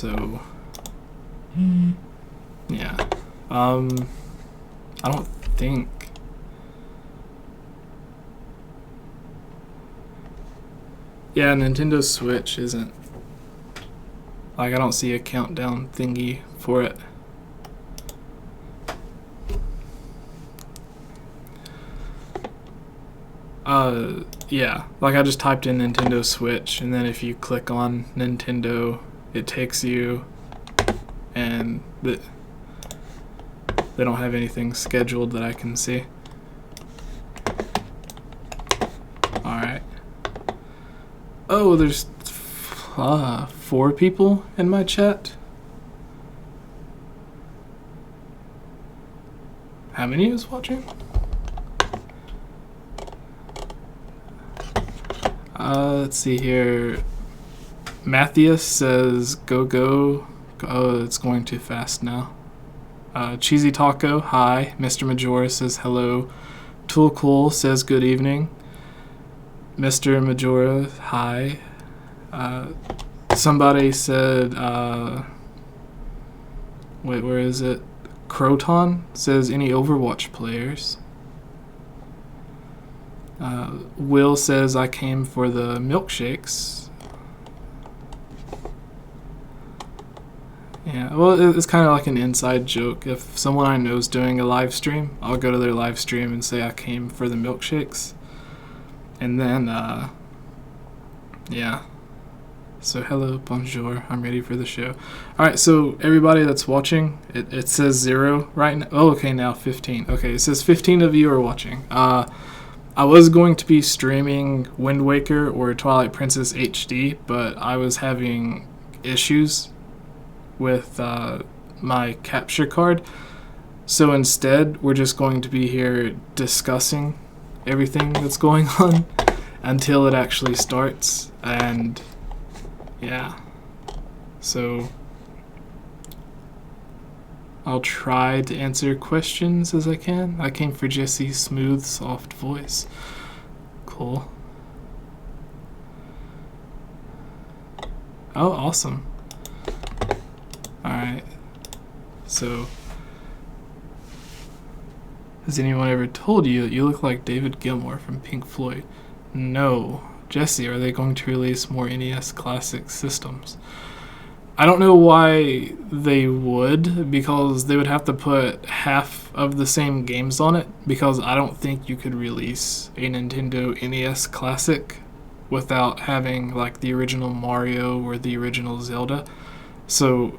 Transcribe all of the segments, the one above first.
So yeah, I don't think. Yeah, Nintendo Switch isn't, like, I don't see a countdown thingy for it. Yeah, like I just typed in Nintendo Switch, and then if you click on Nintendo, it takes you, and they don't have anything scheduled that I can see. Alright. Oh, there's 4 people in my chat. How many is watching? Let's see here. Matthias says, go. Oh, it's going too fast now. Cheesy Taco, hi. Mr. Majora says hello. Tool Cool says good evening. Mr. Majora, hi. Somebody said, wait, where is it? Croton says, any Overwatch players? Will says, I came for the milkshakes. Yeah, well, it's kind of like an inside joke. If someone I know is doing a live stream, I'll go to their live stream and say I came for the milkshakes. And then, yeah. So hello, bonjour, I'm ready for the show. Alright, so everybody that's watching, it says 0 right now. Oh, okay, now 15. Okay, it says 15 of you are watching. I was going to be streaming Wind Waker or Twilight Princess HD, but I was having issues with my capture card. So instead, we're just going to be here discussing everything that's going on until it actually starts. And yeah, so I'll try to answer questions as I can. I came for Jesse's smooth, soft voice. Cool. Oh, awesome. Alright. So, has anyone ever told you that you look like David Gilmour from Pink Floyd? No. Jesse, are they going to release more NES Classic systems? I don't know why they would, because they would have to put half of the same games on it, because I don't think you could release a Nintendo NES Classic without having like the original Mario or the original Zelda. So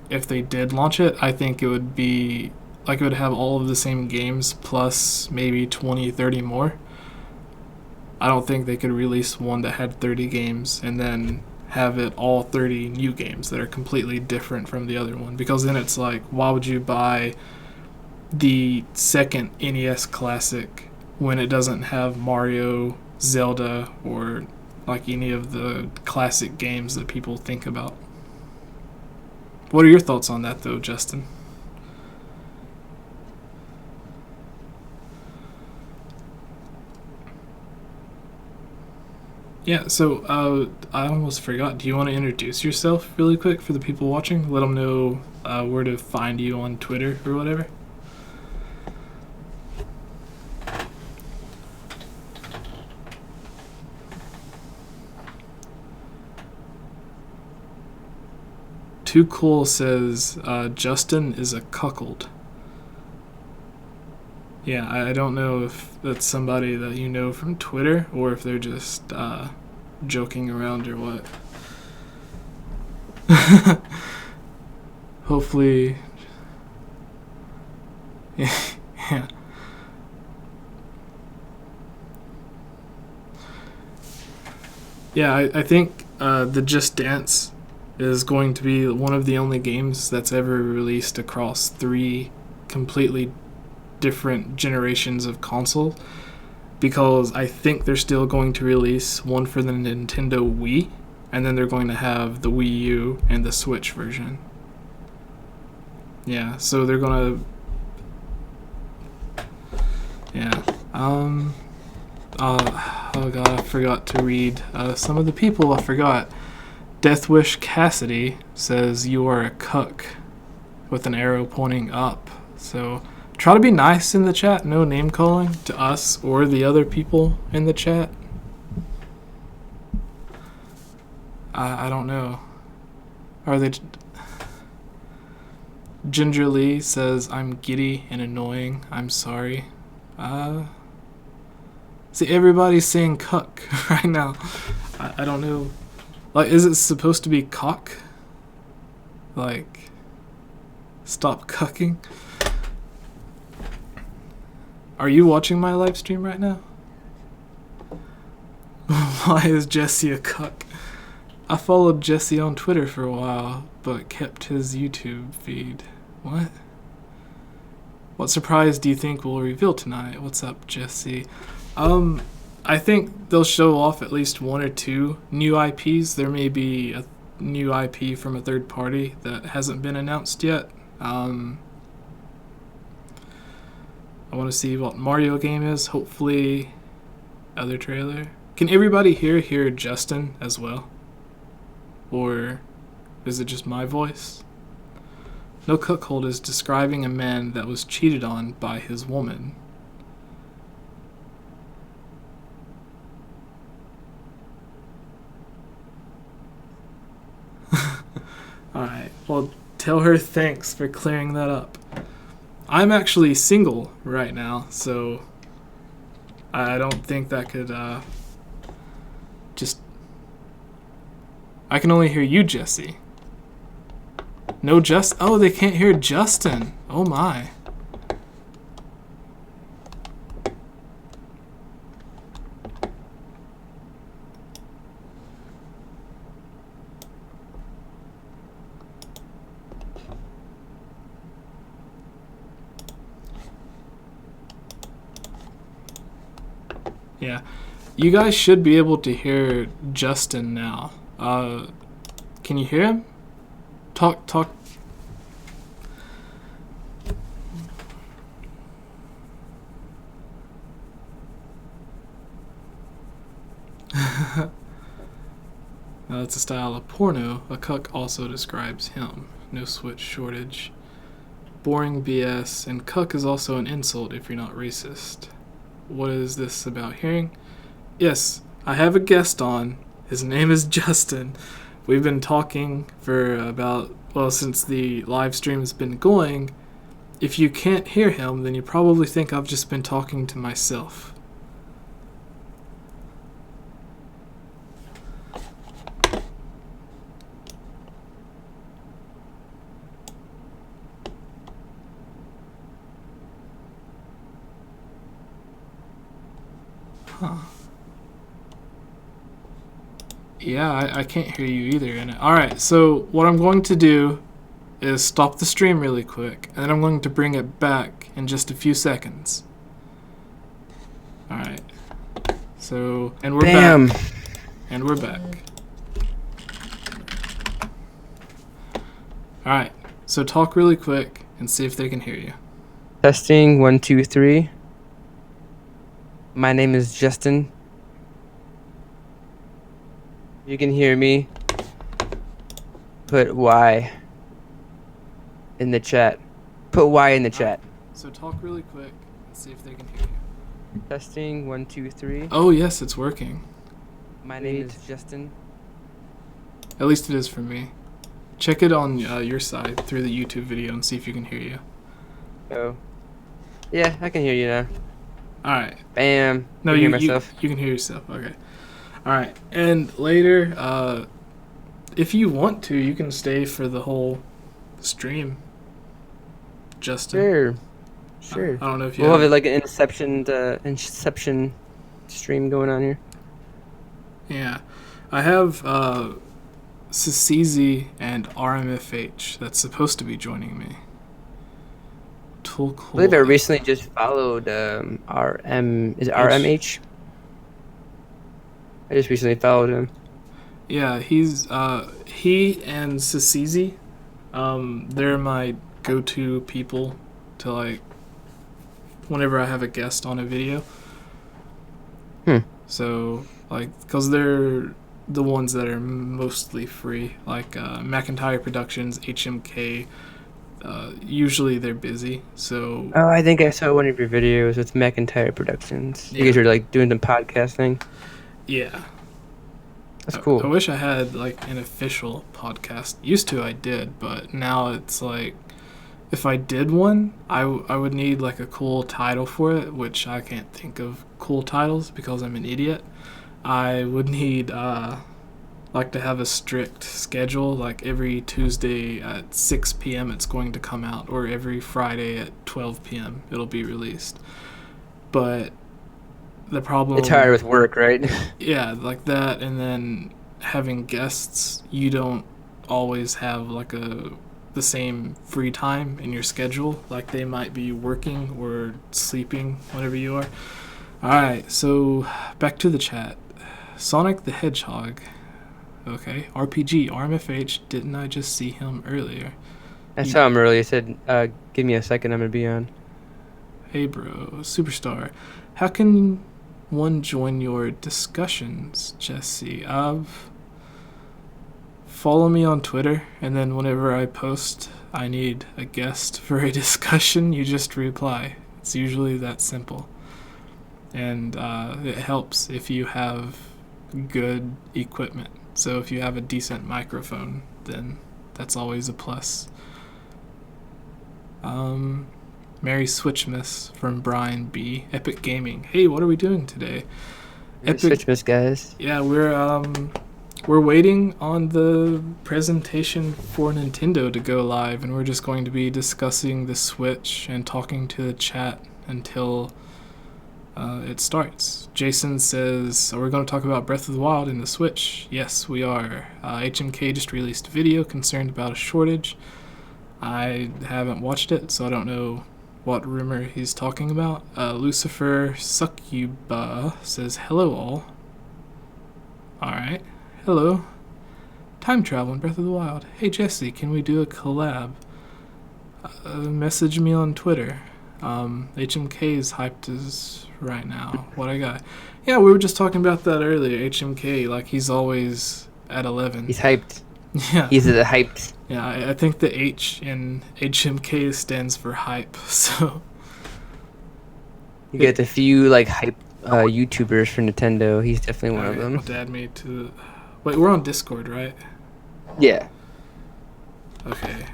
if they did launch it, I think it would be like it would have all of the same games plus maybe 20, 30 more. I don't think they could release one that had 30 games and then have it all 30 new games that are completely different from the other one, because then it's like, why would you buy the second NES Classic when it doesn't have Mario, Zelda, or like any of the classic games that people think about? What are your thoughts on that though, Justin? Yeah, so I almost forgot. Do you want to introduce yourself really quick for the people watching? Let them know where to find you on Twitter or whatever. Too Cool says Justin is a cuckold. Yeah, I don't know if that's somebody that you know from Twitter or if they're just joking around or what. Hopefully. Yeah. Yeah, I think the Just Dance is going to be one of the only games that's ever released across 3 completely different generations of console, because I think they're still going to release one for the Nintendo Wii, and then they're going to have the Wii U and the Switch version. Yeah, so they're gonna... Yeah. Oh god, I forgot to read some of the people I forgot. Deathwish Cassidy says you are a cuck with an arrow pointing up. So try to be nice in the chat. No name calling to us or the other people in the chat. I don't know. Are they... Ginger Lee says, I'm giddy and annoying. I'm sorry. See, everybody's saying cuck right now. I don't know. Like, is it supposed to be cock? Like, stop cucking? Are you watching my live stream right now? Why is Jesse a cuck? I followed Jesse on Twitter for a while, but kept his YouTube feed. What? What surprise do you think we'll reveal tonight? What's up, Jesse? I think they'll show off at least 1 or 2 new IPs. There may be a new IP from a third party that hasn't been announced yet. I want to see what Mario game is. Hopefully, other trailer. Can everybody hear Justin as well? Or is it just my voice? No cuckold is describing a man that was cheated on by his woman. Alright, well, tell her thanks for clearing that up. I'm actually single right now, so I don't think that could, just... I can only hear you, Jesse. No oh, they can't hear Justin. Oh my. Yeah. You guys should be able to hear Justin now. Can you hear him? Talk. That's a style of porno. A cuck also describes him. No switch shortage. Boring BS. And cuck is also an insult if you're not racist. What is this about hearing? Yes, I have a guest on. His name is Justin. We've been talking for about, well, since the live stream's been going. If you can't hear him, then you probably think I've just been talking to myself. Huh. Yeah, I can't hear you either. Alright, so what I'm going to do is stop the stream really quick, and then I'm going to bring it back in just a few seconds. Alright. So, and we're back. And we're back. Alright, so talk really quick and see if they can hear you. Testing 1 2 3. My name is Justin. You can hear me. Put Y in the chat. Put Y in the chat. So talk really quick and see if they can hear you. Testing 1 2 3. Oh yes, it's working. My name is Justin. At least it is for me. Check it on your side through the YouTube video and see if you can hear you. Oh. Yeah, I can hear you now. Alright. Bam. No, you hear myself. You can hear yourself. Okay. Alright. And later, if you want to, you can stay for the whole stream. Justin. Sure. I don't know if you we'll have it like an Inception stream going on here. Yeah. I have Sisizi and RMFH that's supposed to be joining me. I believe I recently just followed RMH? I just recently followed him. Yeah, he's he and Sisizi, they're my go-to people to, like, whenever I have a guest on a video. So, like, because they're the ones that are mostly free, like McIntyre Productions, HMK. Usually they're busy, so Oh, I think I saw one of your videos with McIntyre Productions. You yeah, guys are like doing the podcasting. yeah. That's I cool. wish I had like an official podcast. Used to I did, but now it's like if I did one, I would need like a cool title for it, which I can't think of cool titles because I'm an idiot. I would need like to have a strict schedule, like every Tuesday at 6 p.m. it's going to come out, or every Friday at 12 p.m. it'll be released. But the It's hard problem, with work, right? yeah, like that, and then having guests, you don't always have like the same free time in your schedule. Like they might be working or sleeping whenever you are. All right, so back to the chat. Sonic the Hedgehog. Okay, RPG, RMFH. Didn't I just see him earlier? I saw him earlier. He said, "Give me a second. I'm gonna be on." Hey, bro, superstar. How can one join your discussions, Jesse? Follow me on Twitter, and then whenever I post, I need a guest for a discussion. You just reply. It's usually that simple, and it helps if you have good equipment. So if you have a decent microphone, then that's always a plus. Mary Switchmas from Brian B. Epic Gaming. Hey, what are we doing today? Switch miss, guys. Yeah, we're waiting on the presentation for Nintendo to go live, and we're just going to be discussing the Switch and talking to the chat until it starts. Jason says, are we going to talk about Breath of the Wild in the Switch? Yes, we are. HMK just released a video concerned about a shortage. I haven't watched it, so I don't know what rumor he's talking about. Lucifer Succuba says, hello all. Alright. Hello. Time travel in Breath of the Wild. Hey Jesse, can we do a collab? Message me on Twitter. HMK is hyped as right now. What I got? Yeah, we were just talking about that earlier. HMK, like he's always at 11. He's hyped. Yeah. He's hyped. Yeah, I think the H in HMK stands for hype. So You get a few like hype YouTubers for Nintendo. He's definitely one of them. Want to add me to. Wait, we're on Discord, right? Yeah. Okay.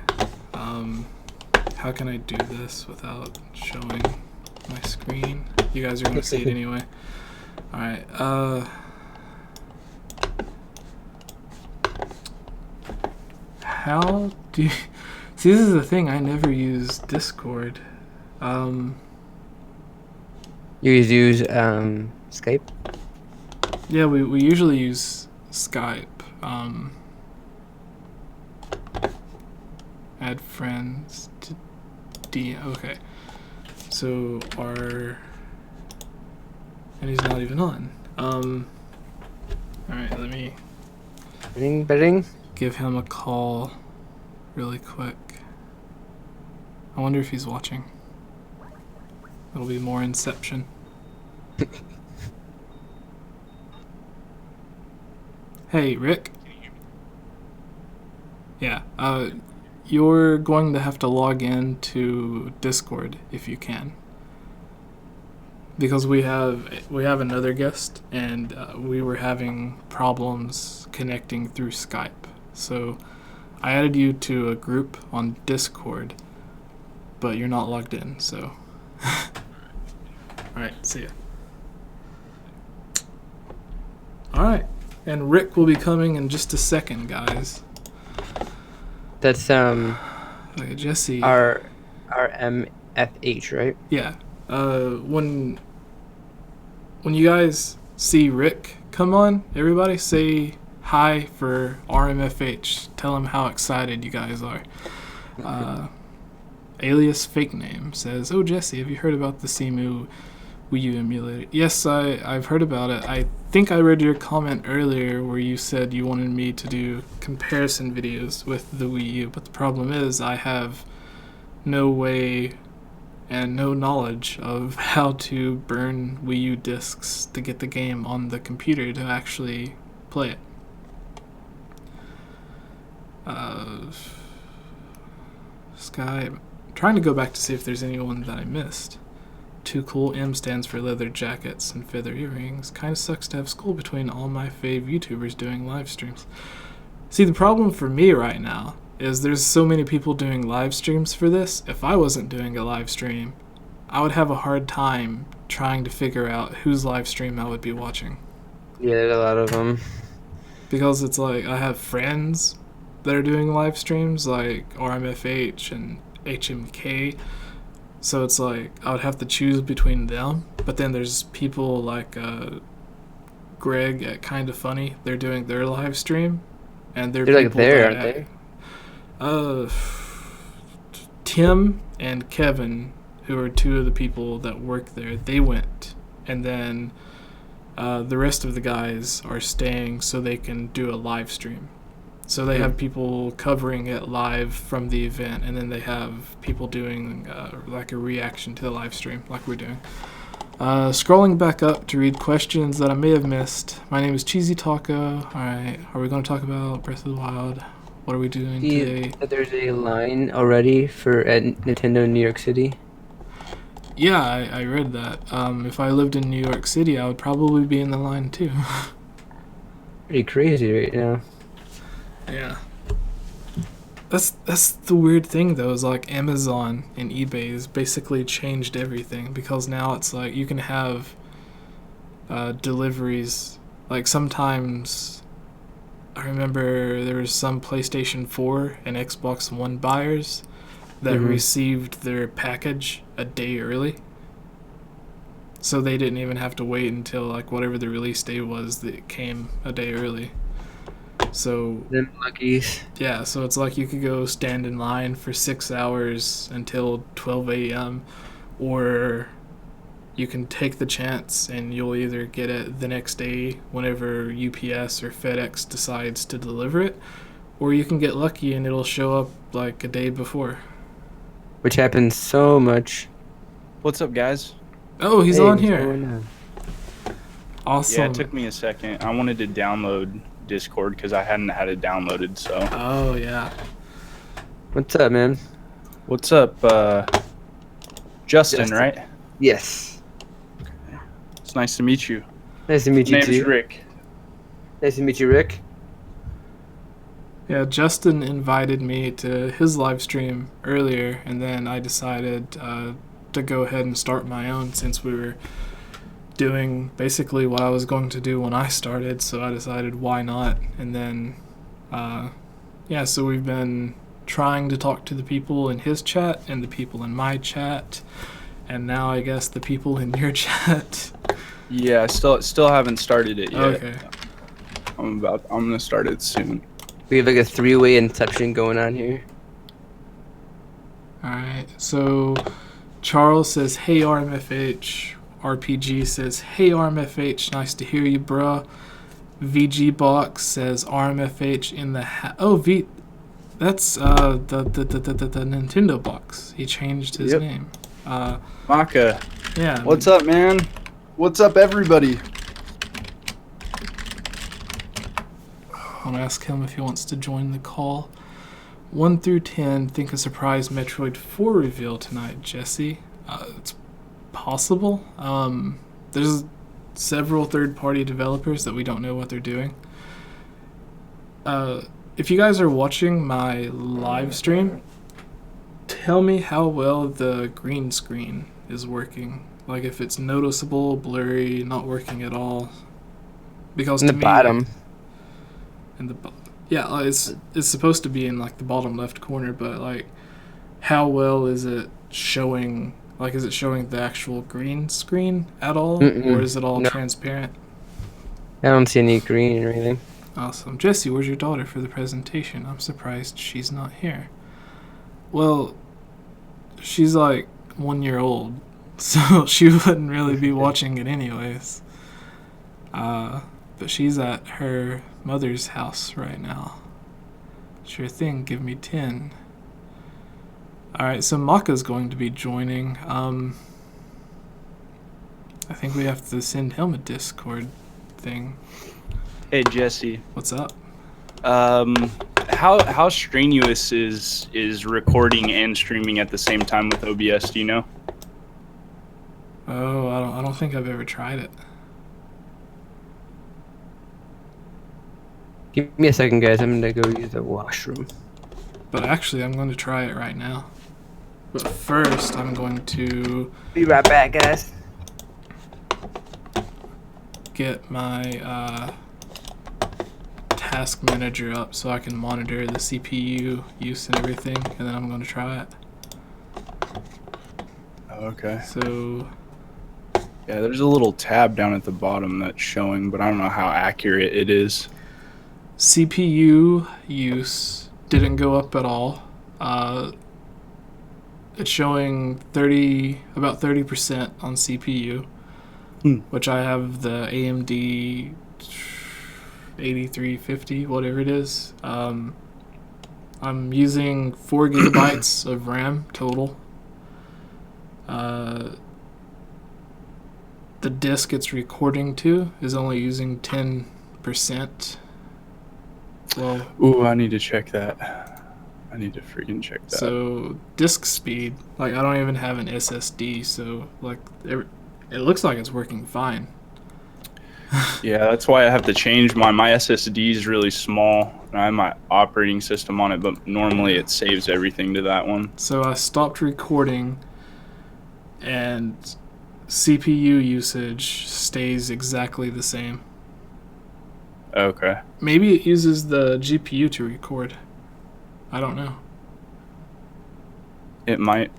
How can I do this without showing my screen? You guys are gonna see it anyway. All right. How do you see? This is the thing. I never use Discord. You use Skype. Yeah, we usually use Skype. Add friends to D. Okay. So and he's not even on. All right. Let me Betting. give him a call really quick. I wonder if he's watching. It'll be more Inception. Hey, Rick. Yeah, you're going to have to log in to Discord if you can. Because we have another guest, and we were having problems connecting through Skype. So I added you to a group on Discord, but you're not logged in, so. Alright, see ya. Alright, and Rick will be coming in just a second, guys. That's Okay, Jesse. RMFH, right? Yeah. When you guys see Rick come on, everybody say hi for RMFH. Tell him how excited you guys are. Alias Fake Name says, "Oh Jesse, have you heard about the Cemu Wii U emulator?" Yes, I've heard about it. I think I read your comment earlier where you said you wanted me to do comparison videos with the Wii U, but the problem is I have no way and no knowledge of how to burn Wii U discs to get the game on the computer to actually play it. Uh, Sky. Trying to go back to see if there's anyone that I missed. Too cool. M stands for leather jackets and feather earrings. Kind of sucks to have school between all my fave YouTubers doing live streams. See, the problem for me right now is there's so many people doing live streams for this. If I wasn't doing a live stream, I would have a hard time trying to figure out whose live stream I would be watching. Yeah, there's a lot of them. Because it's like I have friends that are doing live streams like RMFH and HMK. So it's like I would have to choose between them. But then there's people like Greg at Kinda Funny. They're doing their live stream. And they're like people there, that aren't they? Tim and Kevin, who are two of the people that work there, they went. And then the rest of the guys are staying so they can do a live stream. So they have people covering it live from the event, and then they have people doing like a reaction to the live stream, like we're doing. Scrolling back up to read questions that I may have missed. My name is Cheesy Taco. Alright, are we going to talk about Breath of the Wild? What are we doing today? There's a line already at Nintendo New York City. Yeah, I read that. If I lived in New York City, I would probably be in the line too. Pretty crazy right now. Yeah. That's the weird thing though, is like Amazon and eBay has basically changed everything, because now it's like you can have deliveries. Like sometimes I remember there was some PlayStation 4 and Xbox One buyers that received their package a day early. So they didn't even have to wait until like whatever the release date was, that it came a day early. So Them luckies. yeah, so it's like you could go stand in line for 6 hours until 12 a.m. or you can take the chance and you'll either get it the next day whenever UPS or FedEx decides to deliver it, or you can get lucky and it'll show up like a day before. Which happens so much. What's up, guys? Oh, he's Hey, on what's here. going on? Awesome. Yeah, it took me a second. I wanted to download Discord because I hadn't had it downloaded. So, Oh, yeah. What's up, man? what's up, Justin? Right? Yes. It's nice to meet you. Nice to meet you Name's too. Rick. Nice to meet you, Rick. Yeah, Justin invited me to his live stream earlier, and then I decided to go ahead and start my own since we were doing basically what I was going to do when I started, so I decided why not. And then, so we've been trying to talk to the people in his chat and the people in my chat, and now I guess the people in your chat. Yeah, I still haven't started it yet. Okay. I'm gonna start it soon. We have like a three-way inception going on here. Alright, so Charles says, hey RMFH. RPG says, hey RMFH, nice to hear you, bruh. VG Box says, RMFH in the that's the Nintendo box. He changed his name. Maka, Yeah. what's up, man? What's up, everybody? I'm gonna ask him if he wants to join the call. 1 through 10 think a surprise Metroid 4 reveal tonight, Jesse. It's possible. There's several third-party developers that we don't know what they're doing. If you guys are watching my live stream, tell me how well the green screen is working. Like if it's noticeable, blurry, not working at all. Because In to the me, bottom. it's supposed to be in like the bottom left corner, but like how well is it showing? Like, is it showing the actual green screen at all, or is it all transparent? I don't see any green or anything. Awesome. Jesse, where's your daughter for the presentation? I'm surprised she's not here. Well, she's like 1 year old, so she wouldn't really be watching it anyways. But she's at her mother's house right now. Sure thing, give me 10. Alright, so Maka's going to be joining. I think we have to send him a Discord thing. Hey, Jesse. What's up? How strenuous is recording and streaming at the same time with OBS? Do you know? Oh, I don't think I've ever tried it. Give me a second, guys. I'm gonna go use the washroom. But actually, I'm going to try it right now. But first, I'm going to Be right back, guys. get my task manager up so I can monitor the CPU use and everything, and then I'm going to try it. Okay. So, Yeah, there's a little tab down at the bottom that's showing, but I don't know how accurate it is. CPU use didn't go up at all. It's showing about 30% on CPU, which I have the AMD 8350, whatever it is. I'm using 4 gigabytes of RAM total. The disk it's recording to is only using 10%. Well, Ooh, I need to check that. I need to freaking check that. so disk speed, like I don't even have an SSD, so like it looks like it's working fine. Yeah, that's why I have to change my SSD is really small. And I have my operating system on it, but normally it saves everything to that one. So I stopped recording, and CPU usage stays exactly the same. Okay. Maybe it uses the GPU to record. I don't know. It might.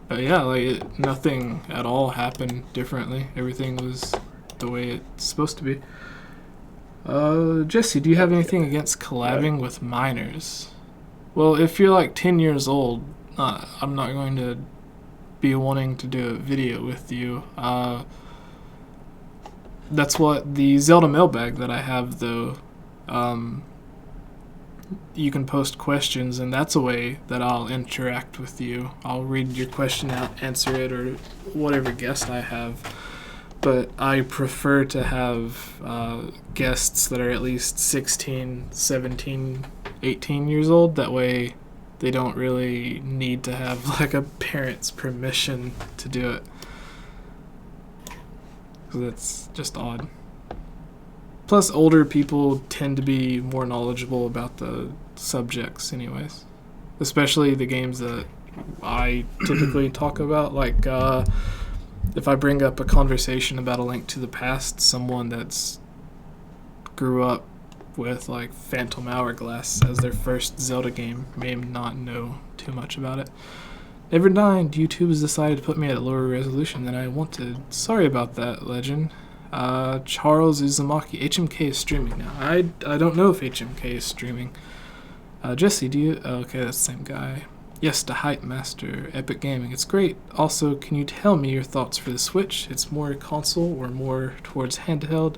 But yeah, like nothing at all happened differently. Everything was the way it's supposed to be. Jesse, do you have anything against collabing with minors? Well, if you're like 10 years old, I'm not going to be wanting to do a video with you. That's what the Zelda mailbag that I have, though. You can post questions, and that's a way that I'll interact with you. I'll read your question out, answer it, or whatever guest I have. But I prefer to have guests that are at least 16, 17, 18 years old. That way they don't really need to have like a parent's permission to do it. Because that's just odd. Plus, older people tend to be more knowledgeable about the subjects anyways. Especially the games that I typically talk about. Like, if I bring up a conversation about A Link to the Past, someone that's grew up with like Phantom Hourglass as their first Zelda game may not know too much about it. Never mind, YouTube has decided to put me at a lower resolution than I wanted. Sorry about that, legend. Charles Uzumaki, HMK is streaming now. I don't know if HMK is streaming. Jesse, do you? Oh, okay, that's the same guy. Yes, the Hype Master, Epic Gaming. It's great. Also, can you tell me your thoughts for the Switch? It's more console or more towards handheld?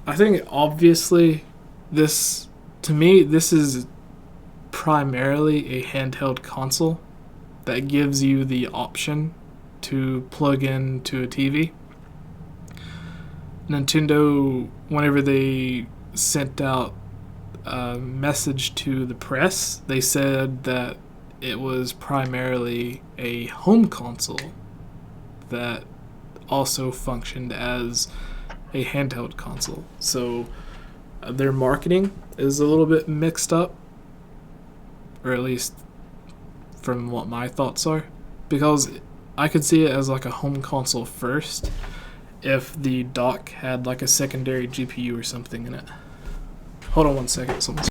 I think obviously to me, this is primarily a handheld console that gives you the option to plug into a TV. Nintendo, whenever they sent out a message to the press, they said that it was primarily a home console that also functioned as a handheld console. So their marketing is a little bit mixed up, or at least from what my thoughts are, because I could see it as like a home console first if the dock had like a secondary GPU or something in it. Hold on one second. Someone's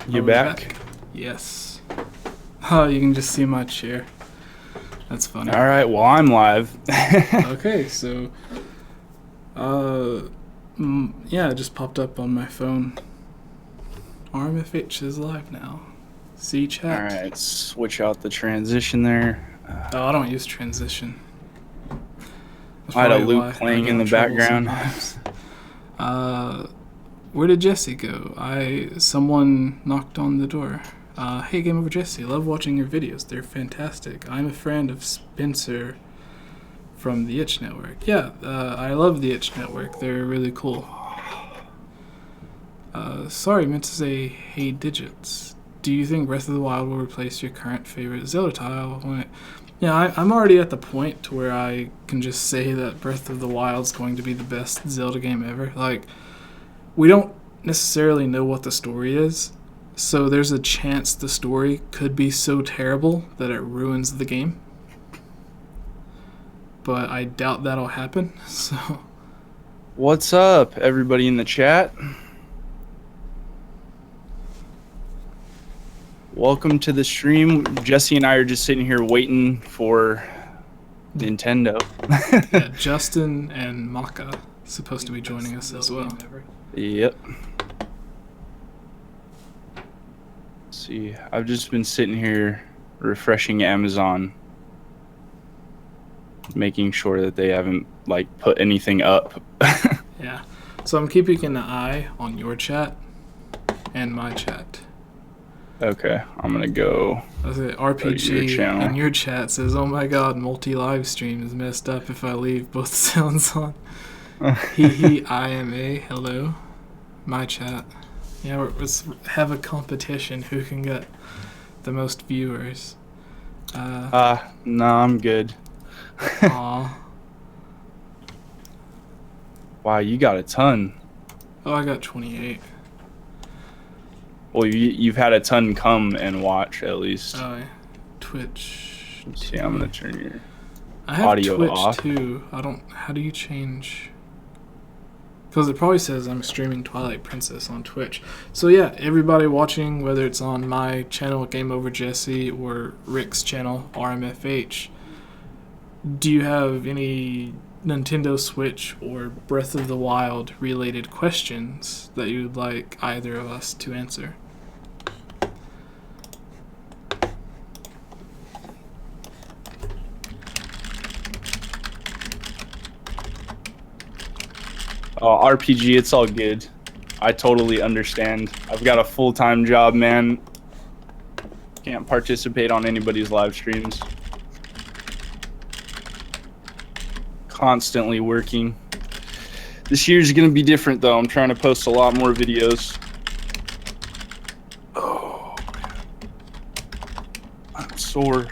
You Are we back? Yes. Oh, you can just see my chair. That's funny. All right. Well, I'm live. Okay, so, yeah, it just popped up on my phone. RMFH is live now. See All chat. right. Switch out the transition there. Oh, I don't use transition. That's I had a probably loop why I playing get in the trouble background. sometimes. Where did Jesse go? Someone knocked on the door. Hey, GameOverJesse, love watching your videos. They're fantastic. I'm a friend of Spencer from the Itch Network. Yeah, I love the Itch Network. They're really cool. Sorry, meant to say hey digits. Do you think Breath of the Wild will replace your current favorite Zelda title? Yeah, I'm already at the point to where I can just say that Breath of the Wild's going to be the best Zelda game ever. Like, we don't necessarily know what the story is, so there's a chance the story could be so terrible that it ruins the game. But I doubt that'll happen, so... What's up, everybody in the chat? Welcome to the stream. Jesse and I are just sitting here waiting for Nintendo. Yeah, Justin and Maka supposed to be joining us as well. Yep. Let's see, I've just been sitting here refreshing Amazon, making sure that they haven't like put anything up. Yeah. So I'm keeping an eye on your chat and my chat. Okay, I'm gonna go. That's it. Your RPG channel. in your chat says, "Oh my God, multi-live stream is messed up if I leave both sounds on." Hee IMA. Hello, my chat. Yeah, let's have a competition. Who can get the most viewers? No, I'm good. Aw. Wow, you got a ton. Oh, I got 28. Well, you've had a ton come and watch at least. Oh, yeah. Twitch. Let's see, I'm gonna turn your I have audio Twitch off. too. I don't. How do you change? Because it probably says I'm streaming Twilight Princess on Twitch. So yeah, everybody watching, whether it's on my channel GameOverJesse or Rick's channel RMFH, do you have any Nintendo Switch or Breath of the Wild related questions that you'd like either of us to answer? RPG, it's all good. I totally understand. I've got a full-time job, man. Can't participate on anybody's live streams. Constantly working. This year's gonna be different though. I'm trying to post a lot more videos. Oh, I'm sore.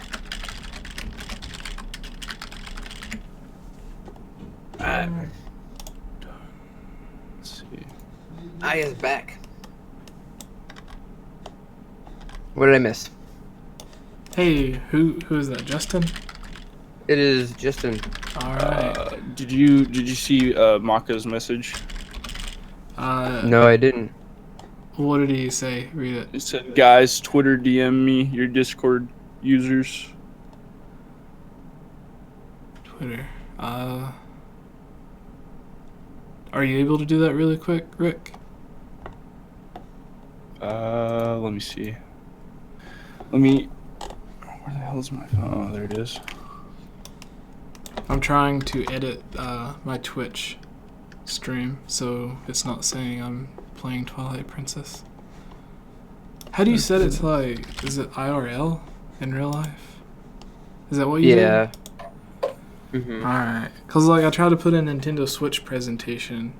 Let's see. I is back. What did I miss? Hey, who is that? Justin? It is Justin. All right. Did you see Maka's message? No, I didn't. What did he say? Read it. It said, "Guys, Twitter DM me your Discord users." Twitter. Are you able to do that really quick, Rick? Let me see. Where the hell is my phone? Oh, there it is. I'm trying to edit my Twitch stream so it's not saying I'm playing Twilight Princess. How do you set it to like, is it IRL in real life? Is that what you Yeah. do? Mm-hmm. Alright. Because like I tried to put in a Nintendo Switch presentation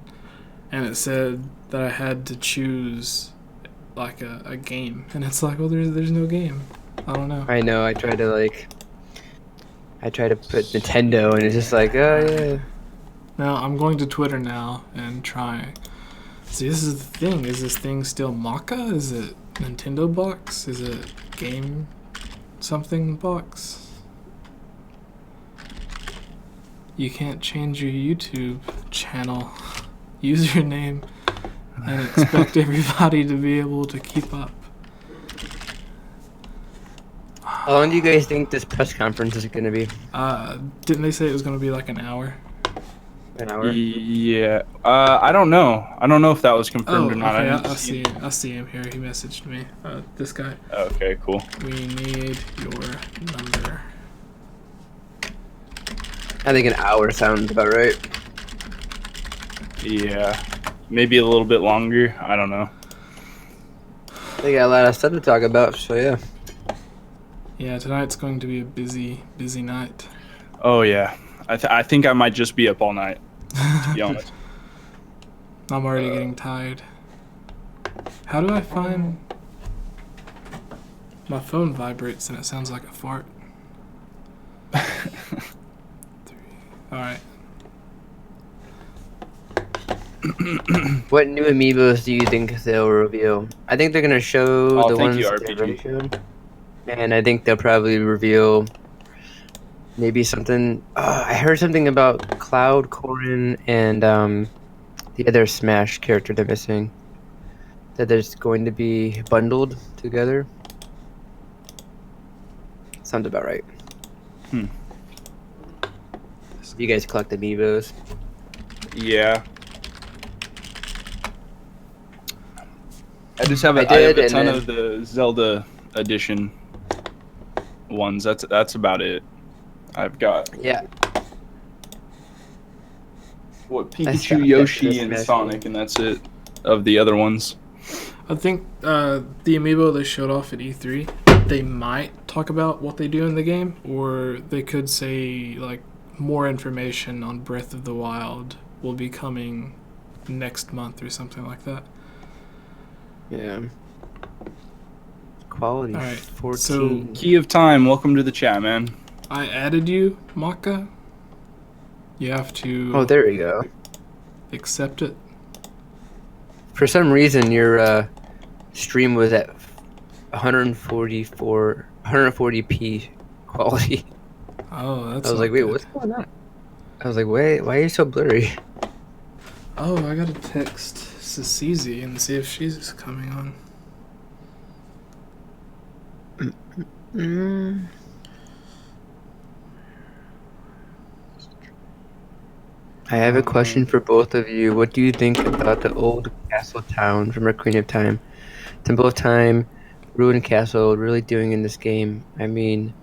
and it said that I had to choose like a game. And it's like, well, there's no game. I don't know. I know. I tried to put Nintendo, and it's just like, oh yeah. Now I'm going to Twitter now and try. See, this is the thing. Is this thing still Maka? Is it Nintendo box? Is it game something box? You can't change your YouTube channel username and expect everybody to be able to keep up. How long do you guys think this press conference is gonna be? Didn't they say it was going to be like an hour? An hour? Yeah. I don't know. I don't know if that was confirmed Oh, or not. okay. I didn't I see. see. I see him here. He messaged me. This guy. Okay, cool. We need your number. I think an hour sounds about right. Yeah. Maybe a little bit longer. I don't know. They got a lot of stuff to talk about, so yeah. Yeah, tonight's going to be a busy night. Oh yeah. I think I might just be up all night. To be honest. I'm already getting tired. How do I find... My phone vibrates and it sounds like a fart. Alright. What new amiibos do you think they'll reveal? I think they're gonna show Oh, the thank ones you, that they already RPG. showed, and I think they'll probably reveal maybe something. I heard something about Cloud, Corrin, and the other Smash character they're missing. That there's going to be bundled together. Sounds about right. Hmm. You guys collect amiibos? Yeah. I just have I I have did, a and ton then- of the Zelda edition ones. That's about it. I've got Yeah. what stopped at Pikachu, the Yoshi, and Smash Sonic, and that's it of the other ones. I think the amiibo they showed off at E3, they might talk about what they do in the game, or they could say like more information on Breath of the Wild will be coming next month or something like that. Yeah. Quality Alright, 14. so- Key of Time, welcome to the chat, man. I added you, Maka. You have to Oh, there we go. accept it. For some reason, your stream was at 140p quality. Oh, that's I was not like, wait, good. what's going on? I was like, wait, why are you so blurry? Oh, I gotta text Sasizi and see if she's coming on. I have a question for both of you. What do you think about the old castle town from Ocarina of Time? Temple of Time, Ruined Castle, really doing in this game? I mean,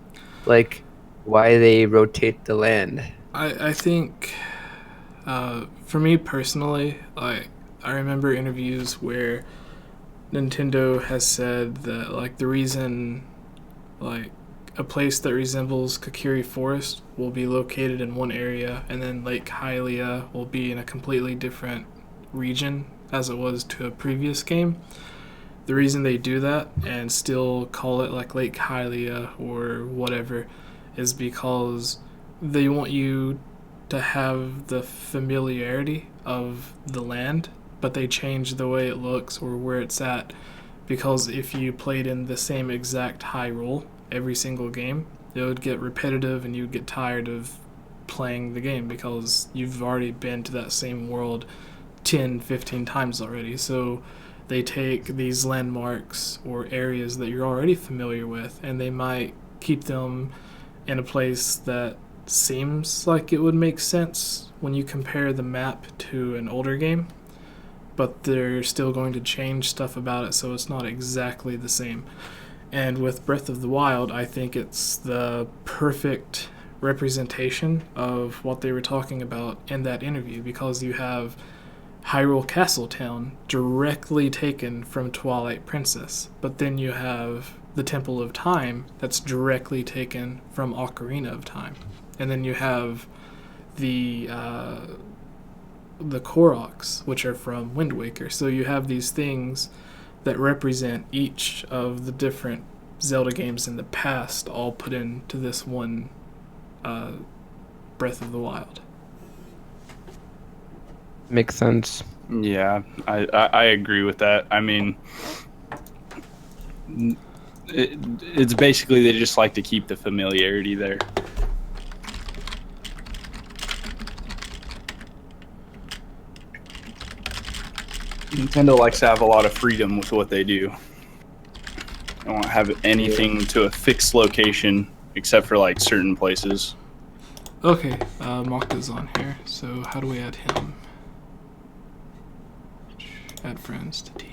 like, why they rotate the land? I think, for me personally, like, I remember interviews where Nintendo has said that, like, the reason, like, a place that resembles Kakiri Forest will be located in one area, and then Lake Hylia will be in a completely different region as it was to a previous game. The reason they do that and still call it like Lake Hylia or whatever is because they want you to have the familiarity of the land, but they change the way it looks or where it's at, because if you played in the same exact Hyrule every single game, it would get repetitive and you'd get tired of playing the game because you've already been to that same world 10, 15 times already. So they take these landmarks or areas that you're already familiar with, and they might keep them in a place that seems like it would make sense when you compare the map to an older game, but they're still going to change stuff about it so it's not exactly the same. And with Breath of the Wild, I think it's the perfect representation of what they were talking about in that interview, because you have Hyrule Castle Town directly taken from Twilight Princess, but then you have the Temple of Time that's directly taken from Ocarina of Time, and then you have the Koroks, which are from Wind Waker. So you have these things that represent each of the different Zelda games in the past all put into this one Breath of the Wild. Makes sense. Yeah, I agree with that. I mean, it's basically they just like to keep the familiarity there. Nintendo likes to have a lot of freedom with what they do. I won't have anything to a fixed location except for like certain places. Okay, Maka's on here, so how do we add him? Add friends to DM.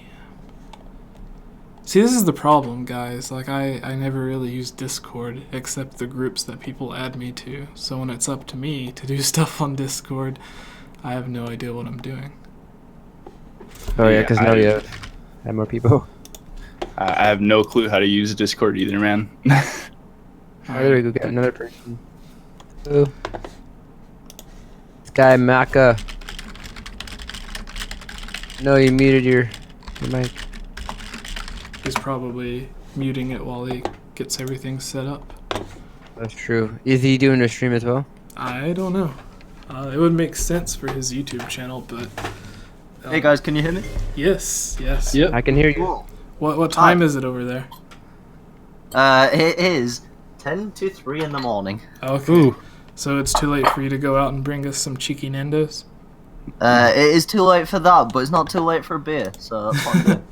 See, this is the problem, guys. Like, I never really use Discord except the groups that people add me to. So when it's up to me to do stuff on Discord, I have no idea what I'm doing. Oh yeah, because now you have more people. I have no clue how to use Discord either, man. Alright, there we go. Get another person. Oh. This guy Maka. No, you muted your mic. He's probably muting it while he gets everything set up. That's true. Is he doing a stream as well? I don't know. It would make sense for his YouTube channel, but... Hey guys, can you hear me? Yes, yes. Yep. I can hear you. Cool. What time is it over there? It is 10 to 3 in the morning. Okay. Ooh. So it's too late for you to go out and bring us some cheeky Nandos? It is too late for that, but it's not too late for a beer, so that's what I'm doing.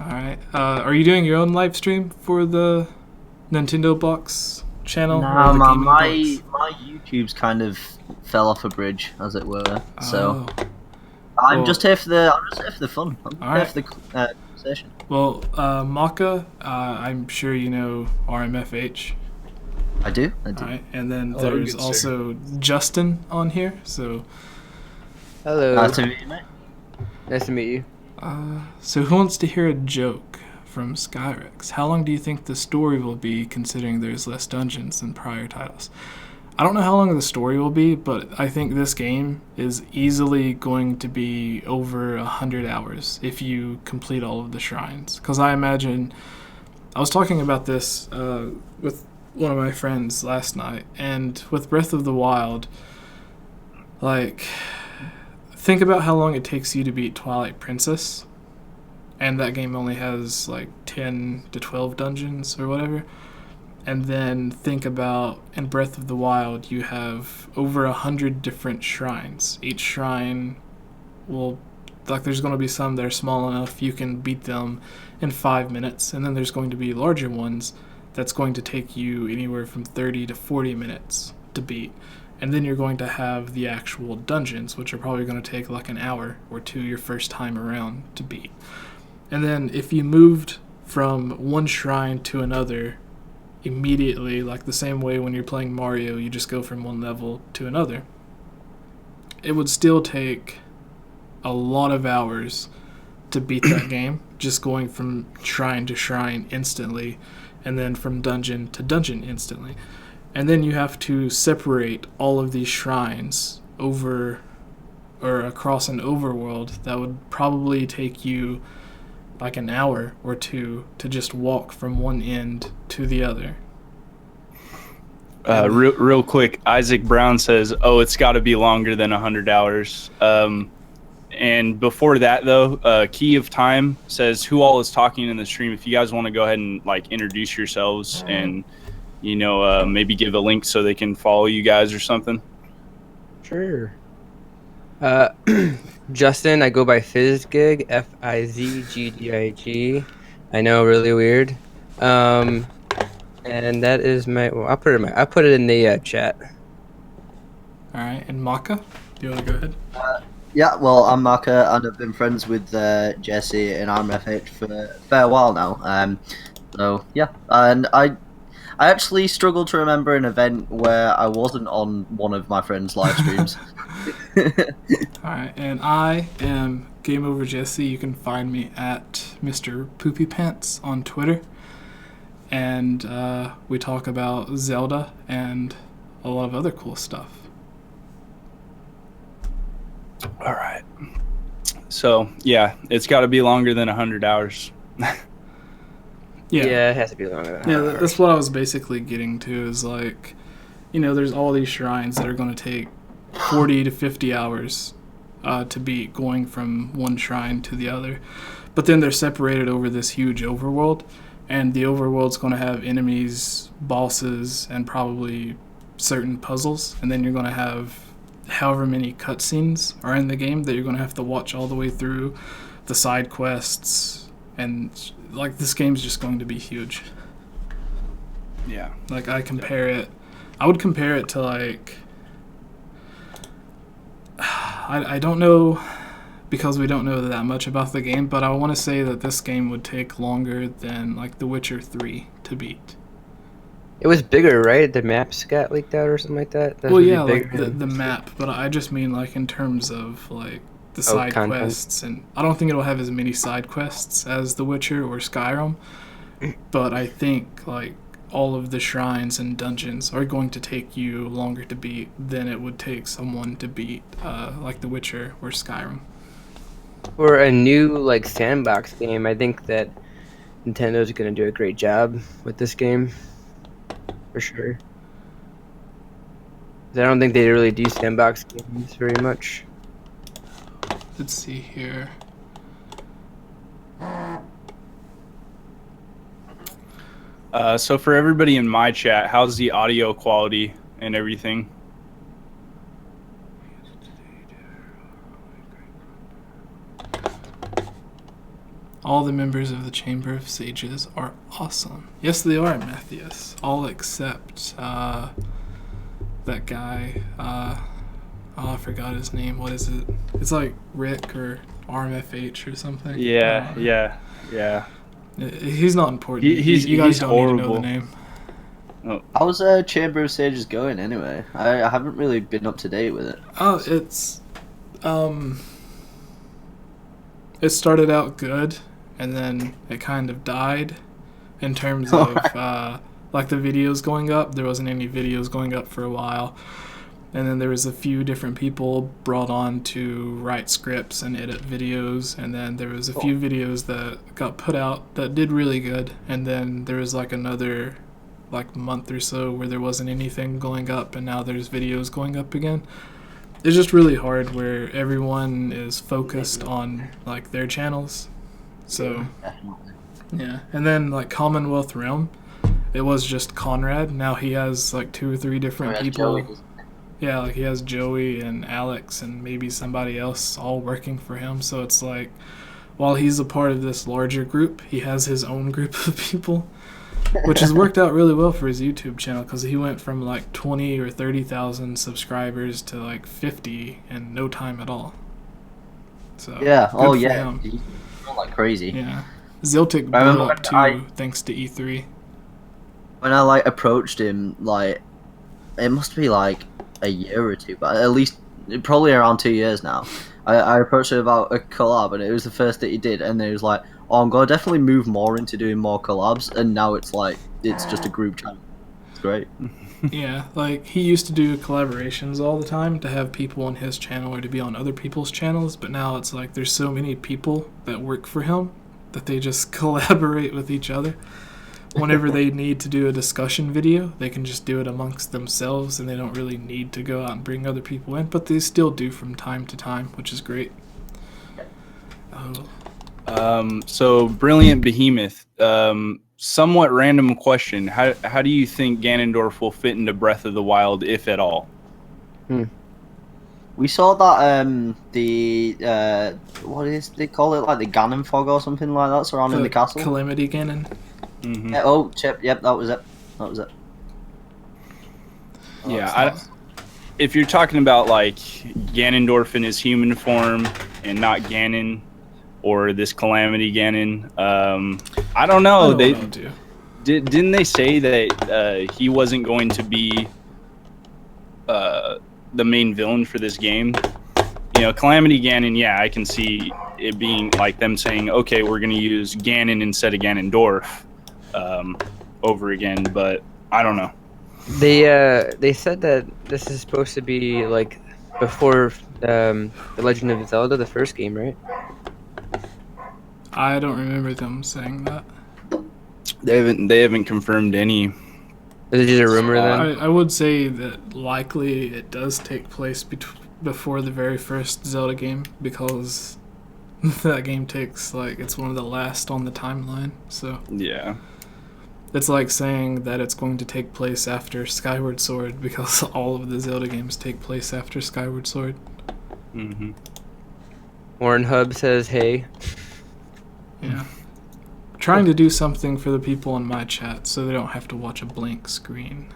Alright. Are you doing your own live stream for the Nintendo Box channel? Nah, or the man, Gaming my Box? YouTube's kind of fell off a bridge, as it were. So Oh. I'm Well- just here for the fun. I'm here Alright. for the conversation. Well, Maka, I'm sure you know RMFH. I do. Alright. And then Hello, there's good sir. also Justin on here. So, Hello. Nice to meet you, mate. Nice to meet you. so who wants to hear a joke from Skyrex? How long do you think the story will be, considering there's less dungeons than prior titles? I don't know how long the story will be, but I think this game is easily going to be over 100 hours if you complete all of the shrines. Because I imagine, I was talking about this with one of my friends last night, and with Breath of the Wild, like, think about how long it takes you to beat Twilight Princess, and that game only has like 10 to 12 dungeons or whatever. And then think about, in Breath of the Wild, you have over 100 different shrines. Each shrine will, like, there's going to be some that are small enough you can beat them in 5 minutes, and then there's going to be larger ones that's going to take you anywhere from 30 to 40 minutes to beat. And then you're going to have the actual dungeons, which are probably going to take like an hour or two your first time around to beat. And then if you moved from one shrine to another immediately, like the same way when you're playing Mario, you just go from one level to another, it would still take a lot of hours to beat that game, just going from shrine to shrine instantly, and then from dungeon to dungeon instantly. And then you have to separate all of these shrines over or across an overworld that would probably take you like an hour or two to just walk from one end to the other. Real quick, Isaac Brown says, "Oh, it's got to be longer than 100 hours." And before that, though, Key of Time says, "Who all is talking in the stream?" If you guys want to go ahead and like introduce yourselves and maybe give a link so they can follow you guys or something. Sure. Justin, I go by Fizzgig, Fizgdig. I know, really weird. And that is my. Well, I'll put it in the chat. All right, and Maka, do you want to go ahead? Yeah, well, I'm Maka, and I've been friends with Jesse and RMFH for a fair while now. So yeah, and I actually struggle to remember an event where I wasn't on one of my friends' live streams. Alright, and I am GameOverJesse. You can find me at Mr. Poopy Pants on Twitter. And we talk about Zelda and a lot of other cool stuff. All right. So yeah, it's got to be longer than 100 hours. Yeah, it has to be longer than Yeah, 100 that's what I was basically getting to, is like, there's all these shrines that are going to take 40 to 50 hours to beat, going from one shrine to the other. But then they're separated over this huge overworld, and the overworld's going to have enemies, bosses, and probably certain puzzles. And then you're going to have however many cutscenes are in the game that you're going to have to watch all the way through, the side quests, and like this game's just going to be huge. Yeah. Like I would compare it to like I don't know because we don't know that much about the game, but I want to say that this game would take longer than like The Witcher 3 to beat. It was bigger, right? The maps got leaked out or something like that. That's Well, really yeah, like bigger. the map, but I just mean like in terms of like the Oh, side content. quests, and I don't think it'll have as many side quests as The Witcher or Skyrim, but I think like all of the shrines and dungeons are going to take you longer to beat than it would take someone to beat like The Witcher or Skyrim. For a new like sandbox game, I think that Nintendo's gonna do a great job with this game, for sure. 'Cause I don't think they really do sandbox games very much. Let's see here. So for everybody in my chat, how's the audio quality and everything? All the members of the Chamber of Sages are awesome. Yes, they are, Matthias. All except that guy. I forgot his name. What is it? It's like Rick or RMFH or something. Yeah. He's not important. You guys he's don't horrible. need to know the name. How's Chamber of Sages going anyway? I haven't really been up to date with it. Oh, it started out good, and then it kind of died in terms of like the videos going up. There wasn't any videos going up for a while, and then there was a few different people brought on to write scripts and edit videos, and then there was a few videos that got put out that did really good, and then there was like another like month or so where there wasn't anything going up, and now there's videos going up again. It's just really hard where everyone is focused on like their channels. So yeah, and then like Commonwealth Realm, it was just Conrad. Now he has like 2 or 3 different people. Yeah, like he has Joey and Alex and maybe somebody else all working for him. So it's like while he's a part of this larger group, he has his own group of people, which has worked out really well for his YouTube channel because he went from like 20 or 30,000 subscribers to like 50 in no time at all. So Yeah. good Oh for yeah. him. He's going like crazy. Yeah, Ziltic blew remember up when too thanks to E3. When I like approached him, like it must be like a year or two, but at least probably around 2 years now. I approached him about a collab, and it was the first that he did, and he was like, "Oh, I'm gonna definitely move more into doing more collabs," and now it's like it's just a group channel. It's great. Yeah, like he used to do collaborations all the time to have people on his channel or to be on other people's channels, but now it's like there's so many people that work for him that they just collaborate with each other. Whenever they need to do a discussion video, they can just do it amongst themselves, and they don't really need to go out and bring other people in, but they still do from time to time, which is great. Oh. So Brilliant Behemoth. Somewhat random question. How do you think Ganondorf will fit into Breath of the Wild, if at all? We saw that the what is they call it, like the Ganon fog or something like that surrounding the castle. Calamity Ganon. Mm-hmm. Yeah, oh, Chip. Yep, that was it. Oh, Yeah, if you're talking about like Ganondorf in his human form and not Ganon, or this Calamity Ganon, I don't know. Didn't they say that he wasn't going to be the main villain for this game? You know, Calamity Ganon. Yeah, I can see it being like them saying, "Okay, we're going to use Ganon instead of Ganondorf." Over again, but I don't know. They said that this is supposed to be like before The Legend of Zelda, the first game, right? I don't remember them saying that. They haven't confirmed any. Is it just a rumor then? I would say that likely it does take place before the very first Zelda game, because that game takes like it's one of the last on the timeline. So Yeah. it's like saying that it's going to take place after Skyward Sword, because all of the Zelda games take place after Skyward Sword. Mm-hmm. Warren Hub says, "Hey." Yeah. trying to do something for the people in my chat so they don't have to watch a blank screen.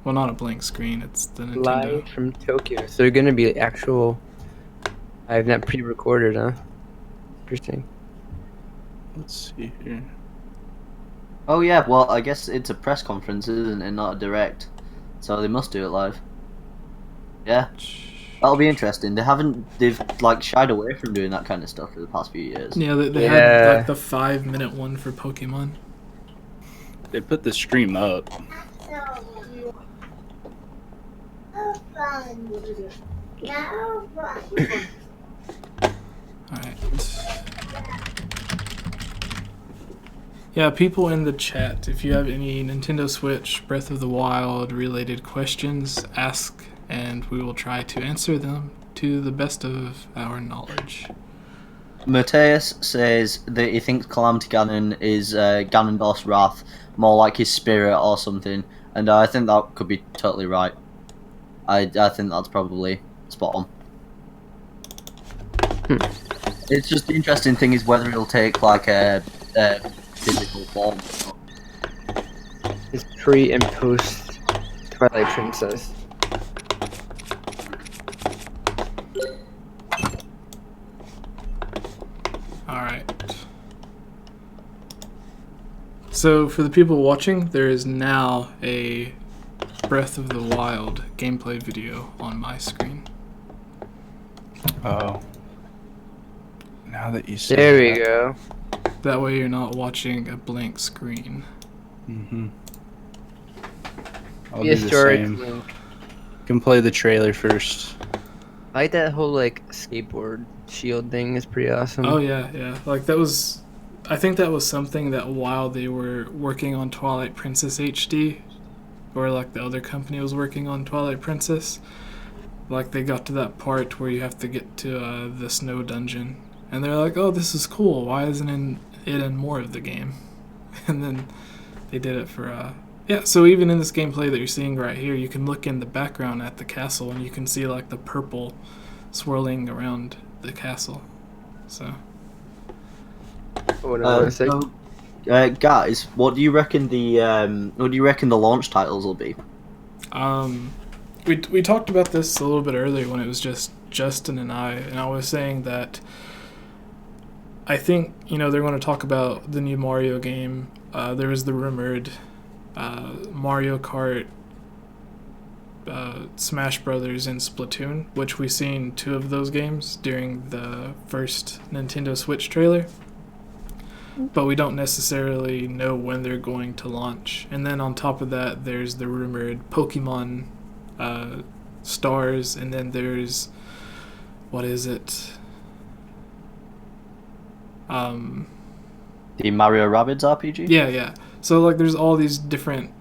Well, not a blank screen. It's the Nintendo. Live from Tokyo. So they're gonna be actual. I've not pre-recorded, huh? Interesting. Let's see here. Oh yeah, well I guess it's a press conference, isn't it? Not a direct, so they must do it live. Yeah, that'll be interesting. They've like shied away from doing that kind of stuff for the past few years. Yeah, they had like the 5-minute one for Pokemon. They put the stream up. Alright. Yeah, people in the chat, if you have any Nintendo Switch, Breath of the Wild related questions, ask and we will try to answer them to the best of our knowledge. Mateus says that he thinks Calamity Ganon is Ganondorf's wrath, more like his spirit or something, and I think that could be totally right. I think that's probably spot on. It's just the interesting thing is whether it'll take like a physical form. It's pre and post Twilight Princess. Alright. So for the people watching, there is now a Breath of the Wild gameplay video on my screen. Oh. Now that you say There we that. go. That way you're not watching a blank screen. Mm-hmm. I'll The do the historic same. link. You can play the trailer first. I like that whole like skateboard shield thing is pretty awesome. Oh yeah. Like that was, I think that was something that while they were working on Twilight Princess HD, or like the other company was working on Twilight Princess, like they got to that part where you have to get to the snow dungeon, and they're like, oh, this is cool, why isn't it in more of the game? And then they did it for yeah, so even in this gameplay that you're seeing right here, you can look in the background at the castle and you can see like the purple swirling around the castle. So Hold on a sec. Guys, what do you reckon the launch titles will be? we talked about this a little bit earlier when it was just Justin and I was saying that I think, they're going to talk about the new Mario game. There was the rumored Mario Kart, Smash Brothers, and Splatoon, which we've seen 2 of those games during the first Nintendo Switch trailer. But we don't necessarily know when they're going to launch. And then on top of that, there's the rumored Pokemon Stars, and then there's, what is it? The Mario Rabbids RPG? Yeah. So like there's all these different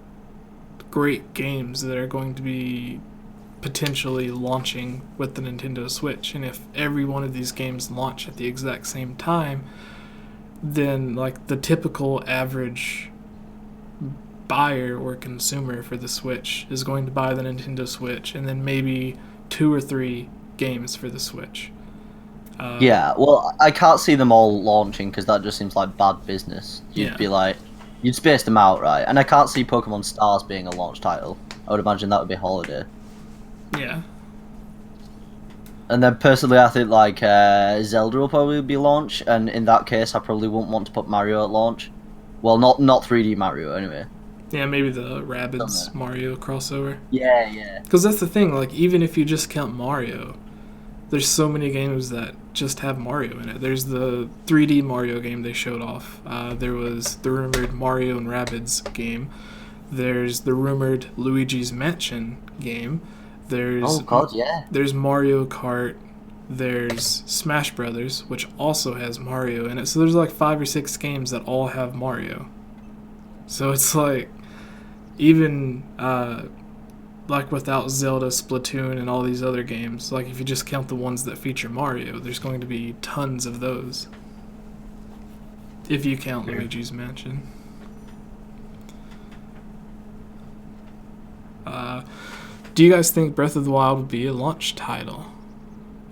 great games that are going to be potentially launching with the Nintendo Switch. And if every one of these games launch at the exact same time, then like the typical average buyer or consumer for the Switch is going to buy the Nintendo Switch and then maybe 2 or 3 games for the Switch. Yeah, well, I can't see them all launching because that just seems like bad business. You'd space them out, right? And I can't see Pokemon Stars being a launch title. I would imagine that would be Holiday. Yeah. And then personally, I think like Zelda will probably be launch, and in that case, I probably wouldn't want to put Mario at launch. Well, not 3D Mario anyway. Yeah, maybe the Rabbids Mario crossover. Yeah. Because that's the thing, like, even if you just count Mario, there's so many games that just have Mario in it. There's the 3D Mario game they showed off. There was the rumored Mario and Rabbids game. There's the rumored Luigi's Mansion game. There's There's Mario Kart. There's Smash Brothers, which also has Mario in it. So there's like 5 or 6 games that all have Mario. So it's like, even like without Zelda, Splatoon, and all these other games, like if you just count the ones that feature Mario, there's going to be tons of those. If you count Luigi's Mansion. Do you guys think Breath of the Wild would be a launch title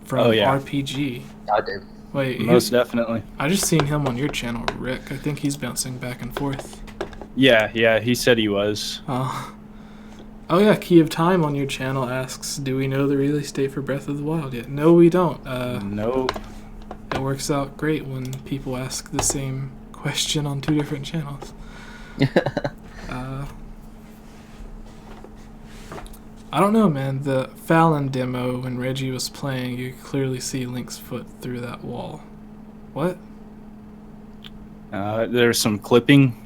from RPG? I do. Wait, Most definitely. I just seen him on your channel, Rick. I think he's bouncing back and forth. Yeah, he said he was. Oh yeah, Key of Time on your channel asks, do we know the release date for Breath of the Wild yet? No, we don't. Nope. It works out great when people ask the same question on 2 different channels. I don't know, man. The Fallon demo, when Reggie was playing, you could clearly see Link's foot through that wall. What? There's some clipping.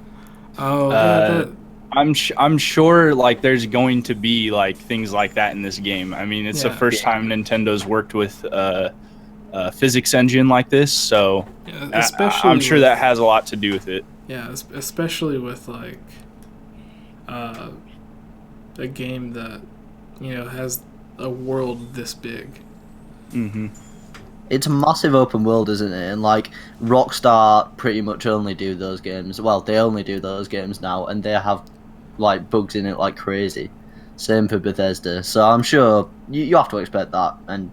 Oh, yeah, I'm sure like there's going to be like things like that in this game. I mean, it's the first time Nintendo's worked with a physics engine like this, so especially I'm sure that has a lot to do with it. Yeah, especially with like a game that has a world this big. Mm-hmm. It's a massive open world, isn't it? And like Rockstar pretty much only do those games. Well, they only do those games now, and they have like bugs in it like crazy. Same for Bethesda. So I'm sure you have to expect that, and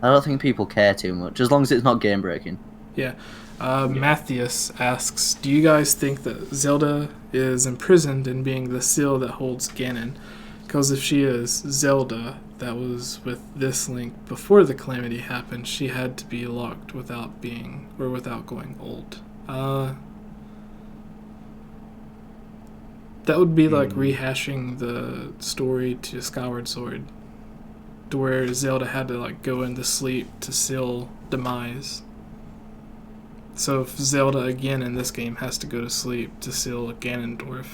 I don't think people care too much as long as it's not game breaking. Yeah. Matthias asks, do you guys think that Zelda is imprisoned in being the seal that holds Ganon? Because if she is Zelda, that was with this Link before the calamity happened, she had to be locked without going old. That would be like rehashing the story to Skyward Sword, to where Zelda had to like go into sleep to seal demise. So if Zelda again in this game has to go to sleep to seal Ganondorf.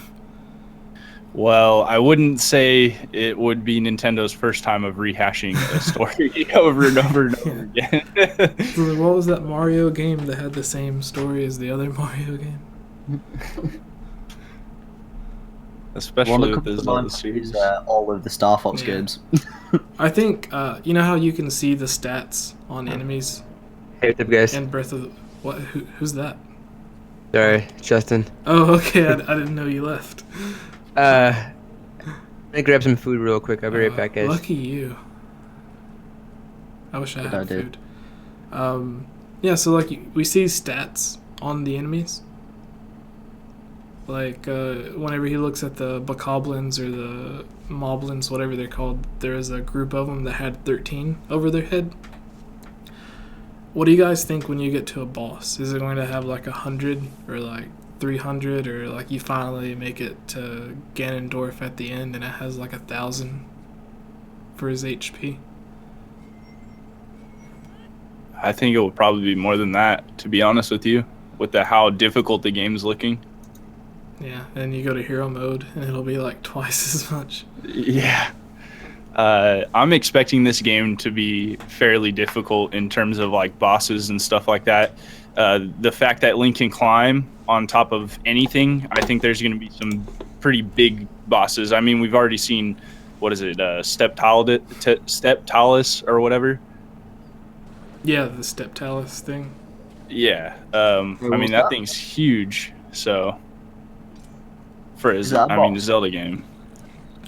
Well, I wouldn't say it would be Nintendo's first time of rehashing a story over and over and over again. So what was that Mario game that had the same story as the other Mario game? Especially with the Zelda series. All of the Star Fox games. I think, you know how you can see the stats on enemies? Hey, what's up, guys? In Breath of the... What? Who's that? Sorry, Justin. Oh, okay. I didn't know you left. I'm gonna grab some food real quick. I'll be right back, guys. Lucky you. I wish I had food. Yeah, so like we see stats on the enemies. Like whenever he looks at the bokoblins or the moblins, whatever they're called, there is a group of them that had 13 over their head. What do you guys think when you get to a boss? Is it going to have like 100 or like 300, or like you finally make it to Ganondorf at the end and it has like 1,000 for his HP? I think it will probably be more than that, to be honest with you, with how difficult the game's looking. Yeah, and you go to hero mode and it'll be like twice as much. Yeah. I'm expecting this game to be fairly difficult in terms of like bosses and stuff like that. The fact that Link can climb on top of anything, I think there's going to be some pretty big bosses. I mean, we've already seen, what is it, Steptalis or whatever? Yeah, the Steptalis thing. Yeah. I mean, that thing's huge, so... For a Zelda game.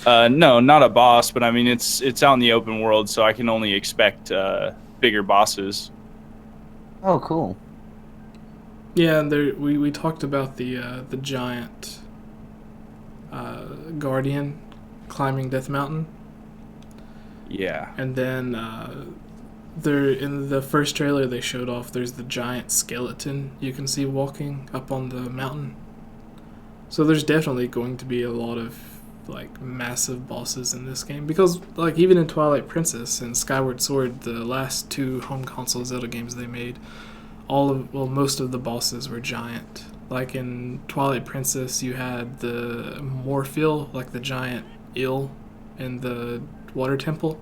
No, not a boss, but I mean it's out in the open world, so I can only expect bigger bosses. Oh, cool. Yeah, and we talked about the giant guardian climbing Death Mountain. Yeah. And then there in the first trailer they showed off, there's the giant skeleton you can see walking up on the mountain. So there's definitely going to be a lot of like massive bosses in this game, because like even in Twilight Princess and Skyward Sword, the last 2 home console Zelda games they made, most of the bosses were giant. Like in Twilight Princess you had the Morphil, like the giant eel in the water temple.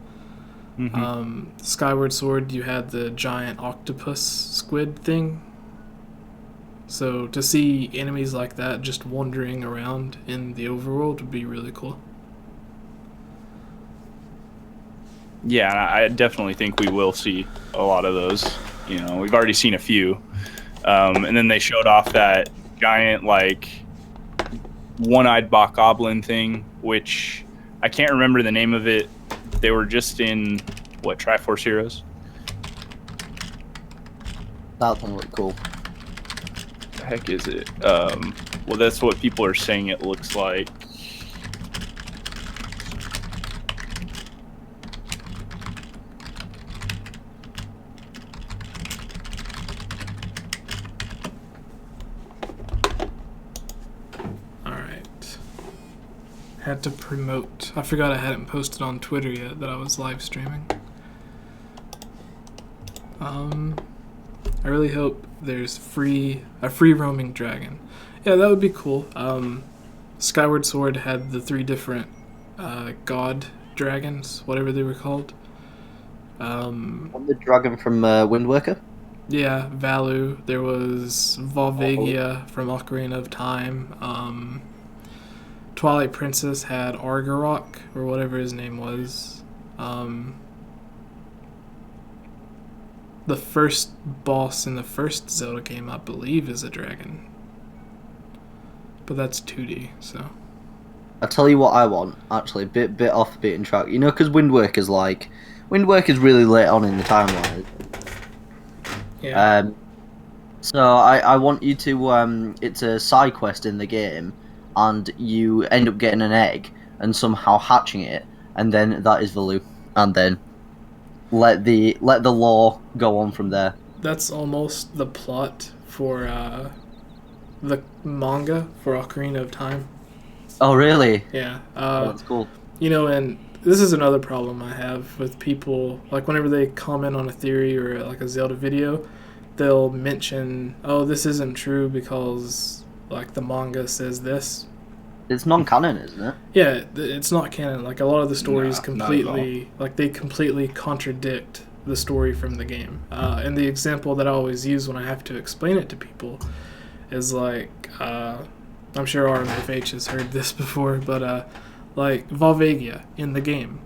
Mm-hmm. Skyward Sword you had the giant octopus squid thing. So to see enemies like that just wandering around in the overworld would be really cool. Yeah, I definitely think we will see a lot of those. You know, we've already seen a few. And then they showed off that giant, like, one-eyed bokoblin thing, which I can't remember the name of it. They were just in, Triforce Heroes? That one looked cool. The heck is it? Well, that's what people are saying it looks like. Alright. Had to promote. I forgot I hadn't posted on Twitter yet that I was live streaming. I really hope there's a free roaming dragon. Yeah, that would be cool. Skyward Sword had the 3 different god dragons, whatever they were called. The dragon from Wind Waker? Yeah, Valu. There was Volvagia from Ocarina of Time. Twilight Princess had Argarok, or whatever his name was. The first boss in the first Zelda game, I believe, is a dragon. But that's 2D, so... I'll tell you what I want, actually, bit off the beaten track. You know, because Wind Waker's really late on in the timeline. Yeah. So I want you to, it's a side quest in the game, and you end up getting an egg, and somehow hatching it, and then that is Valu. And then let the lore go on from there. That's almost the plot for the manga for Ocarina of Time. Oh, really? Yeah. That's cool. You know, and this is another problem I have with people, like whenever they comment on a theory or like a Zelda video, they'll mention, oh, this isn't true because like the manga says this. It's non-canon, isn't it? Yeah, it's not canon. Like a lot of the stories Not at all. they completely contradict the story from the game. And the example that I always use when I have to explain it to people is like, I'm sure RMFH has heard this before, but like Volvagia in the game,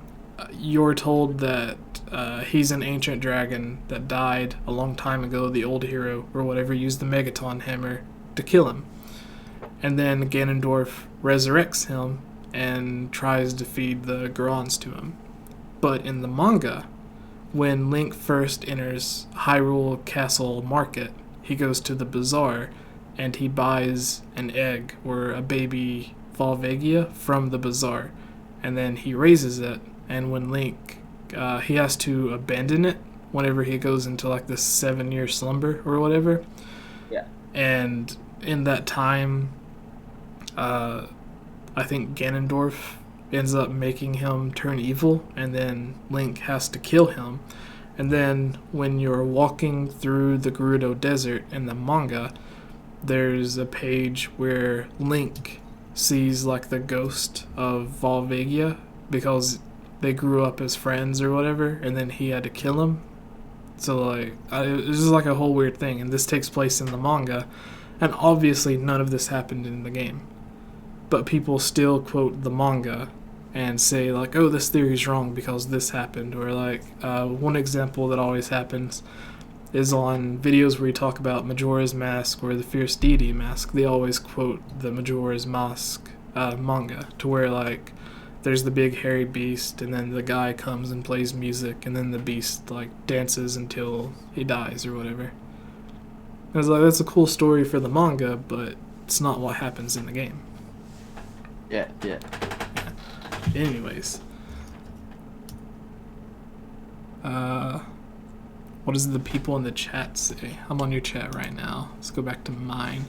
you're told that he's an ancient dragon that died a long time ago. The old hero or whatever used the Megaton hammer to kill him. And then Ganondorf resurrects him and tries to feed the Gorons to him. But in the manga, when Link first enters Hyrule Castle Market, he goes to the bazaar and he buys an egg or a baby Volvagia from the bazaar. And then he raises it, and when Link, he has to abandon it whenever he goes into like this 7-year slumber or whatever. Yeah. And in that time, I think Ganondorf ends up making him turn evil, and then Link has to kill him. And then when you're walking through the Gerudo Desert in the manga, there's a page where Link sees like the ghost of Volvagia because they grew up as friends or whatever, and then he had to kill him. So like, it's just like a whole weird thing, and this takes place in the manga, and obviously none of this happened in the game. But people still quote the manga and say like, oh, this theory's wrong because this happened. Or like, one example that always happens is on videos where you talk about Majora's Mask or the Fierce Deity Mask. They always quote the Majora's Mask manga, to where like there's the big hairy beast, and then the guy comes and plays music, and then the beast like dances until he dies or whatever. I was like, that's a cool story for the manga, but it's not what happens in the game. Yeah. Anyways. What does the people in the chat say? I'm on your chat right now. Let's go back to mine.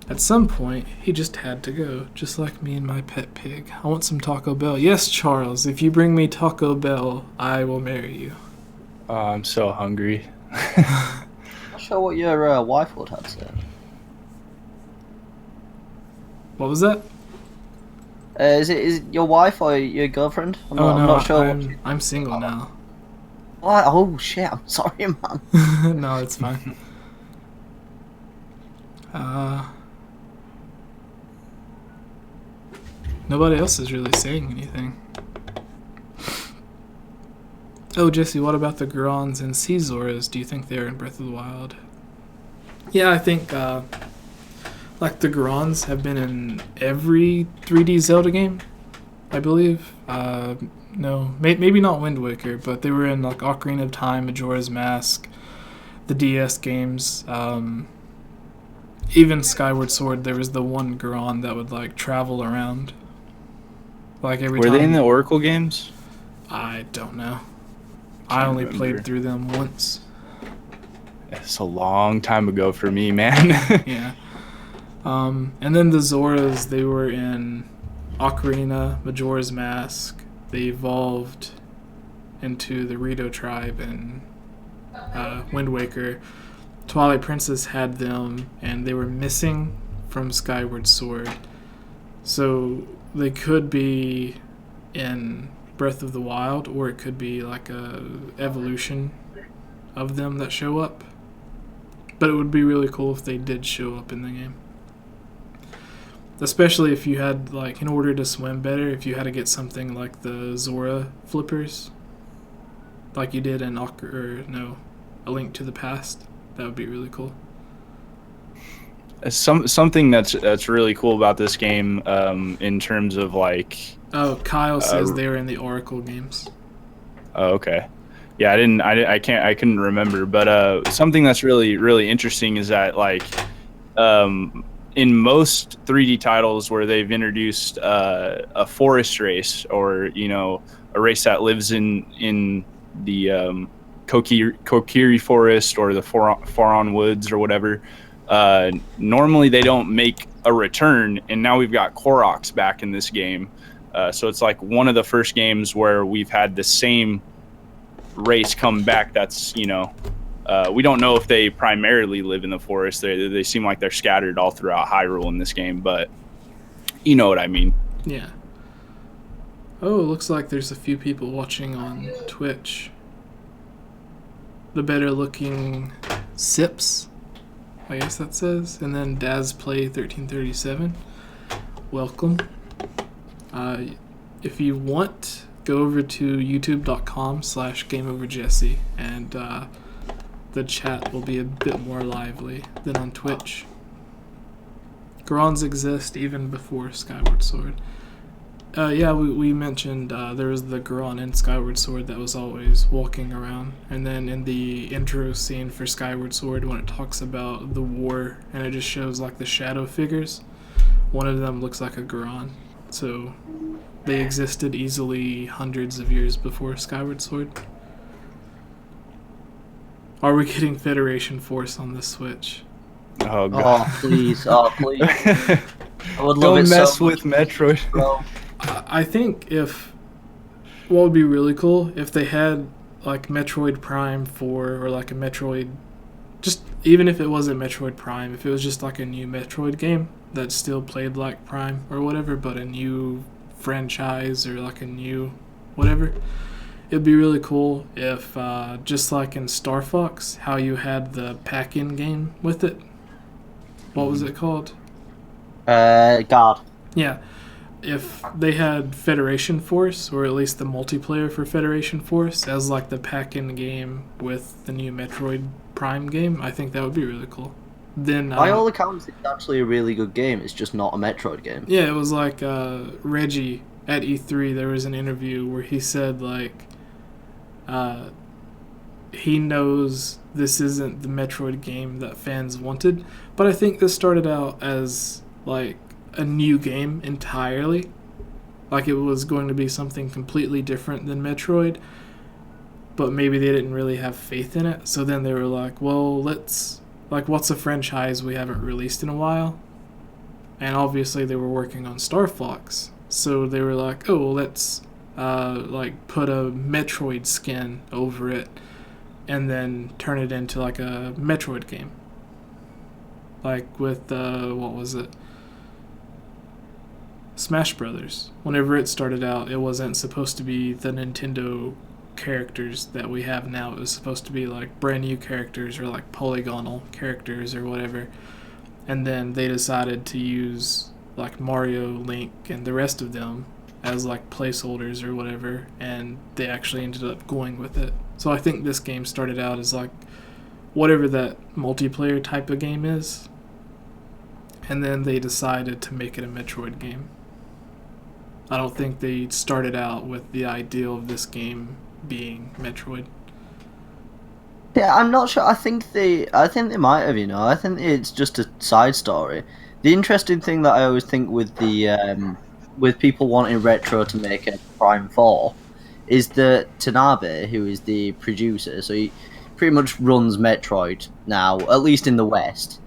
At some point, he just had to go, just like me and my pet pig. I want some Taco Bell. Yes, Charles, if you bring me Taco Bell, I will marry you. I'm so hungry. Not sure what your wife would have said. What was that? Is it your wife or your girlfriend? I'm not sure. I'm single now. What? Oh shit! I'm sorry, man. No, it's fine. Nobody else is really saying anything. Oh, Jesse, what about the Gorons and Caesaurs? Do you think they're in Breath of the Wild? Yeah, I think, like, the Gorons have been in every 3D Zelda game, I believe. No, maybe not Wind Waker, but they were in, like, Ocarina of Time, Majora's Mask. the DS games. Even Skyward Sword, there was the one Goron that would like travel around. Like every Were time. they in the Oracle games? I don't know. I Can't only remember. played through them once. It's a long time ago for me, man. Yeah. And then the Zoras, they were in Ocarina, Majora's Mask. They evolved into the Rito tribe and Wind Waker. Twilight Princess had them, and they were missing from Skyward Sword. So they could be in Breath of the Wild, or it could be like a evolution of them that show up. But it would be really cool if they did show up in the game. Especially if you had, like, in order to swim better, if you had to get something like the Zora flippers, like you did in A Link to the Past. That would be really cool. Something that's really cool about this game, in terms of like. Oh, Kyle says they were in the Oracle games. Oh, okay. Yeah, I couldn't remember, but something that's really interesting is that like, in most 3D titles where they've introduced a forest race, or a race that lives in the Kokiri Forest or the Faron Woods or whatever, normally they don't make a return, and now we've got Koroks back in this game. So it's like one of the first games where we've had the same race come back. That's, we don't know if they primarily live in the forest. They seem like they're scattered all throughout Hyrule in this game, but you know what I mean. Yeah. Oh, it looks like there's a few people watching on Twitch. The better looking Sips, I guess that says, and then Daz Play 1337. Welcome. If you want, go over to youtube.com/GameOverJesse, and the chat will be a bit more lively than on Twitch. Gorons exist even before Skyward Sword. Yeah, we mentioned there was the Goron in Skyward Sword that was always walking around. And then in the intro scene for Skyward Sword, when it talks about the war and it just shows like the shadow figures, one of them looks like a Goron. So they existed easily hundreds of years before Skyward Sword. Are we getting Federation Force on the Switch? Oh, God. Oh, please. Oh, please. I would love Don't it mess so with Metroid. bro. I think what would be really cool if they had like Metroid Prime 4 or like a Metroid, just even if it wasn't Metroid Prime, if it was just like a new Metroid game that still played like Prime or whatever, but a new franchise or like a new whatever. It'd be really cool if just like in Star Fox, how you had the pack-in game with it. What was it called? God. Yeah. If they had Federation Force, or at least the multiplayer for Federation Force, as like the pack-in game with the new Metroid Prime game, I think that would be really cool. Then By all accounts, it's actually a really good game. It's just not a Metroid game. yeah, it was like Reggie at E3. There was an interview where he said like he knows this isn't the Metroid game that fans wanted, but I think this started out as like a new game entirely. Like it was going to be something completely different than Metroid, but maybe they didn't really have faith in it. So then they were like, well, let's, like, what's a franchise we haven't released in a while? And obviously they were working on Star Fox. So they were like, oh, well, let's like put a Metroid skin over it and then turn it into like a Metroid game. Like with, what was it? Smash Brothers. Whenever it started out, it wasn't supposed to be the Nintendo characters that we have now. It was supposed to be like brand new characters or like polygonal characters or whatever. And then they decided to use like Mario, Link, and the rest of them as like placeholders or whatever, and they actually ended up going with it. So I think this game started out as like whatever that multiplayer type of game is, and then they decided to make it a Metroid game. I don't think they started out with the ideal of this game being Metroid. Yeah, I'm not sure. I think they might have. I think it's just a side story. The interesting thing that I always think with the with people wanting Retro to make a Prime 4 is that Tanabe, who is the producer, so he pretty much runs Metroid now, at least in the West,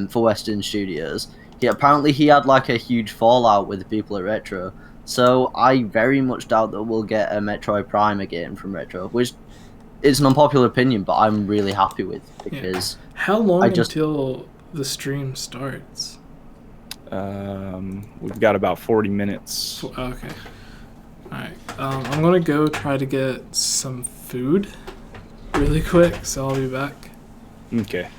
for Western studios. He had like a huge fallout with the people at Retro, so I very much doubt that we'll get a Metroid Prime again from Retro, which it's an unpopular opinion, but I'm really happy with because How I long just until the stream starts? We've got about 40 minutes. Okay. Alright. I'm gonna go try to get some food really quick, so I'll be back. Okay.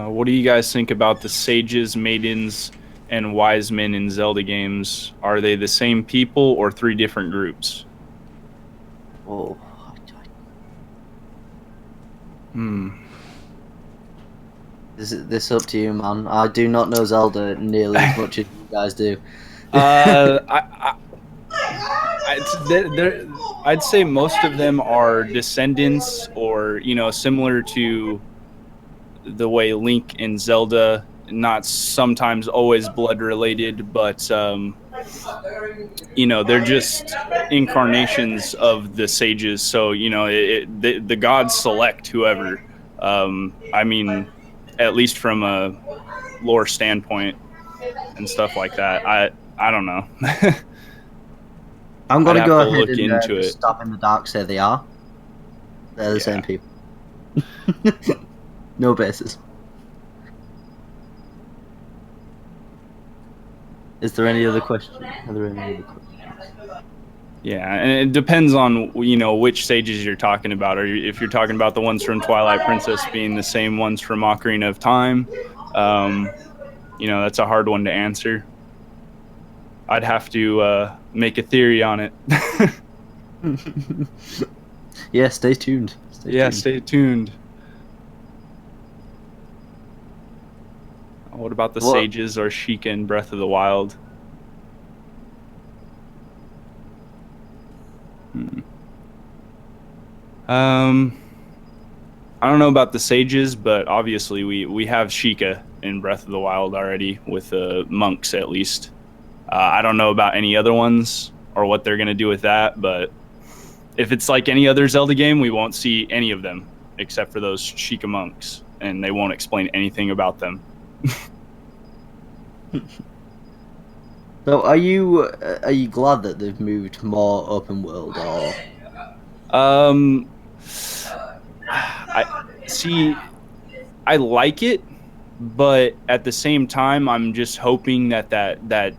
What do you guys think about the sages, maidens, and wise men in Zelda games? Are they the same people or three different groups? oh, this up to you, man. I do not know Zelda nearly as much as you guys do. I'd say most of them are descendants, or similar to the way Link and Zelda, not sometimes always blood related, but they're just incarnations of the sages. So the gods select whoever. I mean, at least from a lore standpoint and stuff like that. I don't know. I'm gonna I'd go have to ahead look and into just it. stop in the dark. Say they are. They're the same people. No basis. Is there any other question? Are there any other questions? Yeah, and it depends on which sages you're talking about, or if you're talking about the ones from Twilight Princess being the same ones from Ocarina of Time. That's a hard one to answer. I'd have to make a theory on it. Yeah, stay tuned. Stay tuned. What about the sages or Sheikah in Breath of the Wild? I don't know about the sages, but obviously we have Sheikah in Breath of the Wild already, with the monks at least. I don't know about any other ones or what they're going to do with that, but if it's like any other Zelda game, we won't see any of them except for those Sheikah monks, and they won't explain anything about them. So, are you glad that they've moved more open world, or? I like it, but at the same time, I'm just hoping that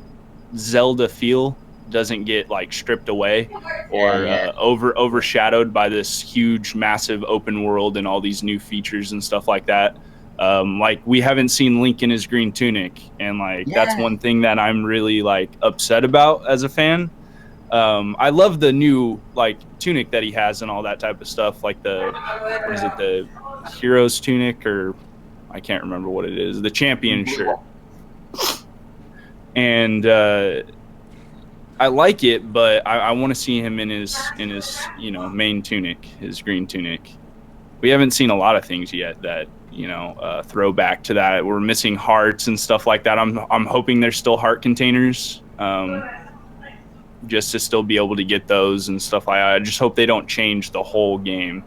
Zelda feel doesn't get like stripped away or overshadowed by this huge, massive open world and all these new features and stuff like that. Like, we haven't seen Link in his green tunic, and that's one thing that I'm really upset about as a fan. I love the new tunic that he has and all that type of stuff, like the hero's tunic, or I can't remember what it is, the champion shirt. And I like it, but I want to see him in his main tunic, his green tunic. We haven't seen a lot of things yet that throw back to that. We're missing hearts and stuff like that. I'm hoping there's still heart containers, just to still be able to get those and stuff like that. I just hope they don't change the whole game.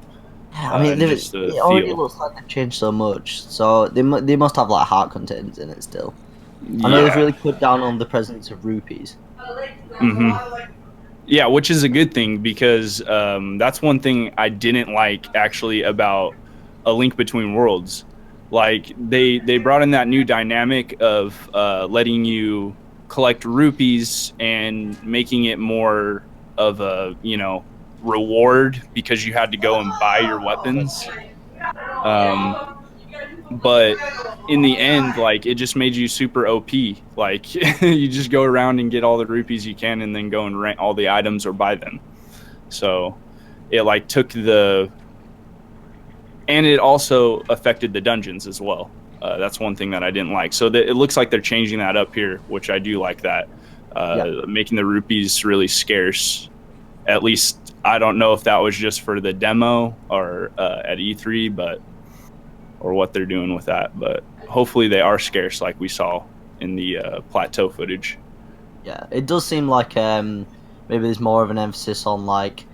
I mean, it already looks like they've changed so much, so they must have heart containers in it still. I know they've really cut down on the presence of rupees. Yeah, which is a good thing, because that's one thing I didn't like actually about A Link Between Worlds. They brought in that new dynamic of letting you collect rupees and making it more of a reward, because you had to go and buy your weapons. But in the end, it just made you super OP. You just go around and get all the rupees you can, and then go and rent all the items or buy them. So it took and it also affected the dungeons as well. That's one thing that I didn't like. So it looks like they're changing that up here, which I do like that. Making the rupees really scarce. At least I don't know if that was just for the demo or at E3, or what they're doing with that. But hopefully they are scarce, like we saw in the plateau footage. Yeah, it does seem like maybe there's more of an emphasis on like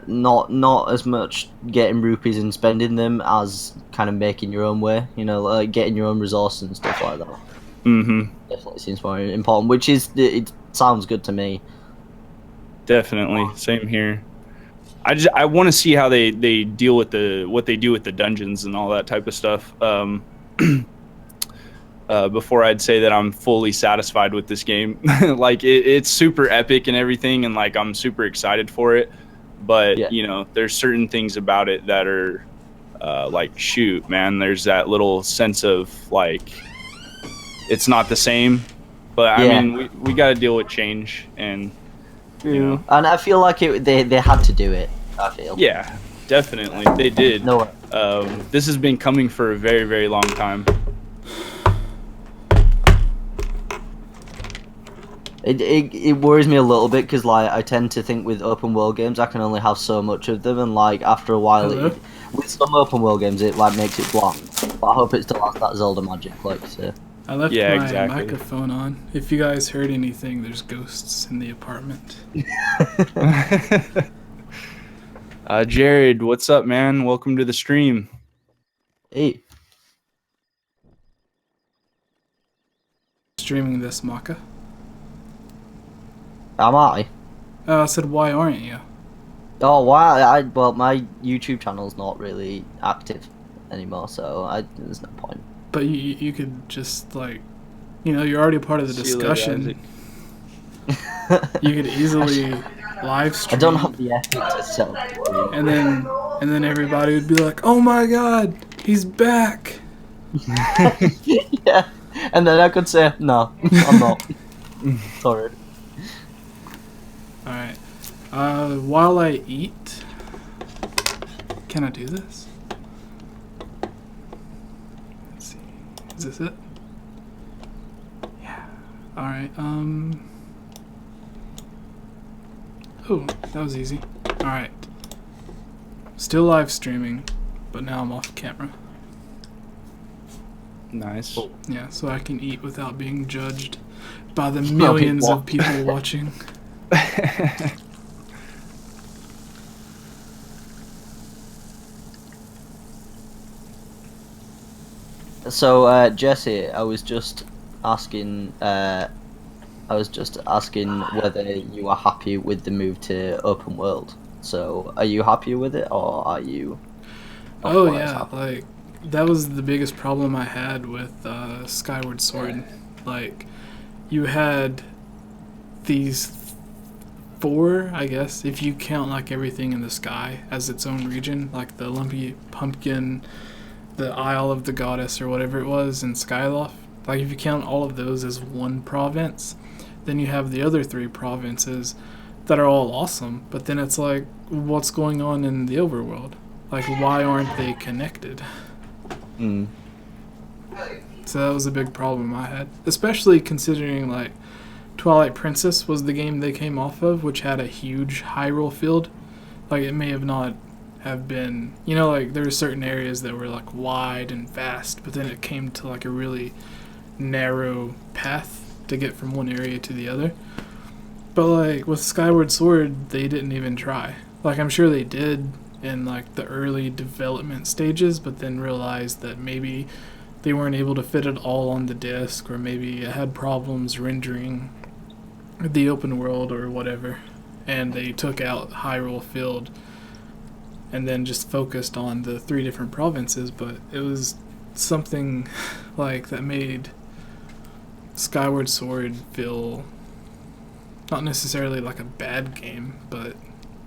not as much getting rupees and spending them as kind of making your own way. You know, like getting your own resources and stuff like that. Mm-hmm. Definitely seems more important, which is it sounds good to me. Definitely, same here. I want to see how they deal with what they do with the dungeons and all that type of stuff. Before I'd say that I'm fully satisfied with this game. Like it's super epic and everything, and like I'm super excited for it. But you know, there's certain things about it that are like, shoot, man, there's that little sense of like it's not the same. But I mean, we got to deal with change, and you know. And I feel like they had to do it. I feel. Yeah, definitely they did. No. This has been coming for a very, very long time. It worries me a little bit because like I tend to think with open world games I can only have so much of them, and like after a while with some open world games it like makes it bland. But I hope it still has that Zelda magic, like so. I left my microphone on. If you guys heard anything, there's ghosts in the apartment. Jared, what's up, man? Welcome to the stream. Hey. Streaming this, Maka. Am I? I said, why aren't you? Oh wow! Well, my YouTube channel's not really active anymore, so there's no point. But you could just like, you know, you're already part of the discussion. You could easily live stream. I don't have the effort to sell. And then everybody would be like, "Oh my God, he's back!" Yeah, and then I could say, "No, I'm not." Sorry. All right. While I eat, can I do this? Let's see. Is this it? Yeah. All right. Oh, that was easy. All right. Still live streaming, but now I'm off camera. Nice. Yeah, so I can eat without being judged by the millions of people watching. So, Jesse, I was just asking whether you are happy with the move to open world. So, are you happy with it, or are you? Oh yeah, like that was the biggest problem I had with Skyward Sword. Like, you had these 4, I guess, if you count like everything in the sky as its own region, like the Lumpy Pumpkin, the Isle of the Goddess, or whatever it was in Skyloft. Like, if you count all of those as one province, then you have the other 3 provinces that are all awesome, but then it's like, what's going on in the overworld? Like, why aren't they connected? So that was a big problem I had, especially considering like Twilight Princess was the game they came off of, which had a huge Hyrule field. Like, it may have not have been, you know, like there were certain areas that were like wide and vast, but then it came to like a really narrow path to get from one area to the other. But like with Skyward Sword, they didn't even try. Like, I'm sure they did in like the early development stages, but then realized that maybe they weren't able to fit it all on the disc, or maybe it had problems rendering the open world or whatever, and they took out Hyrule Field and then just focused on the 3 different provinces. But it was something like that made Skyward Sword feel not necessarily like a bad game, but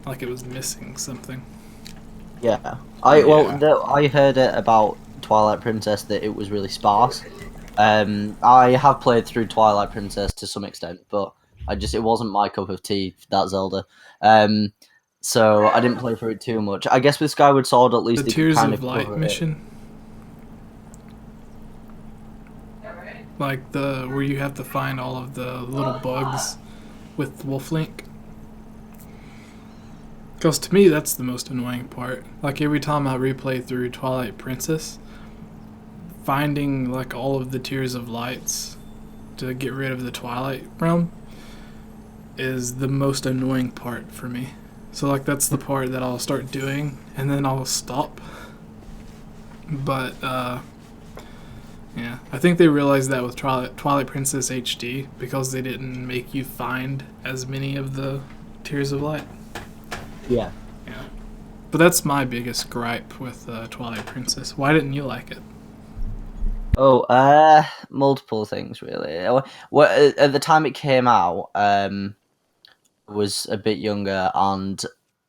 like it was missing something. Yeah, I heard it about Twilight Princess that it was really sparse. I have played through Twilight Princess to some extent, but it wasn't my cup of tea, that Zelda. So I didn't play through it too much. I guess with Skyward Sword, at least the they Tears could kind of Light mission. Like the where you have to find all of the little bugs with Wolf Link. Because to me, that's the most annoying part. Like every time I replay through Twilight Princess, finding like all of the Tears of Lights to get rid of the Twilight Realm is the most annoying part for me. So like that's the part that I'll start doing and then I'll stop. But yeah, I think they realized that with Twilight Princess HD because they didn't make you find as many of the Tears of Light. Yeah. Yeah. But that's my biggest gripe with Twilight Princess. Why didn't you like it? Oh, multiple things really. Well, at the time it came out, I was a bit younger and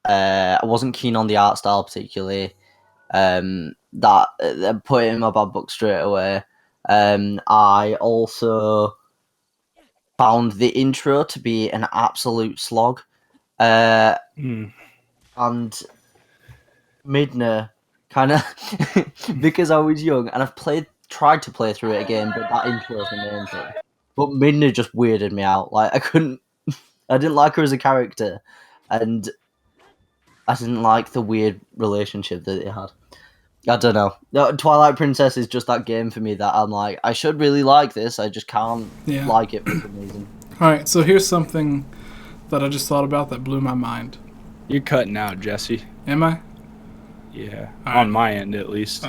I wasn't keen on the art style particularly. That put it in my bad book straight away. I also found the intro to be an absolute slog. And Midna kind of because I was young and I've tried to play through it again, but that intro is the main thing. But Midna just weirded me out. Like I didn't like her as a character, and I didn't like the weird relationship that they had. I don't know. Twilight Princess is just that game for me that I'm like, I should really like this, I just can't like it for some reason. Alright, so here's something that I just thought about that blew my mind. You're cutting out, Jesse. Am I? Yeah, All on right. my end at least.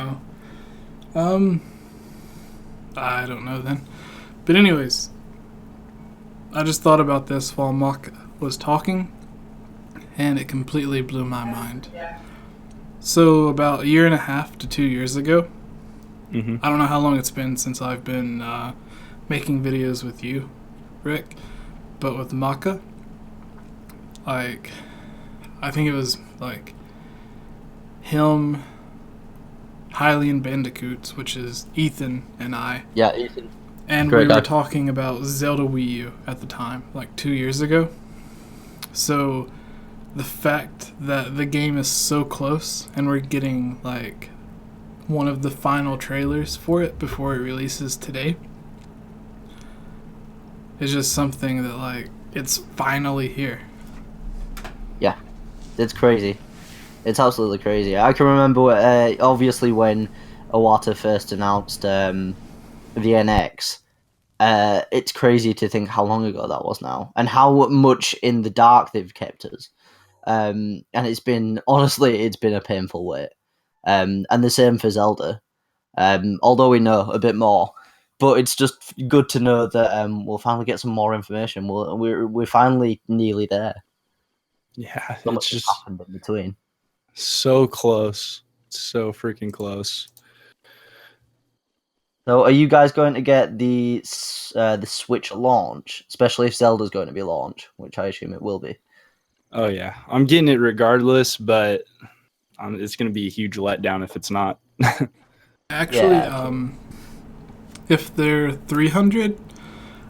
Oh. I don't know then. But anyways, I just thought about this while Mock was talking, and it completely blew my mind. So about a year and a half to 2 years ago, Mm-hmm. I don't know how long it's been since I've been making videos with you, Rick, but with Maka, like, I think it was like him, Hylian Bandicoots, which is Ethan and I. Yeah, Ethan. And Great we were guy. talking about Zelda Wii U at the time, like 2 years ago. So the fact that the game is so close and we're getting like one of the final trailers for it before it releases today is just something that like it's finally here. Yeah, it's crazy. It's absolutely crazy. I can remember obviously when Iwata first announced the NX. It's crazy to think how long ago that was now, and how much in the dark they've kept us. And it's been a painful wait. And the same for Zelda. Although we know a bit more, but it's just good to know that we'll finally get some more information. We're finally nearly there. Yeah, So it's much has just happened in between. so close. So freaking close. So, are you guys going to get the Switch launch, especially if Zelda's going to be launched, which I assume it will be? Oh yeah, I'm getting it regardless, but it's going to be a huge letdown if it's not. Actually, Yeah, if they're 300,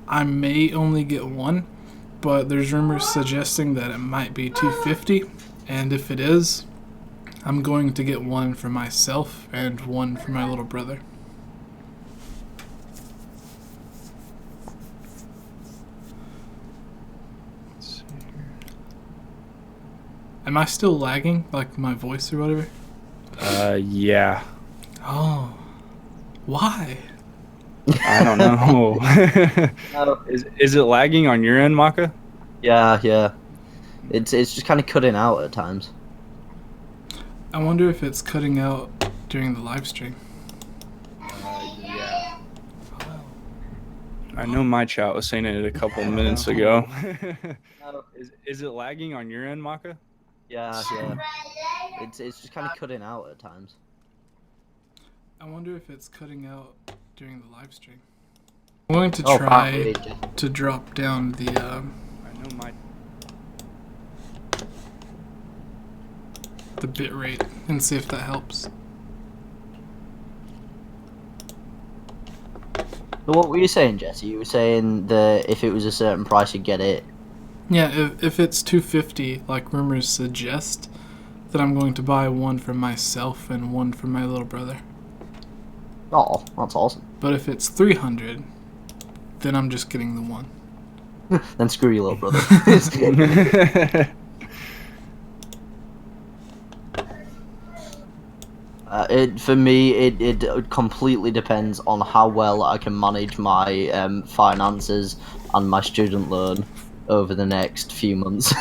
I may only get one, but there's rumors suggesting that it might be 250, and if it is, I'm going to get one for myself and one for my little brother. Am I still lagging, like my voice or whatever? Yeah. Oh, why? I don't know. No. Is it lagging on your end, Maka? Yeah. It's just kind of cutting out at times. I wonder if it's cutting out during the live stream. Yeah. I know my chat was saying it a couple minutes ago. Is it lagging on your end, Maka? Yeah. It's just kind of cutting out at times. I wonder if it's cutting out during the live stream. I'm going to Oh, try probably. to drop down the I know my. bit rate and see if that helps. So what were you saying, Jesse? You were saying that if it was a certain price, you'd get it. Yeah, if it's 250, like rumors suggest, then I'm going to buy one for myself and one for my little brother. Oh, that's awesome. But if it's 300, then I'm just getting the 1. Then screw you, little brother. For me, it completely depends on how well I can manage my finances and my student loan over the next few months.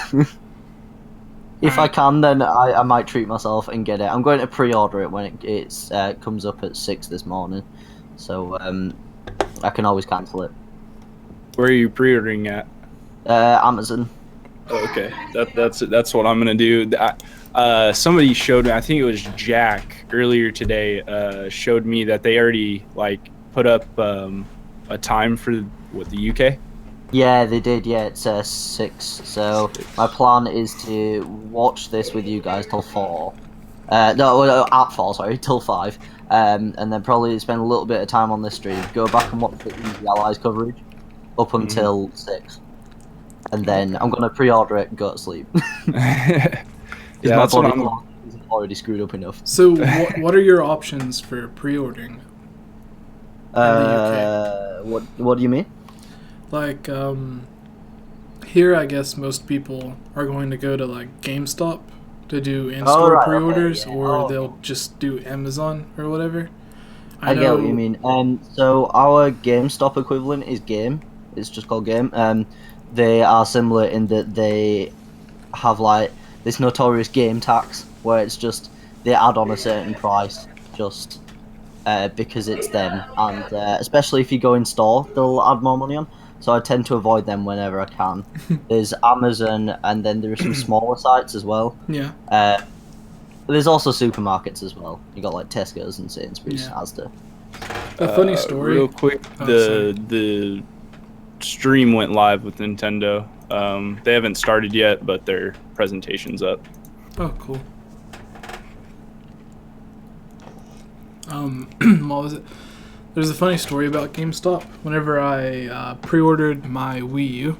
If I can, then I might treat myself and get it. I'm going to pre-order it when it comes up at 6 this morning, so I can always cancel it. Where are you pre-ordering at? Amazon. Okay, that's what I'm gonna do. Somebody showed me. I think it was Jack earlier today. Showed me that they already like put up a time for the UK. Yeah, they did. Yeah, it's 6. So my plan is to watch this with you guys till 4. No, at 4. Sorry, till 5. And then probably spend a little bit of time on this stream. Go back and watch the Easy Allies coverage up until 6. And then I'm gonna pre-order it and go to sleep. Yeah, My that's what body I'm. clock is already screwed up enough. So what are your options for pre-ordering? What do you mean? Like, here I guess most people are going to go to like GameStop to do in-store right, pre-orders, okay, yeah. or they'll just do Amazon or whatever. I get what you mean. So our GameStop equivalent is Game. It's just called Game. They are similar in that they have like this notorious game tax, where it's just they add on a certain price just because it's them, and especially if you go in store, they'll add more money on. So I tend to avoid them whenever I can. There's Amazon, and then there are some smaller sites as well. Yeah. There's also supermarkets as well. You got like Tesco's and Sainsbury's, Yeah. Asda. A funny story. Real quick, the stream went live with Nintendo. They haven't started yet, but their presentation's up. Oh, cool. What was it? There's a funny story about GameStop. Whenever I pre-ordered my Wii U,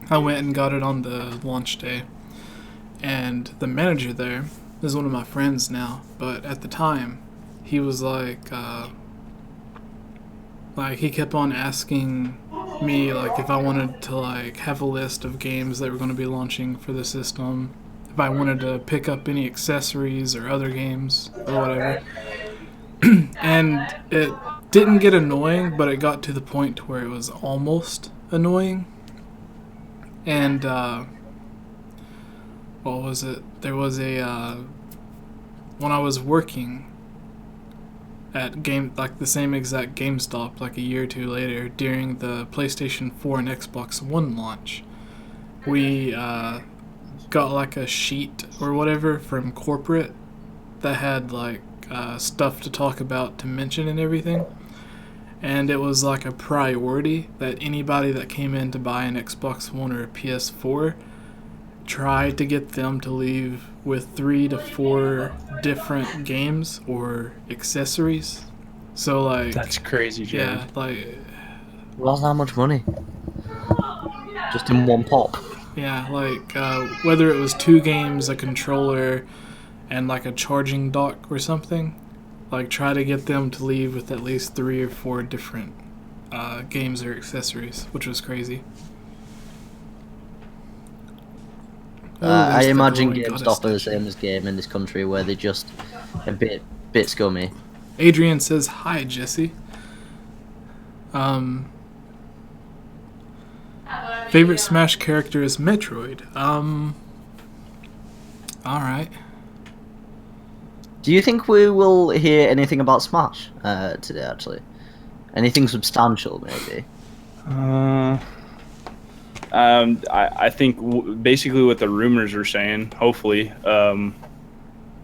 I went and got it on the launch day. And the manager there is one of my friends now, but at the time, he was like he kept on asking me like if I wanted to like have a list of games that were going to be launching for the system, if I wanted to pick up any accessories or other games or whatever. And it didn't get annoying, but it got to the point where it was almost annoying. And what was it? There was a when I was working at the same exact GameStop like a year or two later during the PlayStation 4 and Xbox One launch, we got like a sheet or whatever from corporate that had like stuff to talk about, to mention and everything. And it was like a priority that anybody that came in to buy an Xbox One or a PS4 tried to get them to leave with 3 to 4 different games or accessories. So like That's crazy, Jim. yeah, like Well, that's not much money. Just in one pop. yeah, like whether it was 2 games, a controller, and like a charging dock or something, like try to get them to leave with at least 3 or 4 different games or accessories, which was crazy. I there's the imagine glowing GameStop goddess are the statue. same as Game in this country, where they're just a bit scummy. Adrian says, "Hi, Jesse." Favorite Smash character is Metroid. Alright. Do you think we will hear anything about Smash today, actually? Anything substantial, maybe? I think basically what the rumors are saying, hopefully,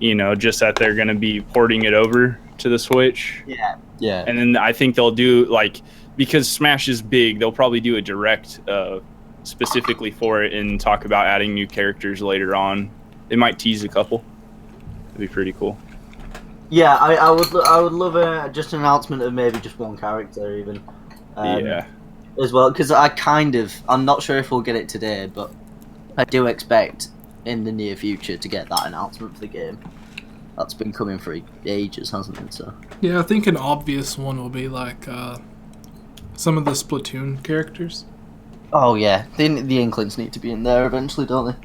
just that they're going to be porting it over to the Switch. Yeah. And then I think they'll do, like, because Smash is big, they'll probably do a direct specifically for it and talk about adding new characters later on. They might tease a couple. It'd be pretty cool. Yeah, I would love just an announcement of maybe just one character, even. Yeah. As well, because I'm not sure if we'll get it today, but I do expect in the near future to get that announcement for the game. That's been coming for ages, hasn't it? So Yeah, I think an obvious one will be like some of the Splatoon characters. Oh yeah, the Inklings need to be in there eventually, don't they?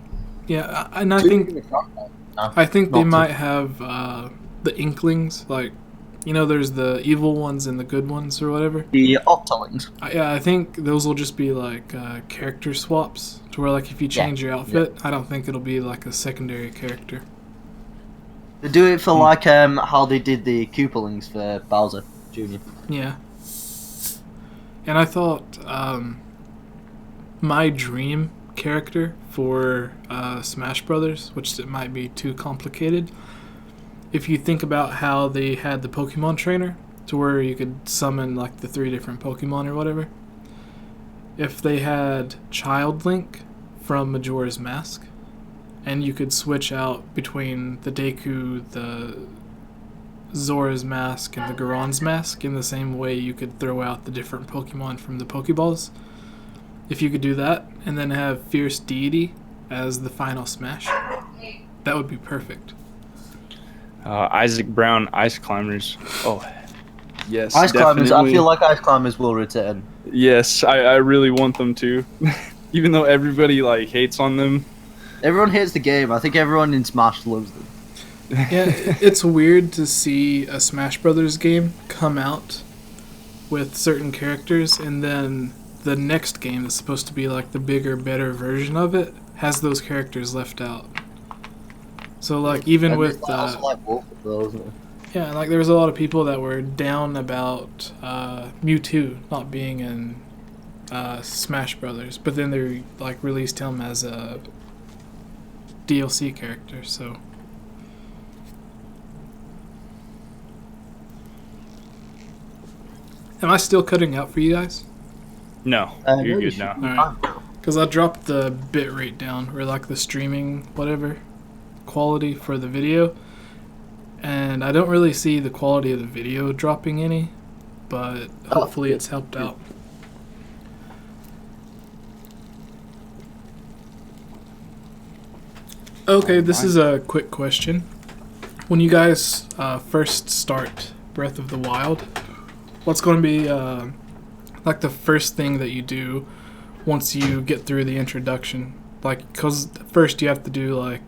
Yeah, and I think they not might have the Inklings, like, you know, there's the evil ones and the good ones or whatever. The Octolings. Yeah, I think those will just be like character swaps, to where like if you change your outfit, I don't think it'll be like a secondary character. They do it for like how they did the Koopalings for Bowser Jr. Yeah. And I thought my dream character for Smash Brothers, which it might be too complicated, if you think about how they had the Pokemon trainer, to where you could summon like the 3 different Pokemon or whatever, if they had Child Link from Majora's Mask, and you could switch out between the Deku, the Zora's Mask, and the Goron's Mask in the same way you could throw out the different Pokemon from the Pokeballs. If you could do that, and then have Fierce Deity as the final Smash, that would be perfect. Isaac Brown, Ice Climbers. Oh, yes. Ice Climbers, I definitely. feel like Ice Climbers will return. Yes, I really want them to. Even though everybody like hates on them. Everyone hates the game. I think everyone in Smash loves them. Yeah, it's weird to see a Smash Brothers game come out with certain characters, and then the next game that's supposed to be like the bigger, better version of it has those characters left out. So like even And with there's also like both of those. yeah, like there was a lot of people that were down about Mewtwo not being in Smash Brothers, but then they like released him as a DLC character. So am I still cutting out for you guys? No, you're good now. Alright. Because I dropped the bitrate down, or like the streaming whatever quality for the video, and I don't really see the quality of the video dropping any, but hopefully it's helped out. Okay, this is a quick question. When you guys first start Breath of the Wild, what's going to be like the first thing that you do once you get through the introduction? Like, because first you have to do like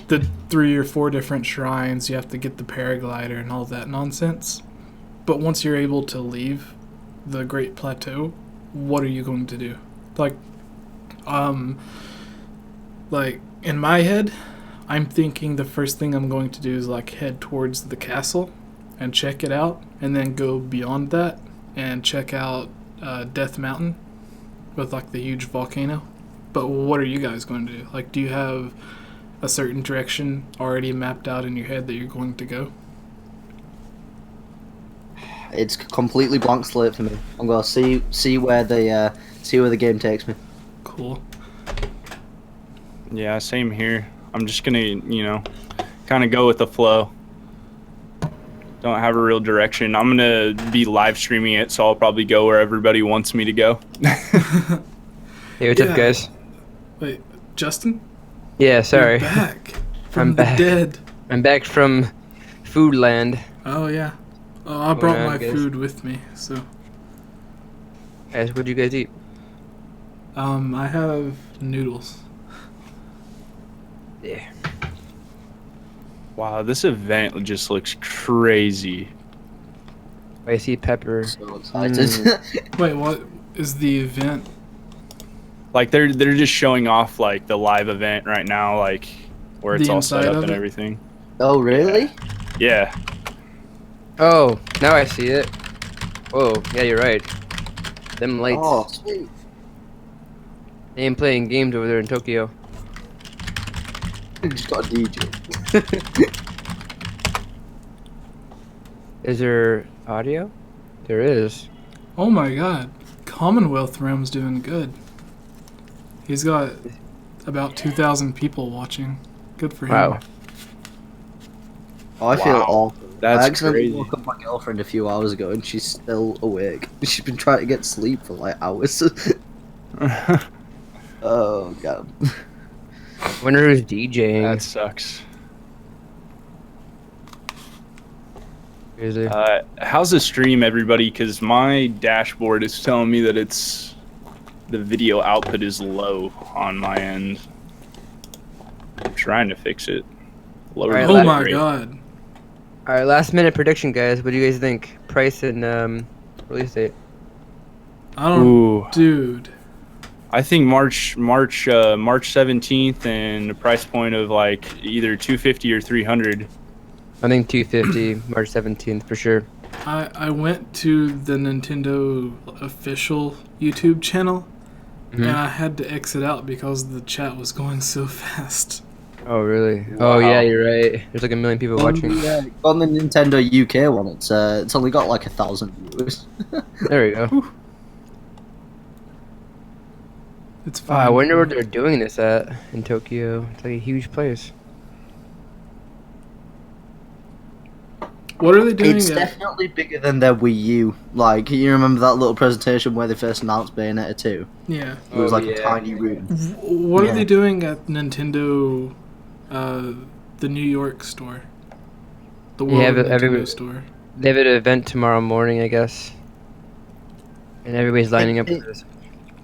the 3 or 4 different shrines, you have to get the paraglider and all that nonsense. But once you're able to leave the Great Plateau, what are you going to do? Like in my head, I'm thinking the first thing I'm going to do is like head towards the castle and check it out, and then go beyond that and check out Death Mountain with like the huge volcano. But what are you guys going to do? Like, do you have a certain direction already mapped out in your head that you're going to go? It's completely blank slate for me. I'm gonna see where the game takes me. Cool. Yeah, same here. I'm just gonna, kind of go with the flow. Don't have a real direction. I'm gonna be live streaming it, so I'll probably go where everybody wants me to go. Hey, what's up, guys? Wait, Justin? Yeah, sorry. You're back from I'm the back. dead. I'm back from Foodland. Oh yeah. Oh, I brought on, my guys? food with me, so. Guys, what'd you guys eat? I have noodles. Yeah. Wow, this event just looks crazy. I see pepper. So excited. Wait, what is the event? Like they're just showing off like the live event right now, like where it's The all set inside up of and it? everything. Oh really? Yeah. Oh, now I see it. Whoa, yeah, you're right. Them lights. Oh sweet. They ain't playing games over there in Tokyo. Just got a DJ. Is there audio? There is. Oh my god. Commonwealth Realm's doing good. He's got about 2,000 people watching. Good for him. Wow. Oh, I feel Wow. awful. That's I accidentally crazy. woke up my girlfriend a few hours ago and she's still awake. She's been trying to get sleep for like hours. Oh god. Wonder who's DJing. That sucks. Crazy. How's the stream, everybody? Because my dashboard is telling me that the video output is low on my end. I'm trying to fix it. Lower Alright, the Oh bitrate. my god. All right, last minute prediction, guys. What do you guys think? Price and release date. I don't. Ooh, Dude. I think March 17th, and a price point of like either 250 or 300. I think 250, March 17th for sure. I went to the Nintendo official YouTube channel Mhm. and I had to exit out because the chat was going so fast. Oh really? Wow. Oh yeah, you're right. There's like a million people watching. On the Nintendo UK one, it's only got like 1,000 viewers. There we go. It's Oh, fine. I wonder where they're doing this at in Tokyo. It's like a huge place. What are they doing? It's at- definitely bigger than their Wii U. Like, you remember that little presentation where they first announced Bayonetta 2? Yeah. It was Oh, like a yeah. tiny room. What are Yeah. they doing at Nintendo, the New York store? The They World have of it Nintendo everywhere. store. They have an event tomorrow morning, I guess. And everybody's lining up for this.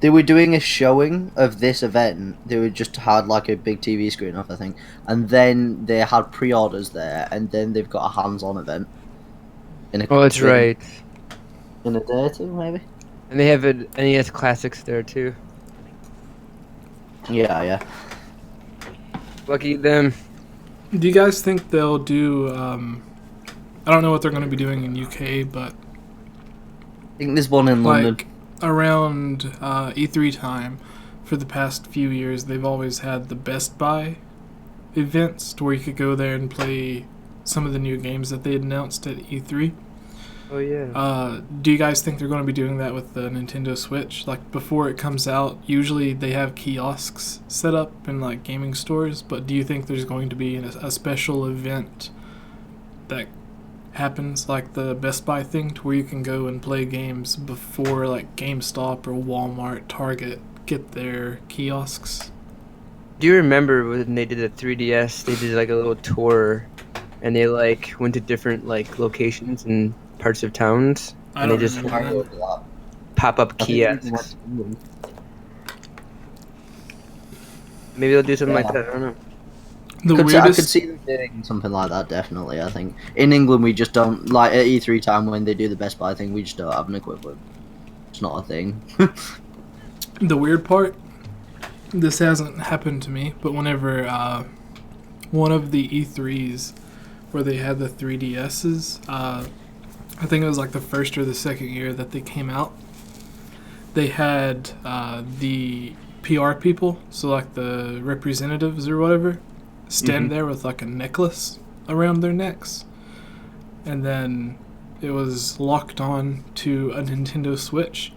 They were doing a showing of this event. They were just had like a big TV screen off, I think, and then they had pre-orders there, and then they've got a hands-on event. Oh, that's right. In a day or two, maybe. And they have an NES Classics there too. Yeah, yeah. Lucky them. Do you guys think they'll do? I don't know what they're going to be doing in UK, but I think there's one in London. like around E3 time, for the past few years, they've always had the Best Buy events to where you could go there and play some of the new games that they had announced at E3. Oh yeah. Do you guys think they're going to be doing that with the Nintendo Switch? Like before it comes out, usually they have kiosks set up in like gaming stores, but do you think there's going to be a special event that happens like the Best Buy thing to where you can go and play games before like GameStop or Walmart, Target get their kiosks? Do you remember when they did the 3DS? They did like a little tour, and they like went to different like locations and parts of towns, I and they don't just remember I that. remember that. pop up I think we went kiosks. to England. Maybe they'll do something like Yeah. that. I don't know. The I could weirdest. see them doing something like that, definitely. I think in England we just don't like at E3 time when they do the Best Buy thing. We just don't have an equivalent. It's not a thing. The weird part, this hasn't happened to me, but whenever one of the E3s where they had the 3DSs, I think it was like the first or the second year that they came out, they had the PR people, so like the representatives or whatever, stand there with like a necklace around their necks. And then it was locked on to a Nintendo Switch.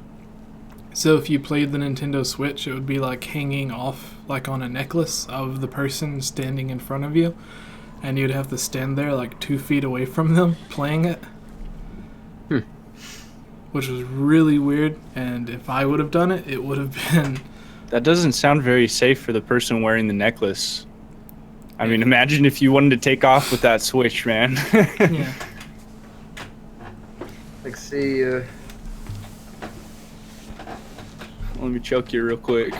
So if you played the Nintendo Switch, it would be like hanging off like on a necklace of the person standing in front of you, and you'd have to stand there like 2 feet away from them playing it. Which was really weird, and if I would have done it, it would have been... That doesn't sound very safe for the person wearing the necklace. I mean, imagine if you wanted to take off with that Switch, man. Yeah. Like, see, Let me choke you real quick.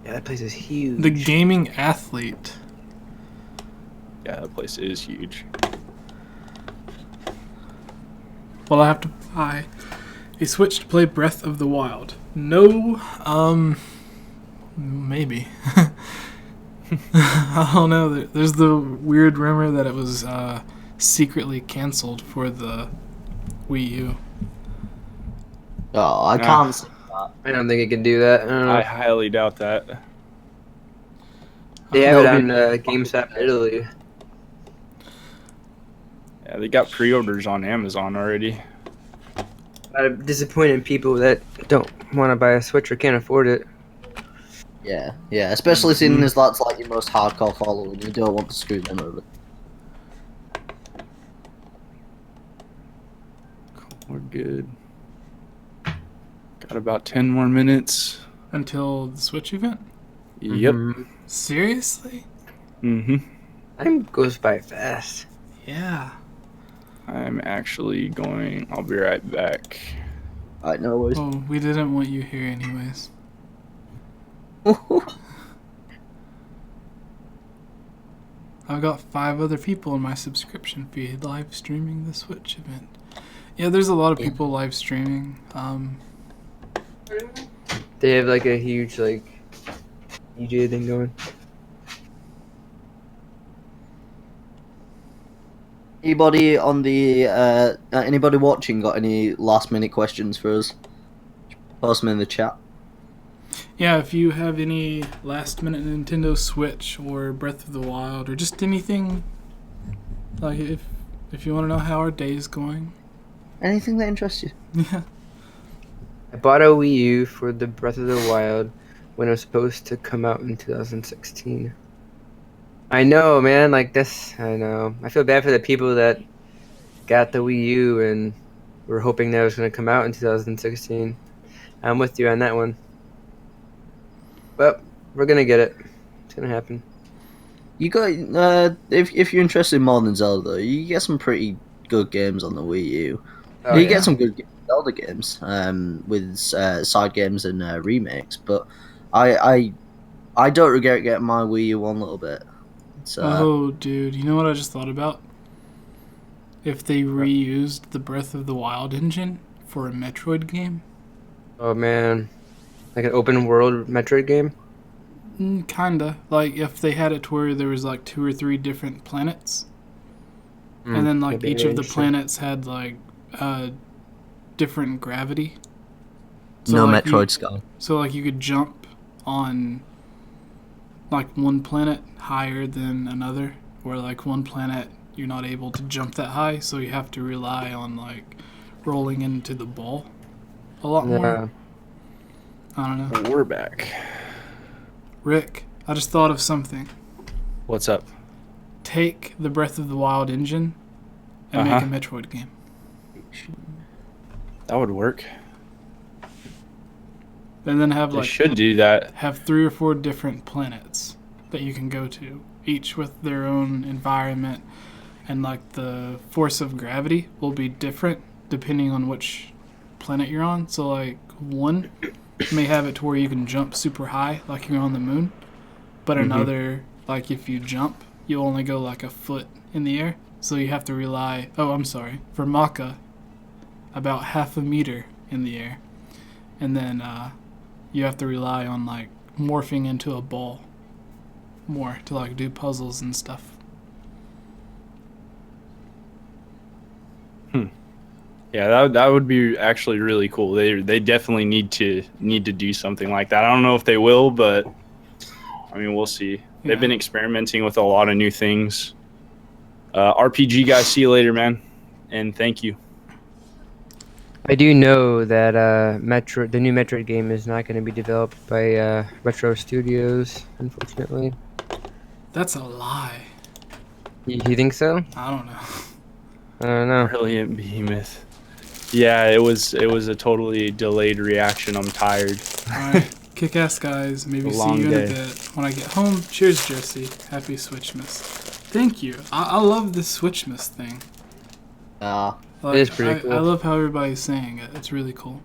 yeah, that place is huge. The gaming athlete. Yeah, that place is huge. Well, I have to buy a Switch to play Breath of the Wild. No, maybe. I don't know. There's the weird rumor that it was secretly canceled for the Wii U. Oh, I can't see that. I don't think it can do that. I don't know. I highly doubt that. They have it That'll on be- GameStop in Italy. Yeah, they got pre-orders on Amazon already. Disappointed people that don't want to buy a Switch or can't afford it. Yeah, yeah. Especially seeing as that's like your most hardcore following, you don't want to screw them over. We're good. Got about 10 more minutes. Until the Switch event? Yep. Mhm. Seriously? Mm-hmm. Time goes by fast. Yeah. I'm actually going. I'll be right back. Alright, no worries. Oh, we didn't want you here anyways. I've got 5 other people in my subscription feed live streaming the Switch event. Yeah, there's a lot of people live streaming. They have like a huge like DJ thing going. Anybody on the anybody watching got any last minute questions for us? Post them in the chat. Yeah, if you have any last minute Nintendo Switch or Breath of the Wild or just anything, like if you want to know how our day is going. Anything that interests you? Yeah. I bought a Wii U for the Breath of the Wild when it was supposed to come out in 2016. I know, man. Like this, I know. I feel bad for the people that got the Wii U and were hoping that it was going to come out in 2016. I'm with you on that one. But we're gonna get it. It's gonna happen. You got if you're interested in more than Zelda, you get some pretty good games on the Wii U. Oh, you yeah. get some good Zelda games with side games and remakes, but I don't regret getting my Wii U one little bit. It's, Oh, dude, you know what I just thought about? If they reused the Breath of the Wild engine for a Metroid game? Oh man, like an open world Metroid game. Kinda. Like if they had it to where there was like 2 or 3 different planets, and then like that'd be each of the interesting. planets had like different gravity. no like, Metroid Sky. So like you could jump on like one planet higher than another, or like one planet you're not able to jump that high, so you have to rely on like rolling into the ball a lot Yeah. more. I don't know. We're back. Rick, I just thought of something. What's up? Take the Breath of the Wild engine and make a Metroid game. That would work. And then have They like should do that. have 3 or 4 different planets that you can go to, each with their own environment, and like the force of gravity will be different depending on which planet you're on. So like one may have it to where you can jump super high like you're on the moon, but another, like if you jump you only go like a foot in the air, so you have to rely, for Maka, about half a meter in the air, and then you have to rely on like morphing into a ball more to like do puzzles and stuff. Yeah, that would be actually really cool. They definitely need to do something like that. I don't know if they will, but I mean we'll see. They've been experimenting with a lot of new things. RPG guys, see you later, man, and thank you. I do know that the new Metroid game is not going to be developed by Retro Studios, unfortunately. That's a lie. You think so? I don't know. I don't know. Brilliant Behemoth. Yeah, it was a totally delayed reaction. I'm tired. Alright, kick-ass guys. Maybe A see long you in a day. bit when I get home. Cheers, Jesse. Happy Switchmas. Thank you. I love this Switchmas thing. Like, It is pretty cool. I love how everybody's saying it. It's really cool.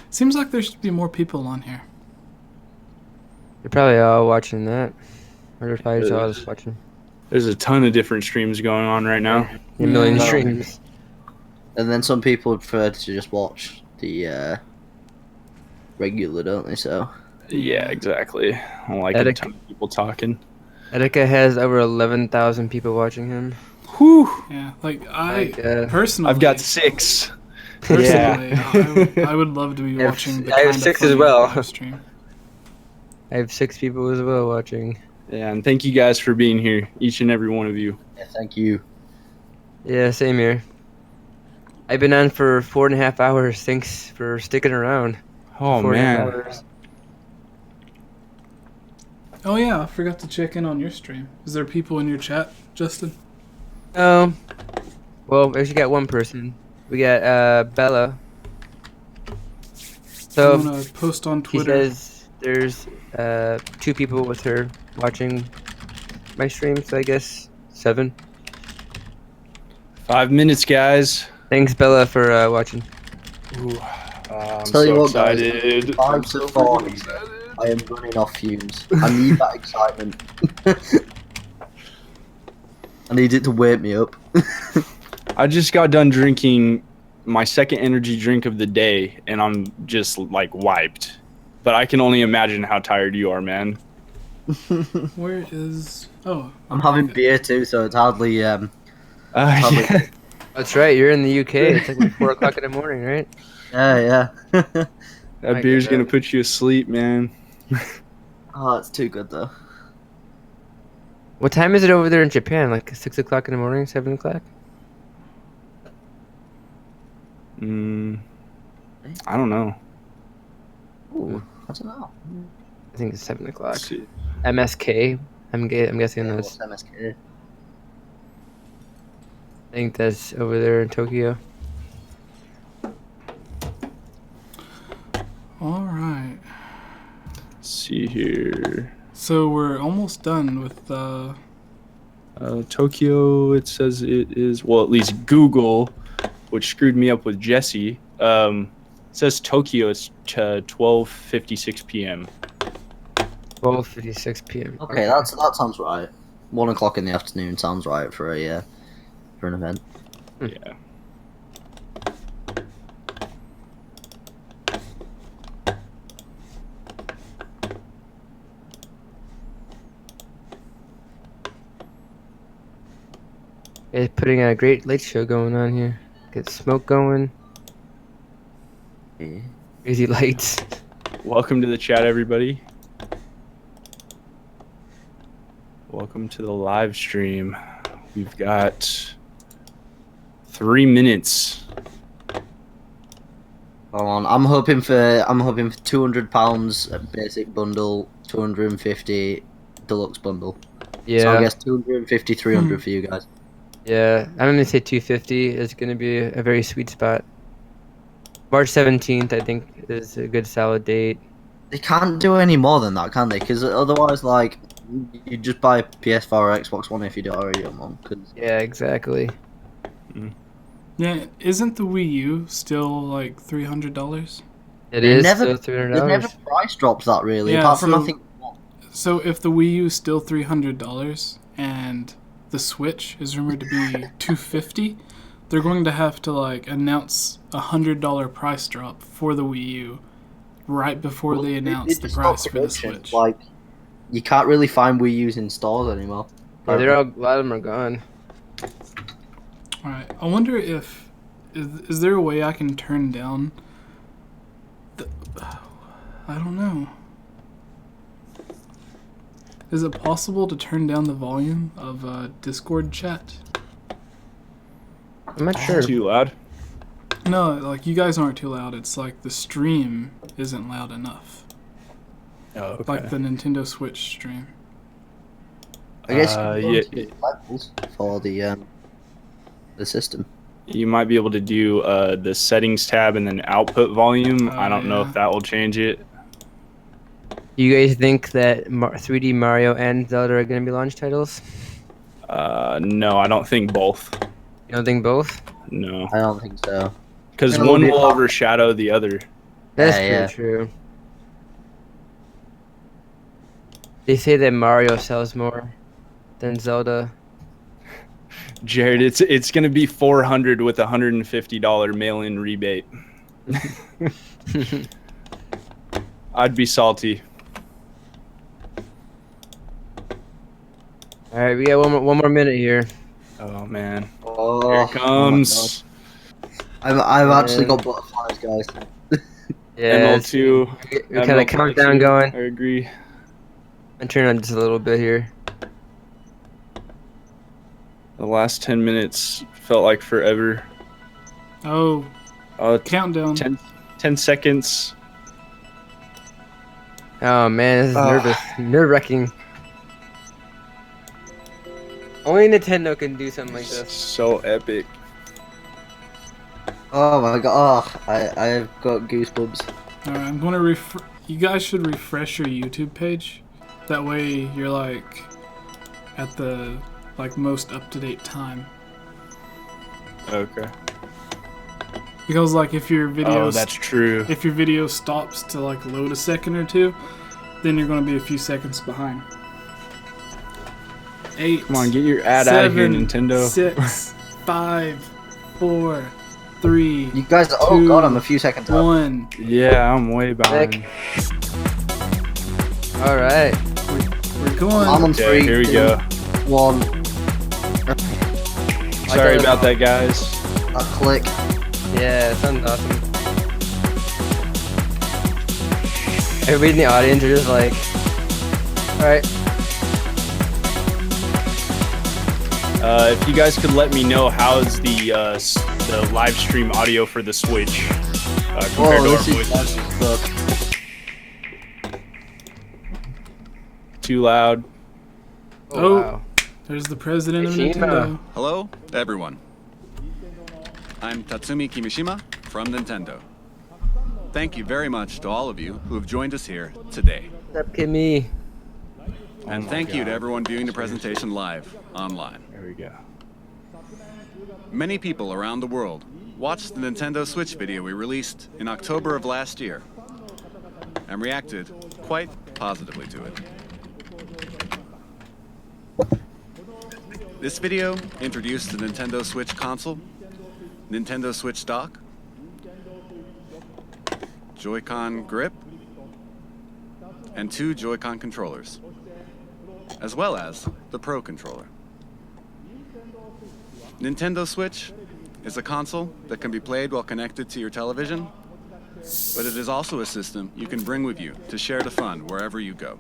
Seems like there should be more people on here. You're probably all watching that. Or they're probably just all just watching. There's a ton of different streams going on right now. A million Yeah. streams. And then some people prefer to just watch the regular, don't they? So Yeah, exactly. I don't like a ton of people talking. Etika has over 11,000 people watching him. Whew. Yeah, like I Like, personally, I've got 6. personally, I would love to be I have- watching the I have Kinda 6 as Funny well. live stream. I have 6 people as well watching. Yeah, and thank you guys for being here, each and every one of you. yeah, thank you. Yeah, same here. I've been on for 4.5 hours. Thanks for sticking around. Oh 4.5 man, hours. Oh yeah, I forgot to check in on your stream. Is there people in your chat, Justin? Well, we actually got one person. We got Bella. I'm So gonna post on he Twitter. says there's 2 people with her watching my stream, so I guess 7. 5 minutes, guys. Thanks, Bella, for watching. Ooh, I'm Tell you so what, guys, excited. 5 I'm to so 4 freaking here. excited. I am running off fumes. I need that excitement. I need it to wake me up. I just got done drinking my second energy drink of the day, and I'm just like wiped. But I can only imagine how tired you are, man. Where is? Oh, I'm having beer too, so it's hardly. Probably. Yeah. That's right, you're in the UK. It's like 4 o'clock in the morning, right? Yeah. That My beer's God. gonna put you asleep, man. Oh, it's too good though. What time is it over there in Japan? Like 6 o'clock in the morning, 7 o'clock? I don't know. Ooh, I don't know. I think it's 7 o'clock. Let's see. MSK. I'm guessing Yeah, that's. what's MSK? I think that's over there in Tokyo. all right. Let's see here. So we're almost done with Tokyo, it says it is, well, at least Google, which screwed me up with Jesse, says Tokyo is 12:56 p.m. 12:56 p.m. Okay, that sounds right. 1 o'clock in the afternoon sounds right for an event. Yeah. It's putting a great late show going on here. Get smoke going. Yeah. Crazy lights. Welcome to the chat, everybody. Welcome to the live stream. We've got 3 minutes. Hold on, I'm hoping for £200 basic bundle, 250 deluxe bundle. Yeah. So I guess 250, 300 for you guys. Yeah, I'm gonna say 250 is gonna be a very sweet spot. March 17th, I think, is a good solid date. They can't do any more than that, can they? Because otherwise, like, you just buy PS4 or Xbox One if you don't already own one. Cause Yeah, exactly. yeah. Isn't the Wii U still like $300? It They is never- still they've never $300. price dropped that really, Yeah, apart from I so- think. So if the Wii U is still $300 and the Switch is rumored to be $250, they're going to have to like announce $100 price drop for the Wii U right before they announce the just price stopped for the production. Switch. Like, you can't really find Wii U's in stores anymore. Yeah, a lot of them are gone. All right. I wonder if is there a way I can turn down the I don't know. Is it possible to turn down the volume of Discord chat? I'm not sure. Too loud. No, like you guys aren't too loud. It's like the stream isn't loud enough. Oh, okay. Like the Nintendo Switch stream. I guess yeah, levels for the system. you might be able to do the settings tab and then output volume. I don't know yeah. if that will change it. Do you guys think that 3D Mario and Zelda are going to be launch titles? No, I don't think both. You don't think both? No, I don't think so. because It'll one be will fun. overshadow the other. That's Yeah, true. They say that Mario sells more than Zelda. Jared, it's gonna be $400 with a $150 mail-in rebate. I'd be salty. All right, we got one more minute here. Oh man, Oh, here it comes. I've actually got butterflies, guys. Yeah, ML2. we kind of countdown going. I agree. I'm turning on just a little bit here. The last 10 minutes felt like forever. Oh, Uh, countdown. 10 seconds. Oh man, this is nerve-wracking. Only Nintendo can do something like this. So epic. Oh my god! Oh, I've got goosebumps. All right, I'm going to You guys should refresh your YouTube page. That way you're like at the most up-to-date time. Okay. Because like if your video Oh, that's true. if your video stops to like load a second or two, then you're going to be a few seconds behind. 8. Come on, get your ad out of here, Nintendo. 6, 5, 4, 3. You guys, oh god, I'm a few seconds out. 1. Yeah, I'm way behind. All right. We're going. I'm on Okay, 3, here we 2, go. 1. Sorry about that, guys. A click. Yeah, sounds awesome. Everybody in the audience are just like, all right. If you guys could let me know how's the live stream audio for the Switch compared to our voices. Too loud. Oh. Wow. There's the president of Kimishima. Nintendo. Hello, everyone. I'm Tatsumi Kimishima from Nintendo. Thank you very much to all of you who have joined us here today. What's up, Kimmy? And my thank you to God. everyone viewing the presentation live online. There we go. Many people around the world watched the Nintendo Switch video we released in October of last year and reacted quite positively to it. This video introduced the Nintendo Switch console, Nintendo Switch dock, Joy-Con grip, and 2 Joy-Con controllers, as well as the Pro controller. Nintendo Switch is a console that can be played while connected to your television, but it is also a system you can bring with you to share the fun wherever you go.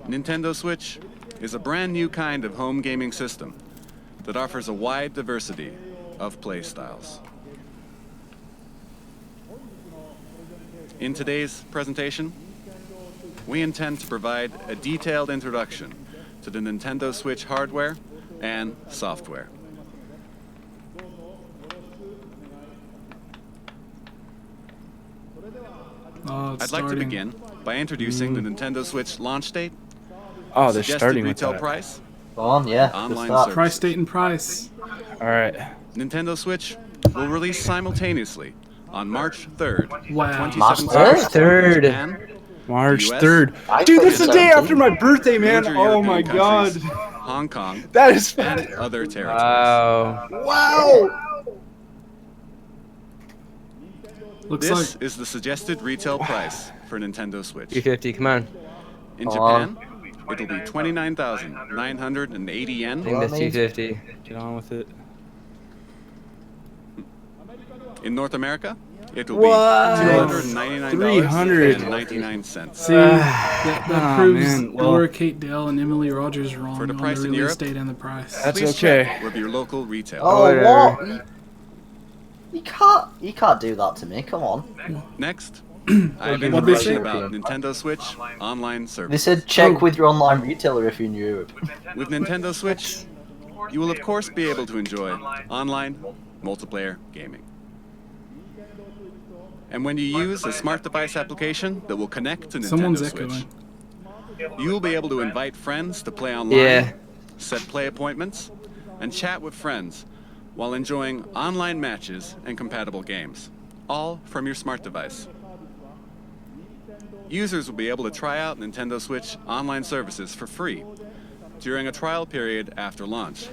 Nintendo Switch is a brand new kind of home gaming system that offers a wide diversity of play styles. In today's presentation, we intend to provide a detailed introduction to the Nintendo Switch hardware and software. Oh, it's I'd like to starting. begin by introducing the Nintendo Switch launch date, Oh, they're suggested starting with retail that. price, Go on, yeah. Online Good start. service. Price, date, and price. All right. Nintendo Switch will release simultaneously on March 3rd, Wow. 2017. March 3rd. Japan, March US, 3rd. I Dude, thought that's the so, day too. after my birthday, man. major Oh my European god. countries, Hong Kong, That is and fun. other territories. Wow. Wow. Looks This like is the suggested retail price for Nintendo Switch. 250. Come on. In Come Japan, it'll be 29,980 I yen. think that's 250. Get on with it. In North America, it'll What? be $299.99. see that Ah, proves man. Well- Laura Kate Dale and Emily Rogers wrong For the on price the in release Europe? date and the price. That's Please okay. check with your local retailer. Oh, Whatever. what? You can't do that to me. Come on. Next, I have What'd they say? information about Nintendo Switch online They service. said check Oh. with your online retailer if you're in Europe. With Nintendo Switch, you will of course be able to enjoy online multiplayer gaming. And when you use a smart device application that will connect to Nintendo Someone's Switch, echoing. you will be able to invite friends to play online, Yeah. set play appointments, and chat with friends while enjoying online matches and compatible games, all from your smart device. Users will be able to try out Nintendo Switch online services for free during a trial period after launch.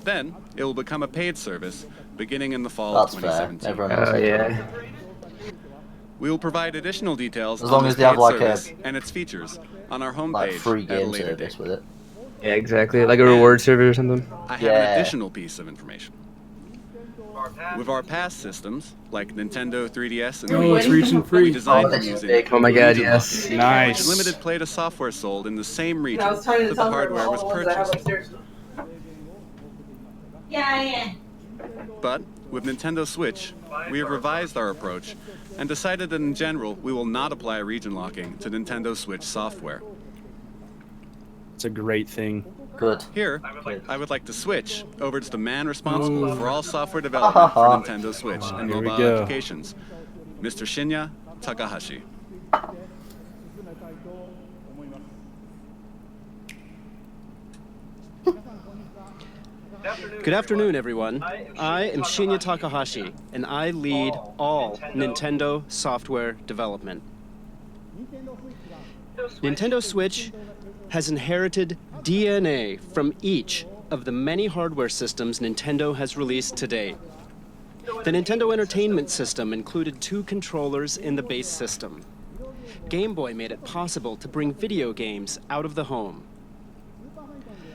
Then, it will become a paid service beginning in the fall That's of fair. 2017. Everyone else. Oh, yeah. We will provide additional details As on long this as they have, paid like, a- service and its features on our homepage Like free at a game later service date. with it. Yeah, exactly. Like a reward server or something. I have Yeah. an additional piece of information. With our past systems, like Nintendo 3DS and Oh, Wii, it's reaching we free. designed Oh, them that's using big. Oh my god, region yes. locking, Nice. which limited play to software sold in the same region I was trying to that the tell her hardware all was the ones I have purchased. upstairs. Yeah. But with Nintendo Switch, we have revised our approach and decided that in general we will not apply region locking to Nintendo Switch software. It's a great thing. Good. Here, Good. I would like to switch over to the man responsible Oh. for all software development for Ha, ha, ha. Nintendo Switch and Here we mobile go. applications, Mr. Shinya Takahashi. Good afternoon, everyone. I am Shinya Takahashi, and I lead all Nintendo software development. Nintendo Switch has inherited DNA from each of the many hardware systems Nintendo has released to date. The Nintendo Entertainment System included 2 controllers in the base system. Game Boy made it possible to bring video games out of the home.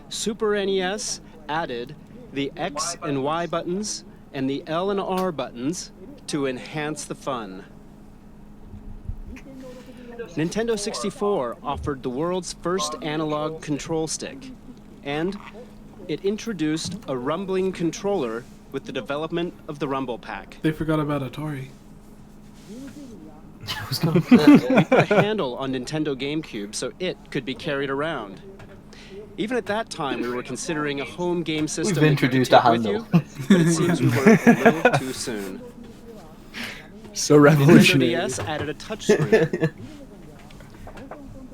Super NES added the X and Y buttons and the L and R buttons to enhance the fun. Nintendo 64 offered the world's first analog control stick, and it introduced a rumbling controller with the development of the Rumble Pack. They forgot about Atari. We put a handle on Nintendo GameCube so it could be carried around. Even at that time, we were considering a home game system We've introduced a handle. but it seems we were a little too soon. So Nintendo revolutionary. DS added a touchscreen.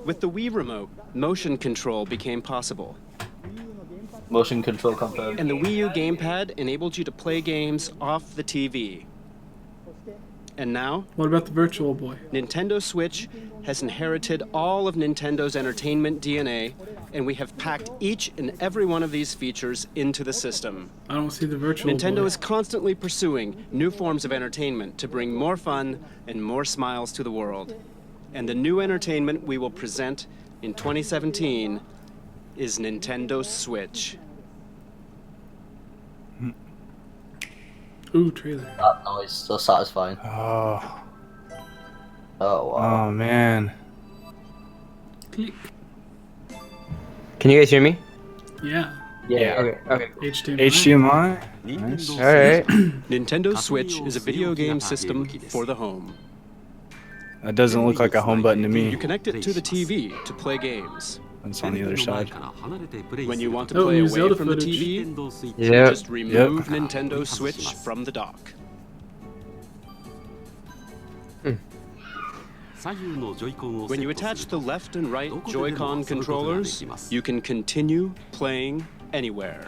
With the Wii Remote, motion control became possible. Motion control confirmed. And the Wii U gamepad enabled you to play games off the TV. And now, What about the Virtual Boy? Nintendo Switch has inherited all of Nintendo's entertainment DNA, and we have packed each and every one of these features into the system. I don't see the Virtual Nintendo Boy. is constantly pursuing new forms of entertainment to bring more fun and more smiles to the world. And the new entertainment we will present in 2017 is Nintendo Switch. Ooh, trailer. That noise so satisfying. Oh, Oh wow. oh man. Click. Can you guys hear me? Yeah. Yeah. Okay. HDMI. HDMI? Nice. All right. Nintendo Switch is a video game system for the home. That doesn't look like a home button to You me. connect it to the TV to play games. It's on the other side. When you want to Oh, play new away Zelda from the footage. TV, Yep. just remove Nintendo Switch from the dock. When you attach the left and right Joy-Con controllers, you can continue playing anywhere.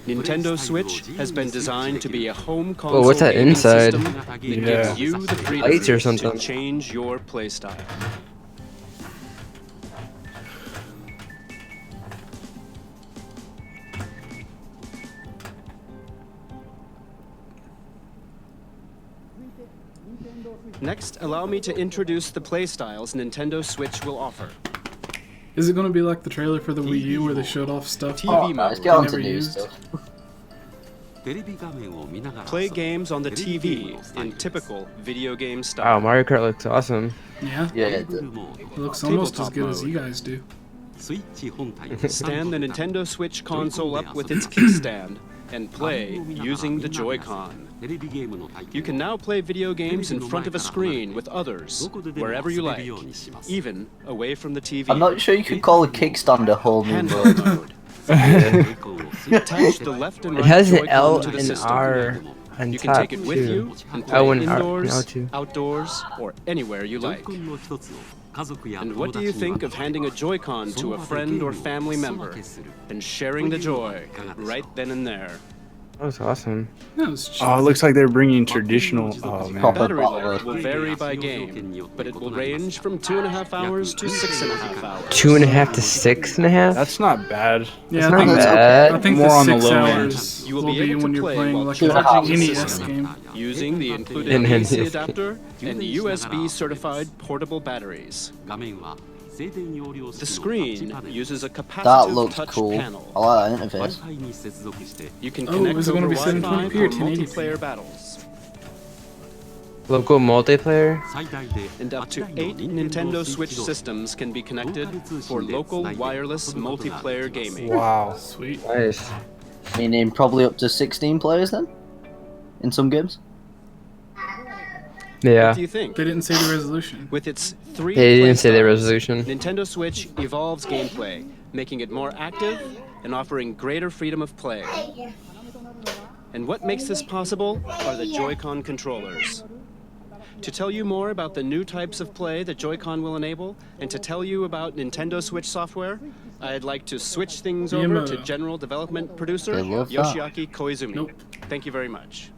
Nintendo Switch has been designed to be a home console what's that gaming inside? system that Yeah. gives you the freedom Lights or to something. change your playstyle. Next, allow me to introduce the playstyles Nintendo Switch will offer. Is it going to be like the trailer for the Wii U where they showed off stuff? TV Oh, mode. nice. Get on to Never new used. stuff. Play games on the TV in typical video game Wow, style. Mario Kart looks awesome. Yeah. Yeah. It looks almost as good as you guys do. Stand the Nintendo Switch console up with its kickstand and play using the Joy-Con. You can now play video games in front of a screen with others, wherever you like, even away from the TV. I'm not sure you could call a kickstand a whole new Handheld mode. mode. Attach the left and right It has an Joy-Con L to the and system. R on You can top take it with too. you and play Oh, and R- indoors, L2. outdoors, or anywhere you like. And what do you think of handing a Joy-Con to a friend or family member and sharing the joy right then and there? That was awesome. That was cheap. Oh, it looks like they're bringing traditional. Oh man. Proper Battery bottle. life will vary by game, but it will range from 2.5 hours to 6.5 hours. 2.5 to 6.5. That's not bad. Yeah, That's I think, not it's bad. I think More the on the 6 low end. hours You will will be be able when to you're play playing while like charging an the NES system game. using the included And AC NES. adapter and USB certified portable batteries. The screen uses a That capacitive looks touch cool. panel. I like that interface. You can Oh, connect is it over gonna be Wi-Fi 720p or for 1080p? multiplayer battles. Local multiplayer. And up to 8 Nintendo Switch systems can be connected for local wireless multiplayer gaming. Wow. Sweet. Nice. Meaning probably up to 16 players then? In some games? Yeah. What do you think? They didn't say the resolution. With its 3 They didn't say the playstyles, resolution. Nintendo Switch evolves gameplay, making it more active and offering greater freedom of play. And what makes this possible are the Joy-Con controllers. To tell you more about the new types of play that Joy-Con will enable, and to tell you about Nintendo Switch software, I'd like to switch things over to General Development Producer Yoshiaki Koizumi. Nope. Thank you very much.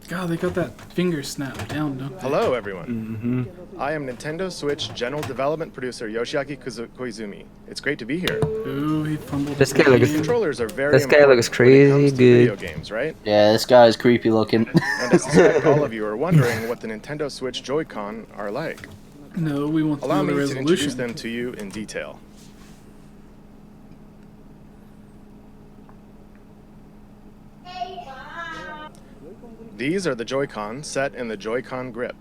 God, they got that finger snap down, don't they? Hello, everyone. I am Nintendo Switch General Development Producer Yoshiaki Koizumi. It's great to be here. Ooh, he fumbled. This guy looks. Controllers are very This guy important looks when it crazy comes to good. video games, right? Yeah, this guy is creepy looking. And I suspect all of you are wondering what the Nintendo Switch Joy-Con are like. No, we want to Allow know the me to introduce resolution. them to you in detail. These are the Joy-Con set in the Joy-Con grip.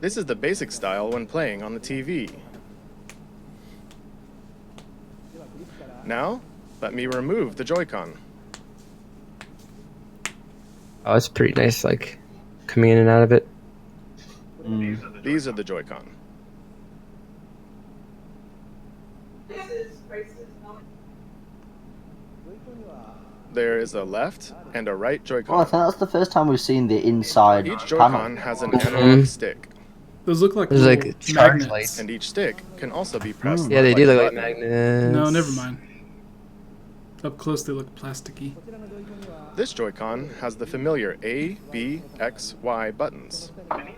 This is the basic style when playing on the TV. Now, let me remove the Joy-Con. Oh, it's pretty nice, like coming in and out of it. These are the Joy-Con. There is a left and a right Well, I Joy-Con. think that's the first time we've seen the inside Each panel. Joy-Con has an analog stick, Those look like There's little like charge magnets. lights. and each stick can also be pressed. Yeah, they do a look like button. magnets. No, never mind. Up close, they look plasticky. This Joy-Con has the familiar A, B, X, Y buttons,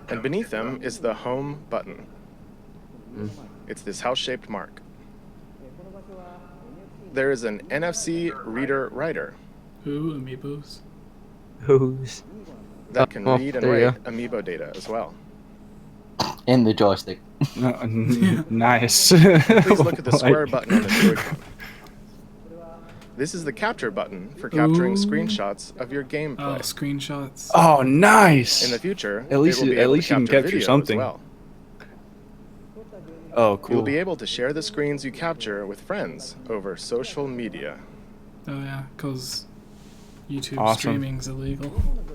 and beneath them is the home button. It's this house-shaped mark. There is an NFC reader writer Ooh, amiibos. Who's? that can Oh, read and there you write amiibo data as well. In the joystick. Nice. Please look at the square button on the Joy-Con. This is the capture button for capturing Ooh. screenshots of your Oh, gameplay. screenshots. Oh, nice. In the future, At least it will be at able least to you can capture video something. As well. Oh, You'll cool. be able to share the screens you capture with friends over social media. Oh yeah, because YouTube Awesome. streaming's illegal.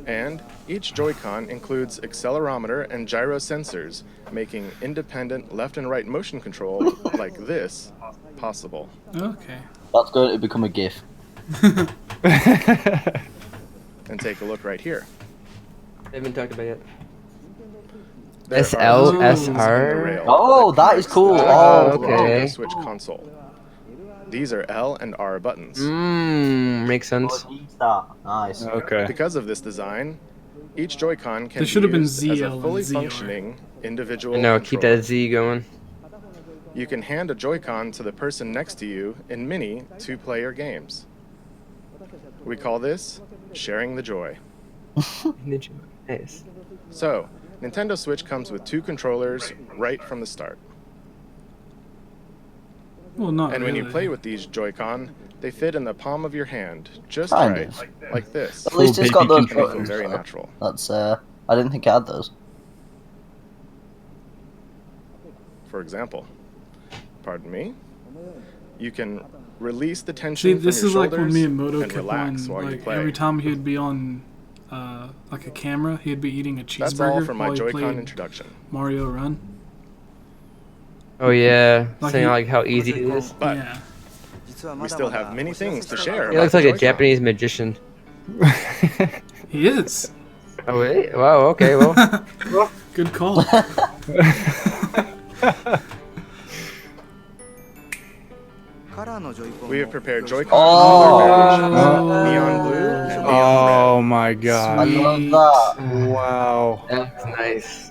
And each Joy-Con includes accelerometer and gyro sensors, making independent left and right motion control like this possible. Okay. That's going to become a GIF. And take a look right here. They haven't talked about it There yet. are SL, screens in the SR. rail Oh, that is connects cool. the Oh, to the okay. Nintendo Switch console. These are L and R buttons. Makes sense. Nice. Okay. Because of this design, each Joy-Con can There should be have been used as ZL a and fully ZR. functioning individual No, keep controller. that Z going. You can hand a Joy-Con to the person next to you in mini two-player games. We call this sharing the joy. Nice. So, Nintendo Switch comes with two controllers right from the start. Well, not And really. when you play with these Joy-Con, they fit in the palm of your hand, just Kind right, of. like this. At least it's got baby those And they feel buttons. very though. natural. That's I didn't think it had those. For example, pardon me, you can release the See, tension this from is your like when shoulders Miyamoto and kept relax on, while you like play. every time he'd be on, like a camera, he'd be eating a cheeseburger That's all for my while he Joy-Con played introduction. Mario Run. Oh yeah, Like saying he- like how easy it is. But Yeah. we still have many things to share. He about looks the like a Joy-Con. Japanese magician. He is. Oh wait, wow, okay, well. Good call. We have prepared Joy-Con Oh. in color variations, neon blue and neon Oh my I god. love that. Wow. That's nice.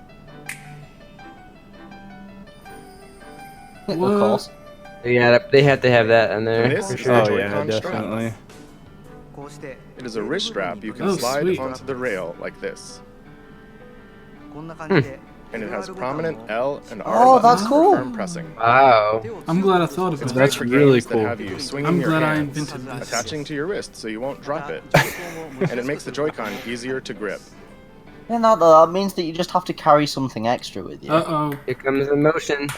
Of What? course. Yeah, they have to have that in there And this for is sure. the Oh yeah, Joy-Con strap. definitely. It is a wrist strap you can Oh, slide sweet. onto the rail like this. Hmm. And it has prominent L and R Oh, buttons that's for cool. firm pressing. Wow. I'm glad I thought of It's it. great That's for really games that cool. have you swinging I'm your glad I hands, invented this. attaching to your wrist so you won't drop it. And it makes the Joy-Con easier to grip. Yeah, no, that means that you just have to carry something extra with you. Uh-oh. Here comes the motion.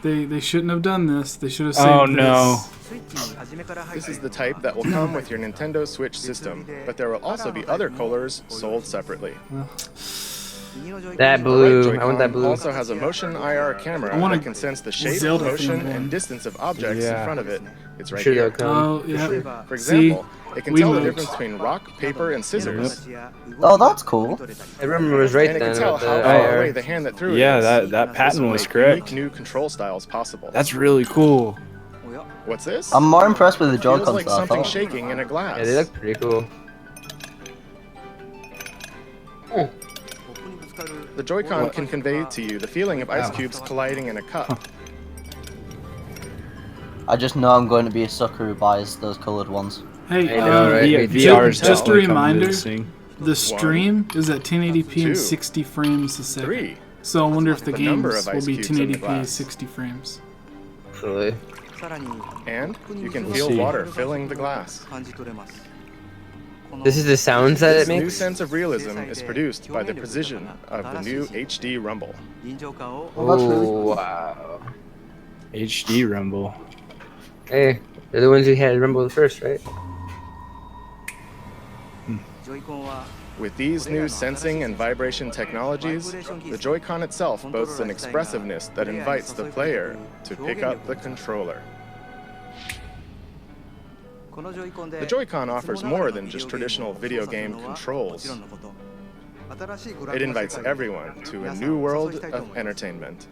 They shouldn't have done this. They should have saved Oh, this. no. This is the type that will come with your Nintendo Switch system, but there will also be other colors sold separately. That The blue. right I want that Joy-Con blue. also has a motion IR camera I want that a can sense the shape, Zelda motion, themed one. and distance of objects in Yeah. front of it. It's right Sure here. they'll come. Oh, yeah. For See? example, it can We tell the moved. difference between rock, paper, and scissors. Oh, that's cool. I remember it was right And it then can tell with how the far IR. away the hand that threw it Yeah, is. that This pattern will was make correct. unique new control styles possible. That's really cool. What's this? I'm more impressed with the Feels Joy-Cons like than I something thought. shaking in a glass. Yeah, they look pretty cool. The Joy-Con can convey to you the feeling of ice cubes colliding in a cup. I just know I'm going to be a sucker who buys those coloured ones. Hey, I know, right? Me too. VR is just a definitely coming to reminder, this thing. the stream is at 1080p Two. and 60 frames a second. 3. So I wonder if the The number games of will ice be cubes in the 1080p glass. 60 frames. Absolutely. And you can We'll feel see. water filling the glass. This is the sounds that This it new makes. sense of realism is produced by the precision of the new HD Rumble. Well, that's really Oh cool. wow. HD Rumble. Hey, they're the ones who had Rumble first, right? With these new sensing and vibration technologies, the Joy-Con itself boasts an expressiveness that invites the player to pick up the controller. The Joy-Con offers more than just traditional video game controls. It invites everyone to a new world of entertainment.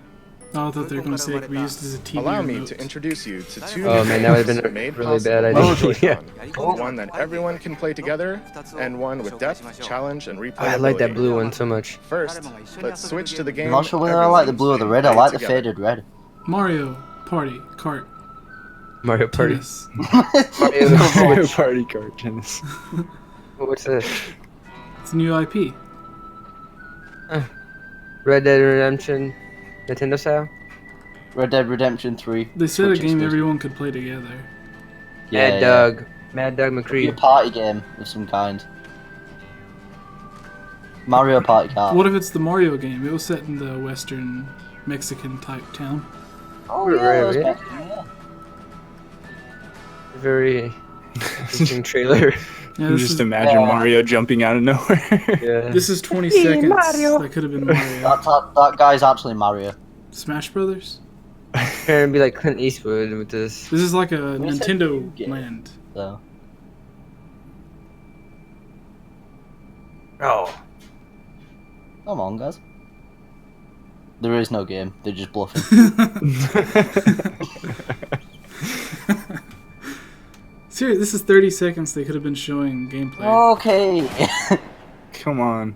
Oh, I thought they were going to say it could be used as a TV Allow me remote. to introduce you to two Oh, new man, that would've games been a made really possible bad by the idea. Joy-Con. One that everyone can play together, and one with depth, challenge, and replayability. I like that blue one so much. First, let's switch to the game. I'm not sure whether I like the blue or the red. I Everyone like the play together. faded red. Mario Party Kart Mario Party. Tennis. Mario Party Kart Tennis. Oh, what's this? It's a new IP. Red Dead Redemption, Nintendo style. Red Dead Redemption 3. They said a Switch game exclusive. everyone could play together. Mad Doug Be a McCree. party game of some kind. Mario Party Kart. What if it's the Mario game? It was set in the Western Mexican type town. Oh Right, yeah, that was right. back in, yeah. Very interesting trailer. Yeah, You this just is, imagine Yeah. Mario jumping out of nowhere. Yeah. this is 20 seconds. That could have been Mario. That guy's actually Mario. Smash Brothers? Trying to be like Clint Eastwood with this. This is like a What is that Nintendo game? land. So. Oh. Come on, guys. There is no game. They're just bluffing. Seriously, this is 30 seconds. They could have been showing gameplay. Okay. Come on.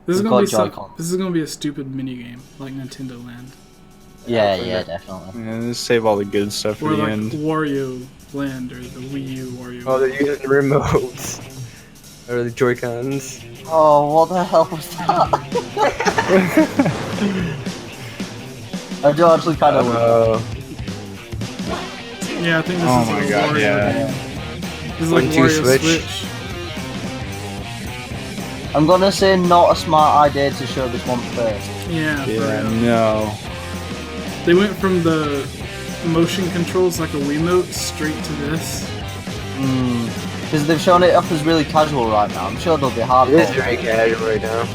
This is We've gonna got be some, Joy-Con. this is gonna be a stupid mini game like Nintendo Land, yeah, definitely. Yeah, just save all the good stuff for or the like end. Wario Land or the Wii U Wario. Oh, they're using the remotes. Or the Joy-Cons. Oh, what the hell was that? I do actually kind of. Yeah, I think this Oh is my a God, Wario yeah. game. This is like 1-2 Wario Switch. Switch. I'm gonna say not a smart idea to show this one first. Yeah, for Yeah, real. no. They went from the motion controls like a Wiimote straight to this. Because they've shown it up as really casual right now. I'm sure they'll be It is hardcore. very casual right now.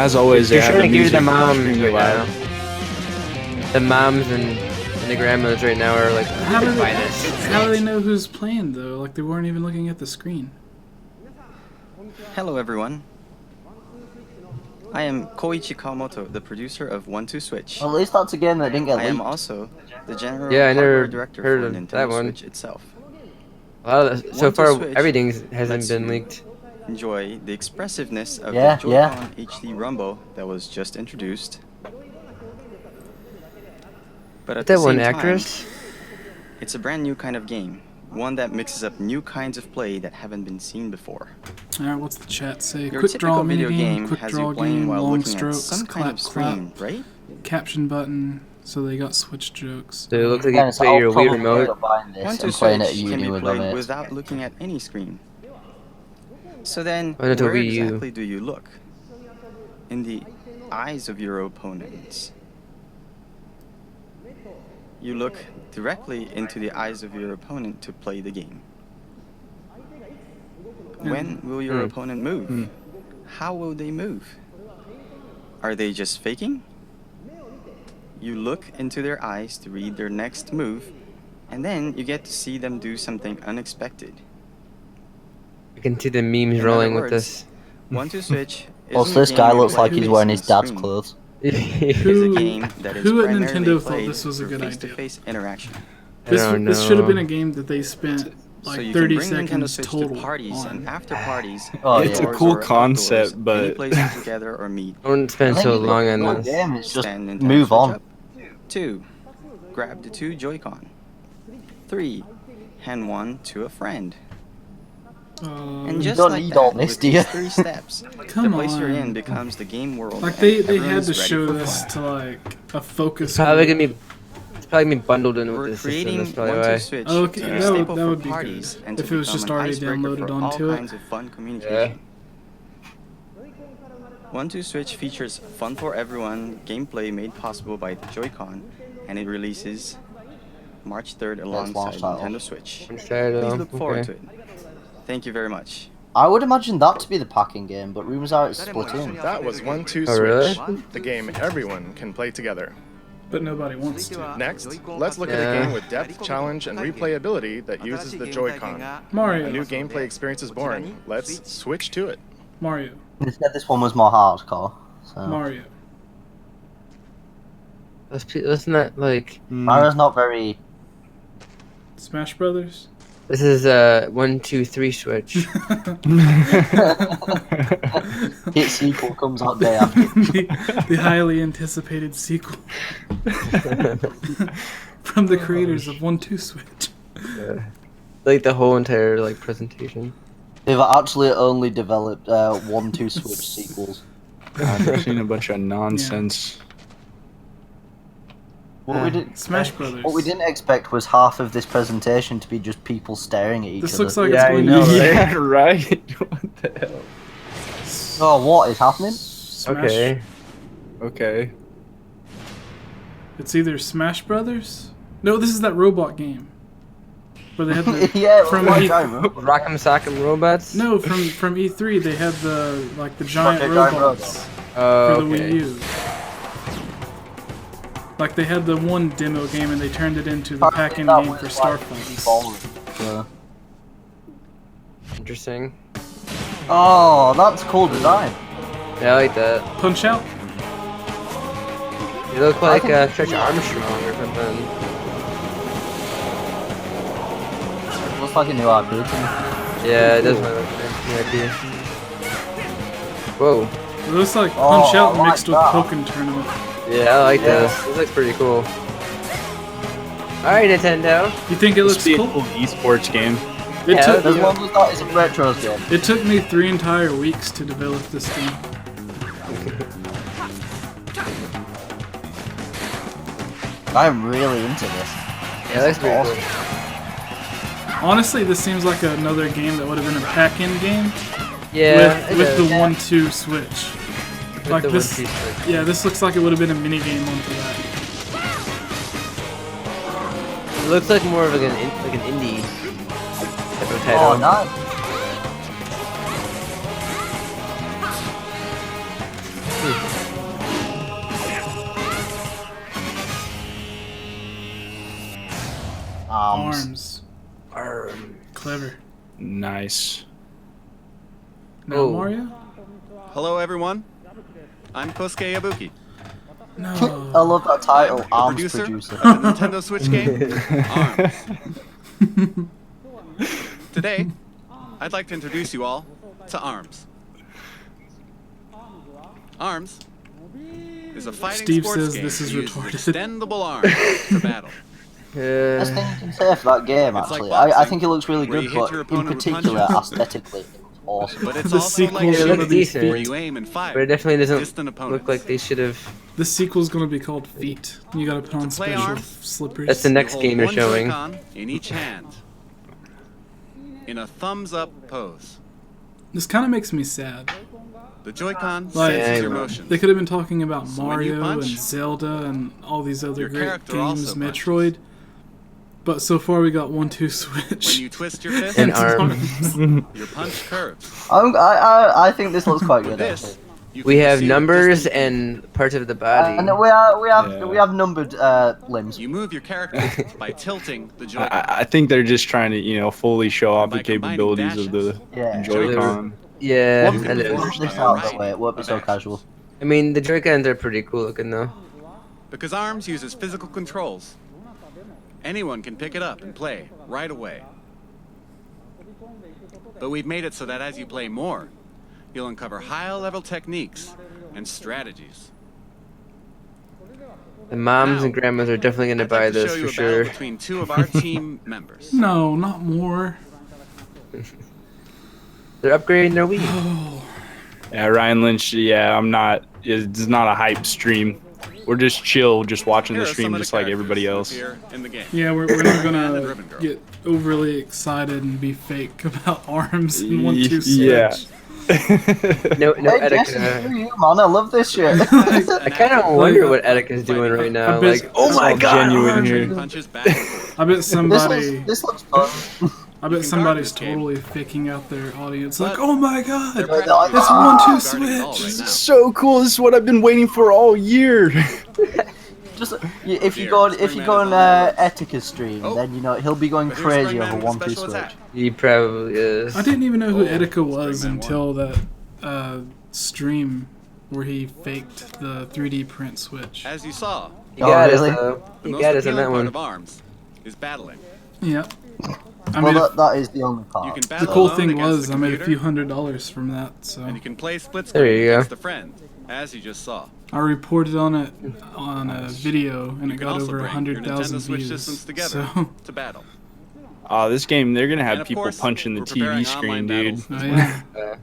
As always, they You're have trying the to give music the moms extremely right loud. now. The moms and the grandmas right now are like, How I do can buy this. how do they know who's playing though? Like they weren't even looking at the screen. Hello everyone. I am Koichi Kawamoto, the producer of 1-2 Switch. At least that's a game that didn't get I am leaked. also the general Yeah, I never hardware director heard for of Nintendo that one. Switch itself. A lot of the, so 1-2 far, Switch everything hasn't lets been you leaked. Enjoy the expressiveness of Yeah, the Joy-Con HD Rumble that was just introduced. But at That the one same actress? time, it's a brand new kind of game. One that mixes up new kinds of play that haven't been seen before. Alright, what's the chat say? Your Quick draw typical video minigame, game quick has draw you playing game, while long looking strokes, at some clap, kind of screen, clap, right? caption button. So they got Switch jokes. So it looks like you Dennis, play I'll your Wii probably end remote. up buying this 1-2 and playing it at Switch can uni be with my played mates. without looking at any screen. So then, Why not a where Wii U? exactly do you look? In the eyes of your opponents. You look directly into the eyes of your opponent to play the game. When will your opponent move? How will they move? Are they just faking? You look into their eyes to read their next move, and then you get to see them do something unexpected. I can see the memes In rolling other with words, this. 1-2-Switch Also, isn't a this game guy you looks play like he's wearing his face and dad's screen. clothes. It is a Who- game that is who at primarily Nintendo thought played this was a for good idea? face-to-face interaction. I don't This should have know. been a game that they spent So like you 30 can bring Nintendo seconds Switch total to parties on. and after parties. Oh, It's a yeah. cool or concept, outdoors, but- any place you together or meet. I wouldn't spend I think so it's long a on cool this. game, it's just Stand Nintendo move Switch on. up. 2. Grab the 2 Joy-Con. 3. Hand one to a friend. And just don't like need that, all this, with do you? these 3 steps, Come the place you're in on. becomes the game world. Like and they everyone had is to ready show for this play. to like a focus Probably group. gonna be. It's probably gonna be bundled in with We're this system. creating That's probably 1-2 why. Switch Okay, to be a that would- staple that for would be parties good. and If to it was become just an already icebreaker downloaded for onto all it. kinds of fun communication. 1-2 Switch features fun for everyone gameplay made possible by the Joy-Con, and it releases March 3rd alongside launch title. Nintendo Switch. Instead, Please look forward to okay. it. Thank you very much. I would imagine that to be the packing game, but rumors are it's Splatoon. That was 1-2 Oh, Switch, really? the game everyone can play together. But nobody wants to. Next, let's look at a Yeah. game with depth, challenge, and replayability that uses the Joy-Con. A new Mario. gameplay experience is born. Let's switch to it. Mario. They said this one was more hardcore. So. Mario. Wasn't that like? Mario's not very. Smash Brothers. This is 1, 2, 3 Switch. Its sequel comes out day after. the highly anticipated sequel from the creators of 1-2 Switch. Like the whole entire like presentation. They've actually only developed 1-2 Switch sequels. I've seen a bunch of nonsense. What we did, Smash Brothers. What we didn't expect was half of this presentation to be just people staring at each This other. looks like Yeah, it's I going know, to be. Yeah, right. What the hell? Oh, what is happening? Smash- Okay. Okay. It's either Smash Brothers. No, this is that robot game. Where they had the Yeah, from what E- I remember. Rock'em Sock'em Robots. no from E3 they had the like the giant Okay, giant robots Oh, for the okay. Wii U. Like they had the one demo game and they turned it into the pack-in That game was for like Star Fox. boring. So- Interesting. Oh, that's cool design. Yeah, I like that. Punch Out. You look like think- Stretch Armstrong or something. Looks like a new IP to me. Yeah, it does look like an idea. Whoa. It looks like Oh, Punch Out I mixed with like that. Pokken Tournament. Yeah, I like Yeah. this. This looks pretty cool. Alright, Nintendo. You think it This looks be a cool? cool esports game. It Yeah, took As long as that is a retro game. it took me 3 entire weeks to develop this game. I'm really into this. Yeah, that's pretty awesome. cool. Honestly, this seems like another game that would have been a pack-in game Yeah, with it the does. 1-2 Switch. With Like the this, 1-2 Switch. yeah, this looks like it would have been a mini game onto that. It looks like more of like an indie type of title. Oh, nice. Arms, clever. Nice. Now Oh. Mario? Hello, everyone. I'm Kosuke Yabuki, I No. love that title, the Arms producer Producer. of the Nintendo Switch game ARMS. Today, I'd like to introduce you all to ARMS. ARMS is a fighting Steve sports says game this is that uses retarded. extendable arms for battle. Best Yeah. thing you can say for that game, It's like actually. I boxing, think it looks really where good, you hit but your in opponent with particular, punches. aesthetically, it looks awesome. But it's The also sequel like Yeah, it should looks have been decent. where Feet. you aim and fire. But it definitely doesn't distant opponents. look like they should have. The sequel's gonna be called Feet. You gotta put on play special Arms, slippers. That's the next hold game you're one showing. Joy-Con in each hand, in a thumbs-up pose. This kind of makes me sad. The Joy-Con Like- senses your Same. motions. They could have been talking about So when you Mario punch, and Zelda and all these other your great character games, also Metroid. But so far we got 1-2 When Switch. you twist your fist, And And arms. your punch curves. I think this looks quite With good, this, actually. You We can have pursue numbers distant- and parts of the body. And Yeah. we have numbered limbs. You move your character by tilting the Joy-Con. I think they're just trying to, fully show off By the combining capabilities of the Yeah. Joy-Con. Yeah, Once can we and move it- put this understand out right that way, it won't be of so action. casual. I mean, the Joy-Cons are pretty cool looking though. Because ARMS uses physical controls. Anyone can pick it up and play right away. But we've made it so that as you play more, you'll uncover high-level techniques and strategies. The moms Now, and grandmas are definitely gonna I'd buy like to this show you for a battle sure. between two of our team members. No, not more. They're upgrading their Wii. Oh, Yeah, Ryan Lynch. Yeah, I'm not. It's not a hype stream. We're just chill, just watching Here the are stream, some of the just like everybody characters else. who appear in the game. yeah, we're not And the gonna Ribbon Girl. get overly excited and be fake about arms and 1-2 switch. Yeah. No, no Hey, Jesse, Etika. screw you, man. I love this shit. I kind of wonder what Etika's doing right now. I bet- Like, oh my all god, genuine arms. here. Punches back and forth. I bet somebody. this looks fun. I bet can somebody's guard this game. totally faking out their audience. Like, But oh my god, They're That's practically that's guarding 1-2 it all switch. right now. So cool. This is what I've been waiting for all year. Just if you Dear, go on Springman Etika's stream, Oh. then he'll be going But here's crazy Springman over with a 1-2 special switch. attack. He probably is. I didn't even know who Oh, Etika was Springman until that stream where he faked the 3D print switch. As you saw, He Oh, got really? us though. the He most got us on appealing that part one. of ARMS is battling. Yeah. I Well, mean, that is the only part. You can the battle cool alone thing against was the I made a computer, few $100s from that, so and you can play split There screen you go. against a friend, as you just saw. I reported on it on a video and You it can got also over bring your 100,000 Nintendo Switch views. systems together So, to battle. Oh, this game, they're gonna And have of people course, punching the we're preparing TV screen, online dude. battles. oh, yeah. Uh,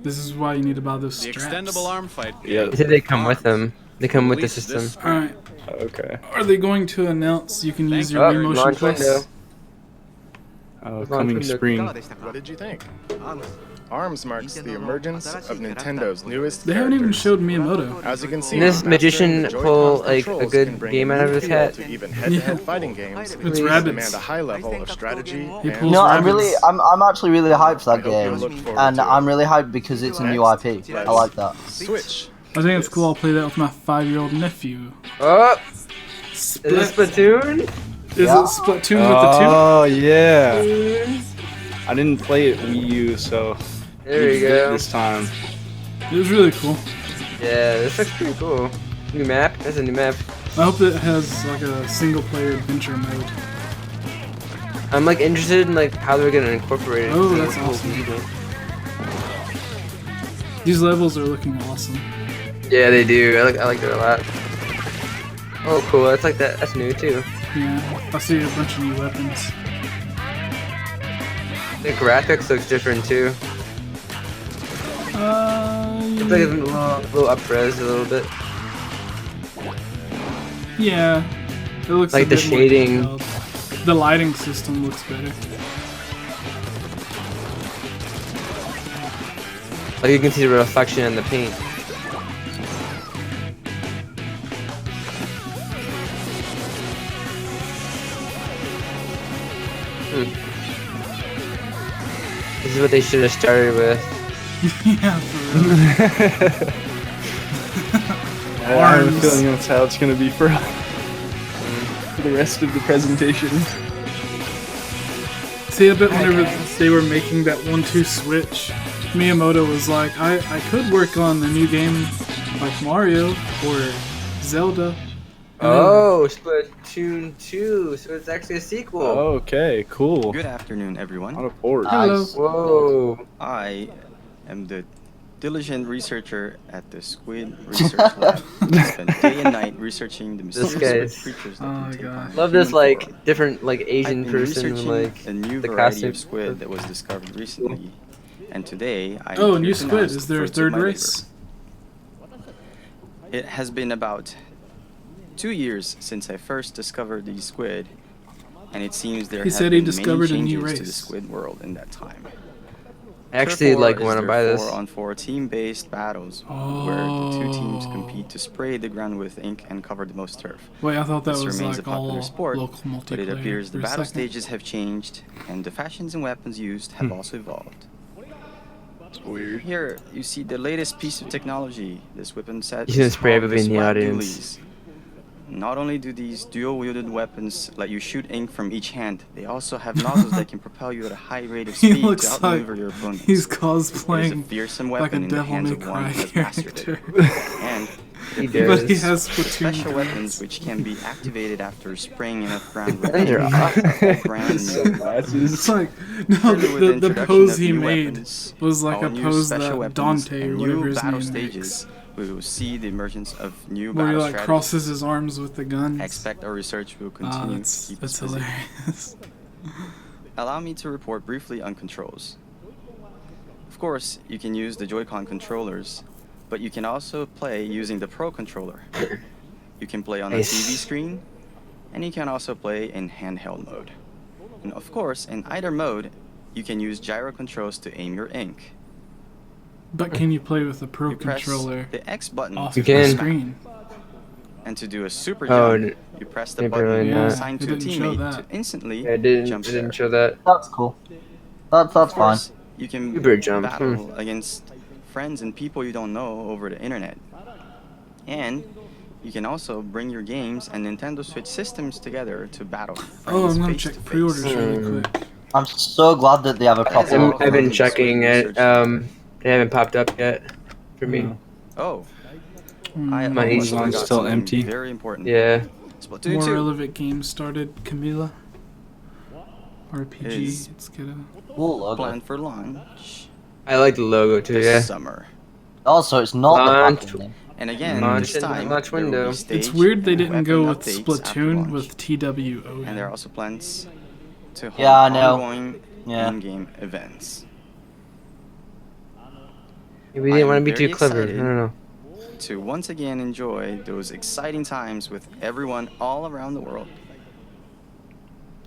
This is why you need to buy those The straps. extendable arm fight. Yeah. He said they come with them. They come with the Release system. this Alright, Okay. are they going to announce you can use Thank your you. Wii Motion launch Plus? window. Coming spring. What did you think? ARMS marks the emergence of Nintendo's newest They haven't even characters. showed Miyamoto. As you can see, This mastering magician the Joy-Con's pull, like, a controls good can bring game a out of new his feel hat? to even head-to-head Yeah. fighting games It's that rabbits. demand a high level of strategy He and pulls No, rabbits. I'm actually really hyped for that I hope you'll game, look forward and to it. I'm really hyped because it's a new Next, IP. I let's like that. Switch. I think it's cool. I'll play that with my 5-year-old nephew. Oh, is Split. this Splatoon? Is Yeah. it Splatoon with Oh yeah. I didn't play it Wii U, so There you go. this time. the 2? It was really cool. Yeah, this looks pretty cool. New map? That's a new map. I hope it has like a single-player adventure mode. I'm like interested in like how they're gonna incorporate it. Oh, into that's the whole awesome. game. These levels are looking awesome. Yeah, they do. I like it a lot. Oh, cool. That's like that. That's new too. Yeah, I see a bunch of new weapons. The graphics looks different too. It's like a little up res a little bit. yeah, it looks Like a the bit more shading. detailed. The lighting system looks better. Like you can see the reflection in the paint. This is what they should have started with. Yeah, for real. I have a Arms. feeling that's how it's gonna be for the rest of the presentation. See, I bet whenever they were making that 1-2 switch, Miyamoto was like, I could work on a new game like Mario or Zelda. Oh, Splatoon 2, so it's actually a sequel. Okay, cool. Good afternoon, everyone. Not a port. Hello. Nice. Whoa. I am the diligent researcher at the Squid Research Lab. I spend day and night researching the mysterious guy's- creatures Oh that my can take God. on Love this human like form. different like I've Asian been person researching like a new the variety costume. of squid that was discovered recently, and today I Oh, am new here to squid. announce Is the there a fruits of third my labor. race? It has been about 2 years since I first discovered these squid, and it seems there He have said he been discovered a many new changes to the race. squid world in that time. I actually Turf War like is want to their buy this. 4-on-4 team-based battles where the two teams compete to spray the ground with ink and cover the most turf. Wait, I thought that This was remains like a popular all sport, local multiplayer. but it appears the for a battle second. stages have changed and the fashions and weapons used have also evolved. It's weird. Here, you see the latest piece of technology. This weapon set You can is spray called everybody in the Swag audience. Dualies. Not only do these dual-wielded weapons let you shoot ink from each hand, they also have nozzles that can propel you at a high rate of He speed to looks like outmaneuver your opponents. he's It is a cosplaying fearsome like a weapon in the Devil hands May of one Cry who has mastered it. character. And He But he does. has special Splatoon weapons guns. which can be activated after spraying enough ground with Guns are ink. awesome. Brand new. It's like, no, Further, with the introduction pose of he new made weapons, was like a all new pose special that weapons, Dante, and or whatever new his battle name stages, we will see the emergence of new makes, where he battle like strategies. crosses his arms with the guns. Expect our research will Ah, continue to that's keep us busy. hilarious. Allow me to report briefly on controls. Of course, you can use the Joy-Con controllers, but you can also play using the Pro controller. You can play on a Nice. TV screen, and you can also play in handheld mode. And of course, in either mode, you can use gyro controls to aim your ink. But can you play with the Pro You press controller the X button off You the can. screen? and to do a super Oh, jump, you press the maybe button really not. assigned It to a didn't show teammate that. to instantly Yeah, it didn't. jump It there. didn't show that. That's cool. That's Of fine. course, you can Uber jump, battle against friends and people you don't know over the internet. And you can also bring your games and Nintendo Switch systems together to battle Oh, friends I'm gonna face check to pre-orders face. really quick. I'm so glad that they have a proper. I've been Sweet checking it. research. They haven't popped up yet for me. Oh, Hmm. I My almost Amazon's forgot still something empty. Very important. Yeah. Splatoon More 2 relevant games started. Camila. RPG. Is- Let's get a. Cool logo. planned for launch I like the logo too. this Yeah. summer. Also, it's not Launch. the packaging. And again, Launch this in the time, launch there will window. be It's It's stage weird they and didn't weapon go with updates after Splatoon launch. with TWO. And there are also plans to hold Yeah, I know. ongoing Yeah. in-game events. We didn't want to be very too clever. I excited. don't know. To once again enjoy those exciting times with everyone all around the world.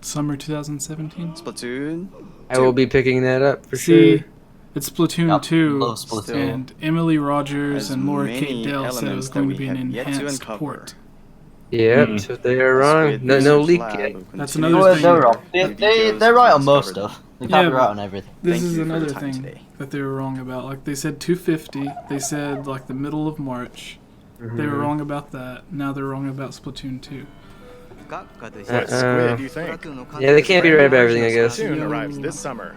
Summer 2017. Splatoon. I will be picking that up for See, sure. it's Splatoon Yep, 2, love Splatoon. Still and Emily Rogers has and Laura many Kate Dale said it elements was that going to we be an have yet to enhanced uncover. port. Yep. So they are The wrong. Squid No Research leak Lab yet. will That's continue another to thing. They're share wrong. new details They're right on we most discovered. stuff. They Yeah, can't be but- right on everything. This Thank is you for your another time thing today. that they were wrong about. Like they said 250, they said like the middle of March. They Mm-hmm. were wrong about that. Now they're wrong about Splatoon 2. What squid do you think? Yeah, they can't be right about everything, I guess. Splatoon No. arrives this summer.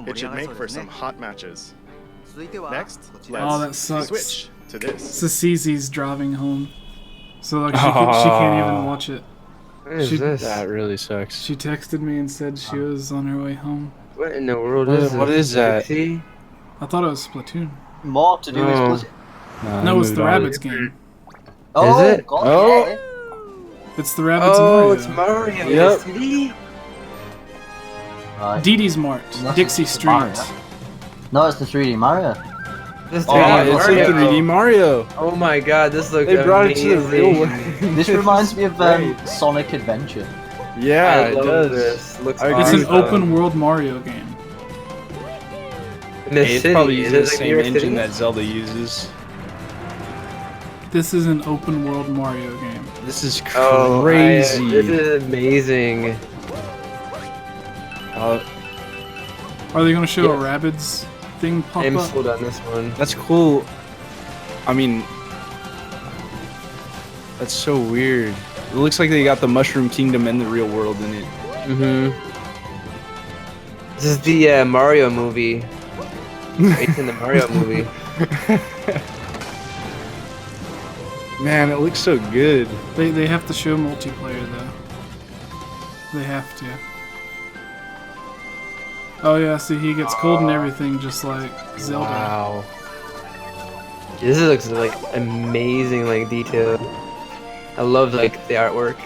It should make for some hot matches. Next, let's Oh, that sucks. switch to this. Sasizi's driving home, so like she can't even watch it. What is She- this? That really sucks. She texted me and said she was on her way home. What in the world What- is what this? is that? See? I thought it was Splatoon. More to do with No. Splatoon. No, it's the Rabbids game. Oh, it? God, Oh. yeah. It's the Rabbids Oh, Mario. it's Mario. Yep. See? Right. Dee Dee's Mart, That's Dixie just Street. Mario. No, it's the 3D Mario. This Oh, Yeah, is it's Mario. a 3D Mario. Oh my god, this looks They brought it to the amazing. real world. This reminds me of Great. Sonic Adventure. Yeah, I it love does. this. Looks I agree It's with an that. open world Mario game. In the It's city. probably Is using it the like same New York engine City? that Zelda uses. This is an open world Mario game. This is Oh, crazy. this is amazing. Are they going to show a Yeah. Rabbids thing pop I'm up? sold on this one. That's cool. I mean, that's so weird. It looks like they got the Mushroom Kingdom and the real world in it. Mm-hmm. This is the Mario movie. It's in the Mario movie. Man, it looks so good. They have to show multiplayer though. They have to. Oh yeah, see he gets cold and everything just like Zelda. Wow. This looks like amazing, like detail. I love like the artwork.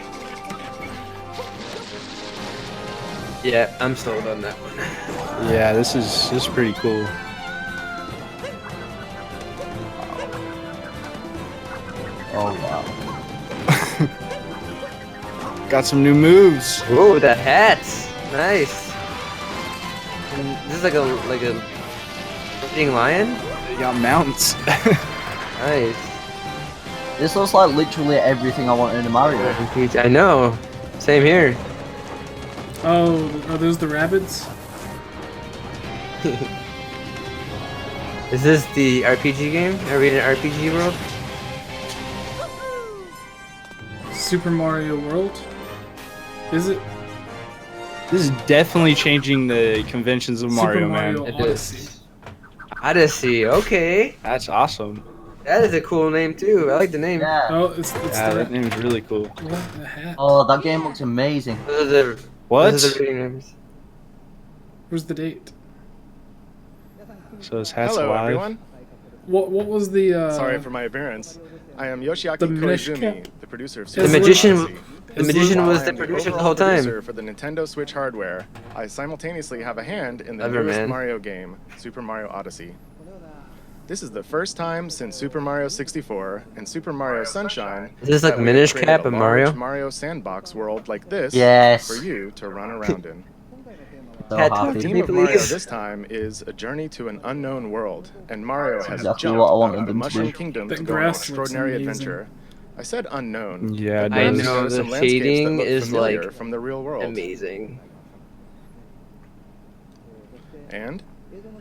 Yeah, I'm sold on that one. Yeah, this is pretty cool. Oh wow. Got some new moves. Whoa, the hats! Nice. And this is like a eating lion. They got mounts. Nice. This looks like literally everything I want in a Mario. I know. Same here. Oh, are those the Rabbids? Is this the RPG game? Are we in an RPG world? Super Mario World? Is it? This is definitely changing the conventions of Mario, Super Mario man. It Odyssey. is. Odyssey, okay. That's awesome. That is a cool name too. I like the name. Yeah. Oh, it's Yeah, the that name's really cool. what the heck? Oh, that game looks amazing. Those are the, What? those are the rating names. Where's the date? So his hat's Hello, alive. everyone. What was the Sorry for my appearance. I am Yoshiaki the Minish Koizumi, Cap? the producer of The Super magician- Mario Odyssey. The magician was the I'm producer the overall whole time. producer for the Nintendo Switch hardware. I simultaneously have a hand in the Clever, newest man. Mario game, Super Mario Odyssey. This is the first time since Super Mario 64 and Super Mario Sunshine. Is this like that we have Minish created Cap a of large Mario? Mario sandbox world like this Yes. for you to run around in. So Cat, The talk happy. to theme me, of Mario please. this time is a journey to an unknown world, and Mario has exactly jumped what I out wanted of the them to Mushroom do. Kingdom That to go on an grass looks extraordinary amazing. adventure. I said unknown. Yeah, it but I does. you know, notice the some landscapes that shading look is, familiar like, from the real world. Amazing. And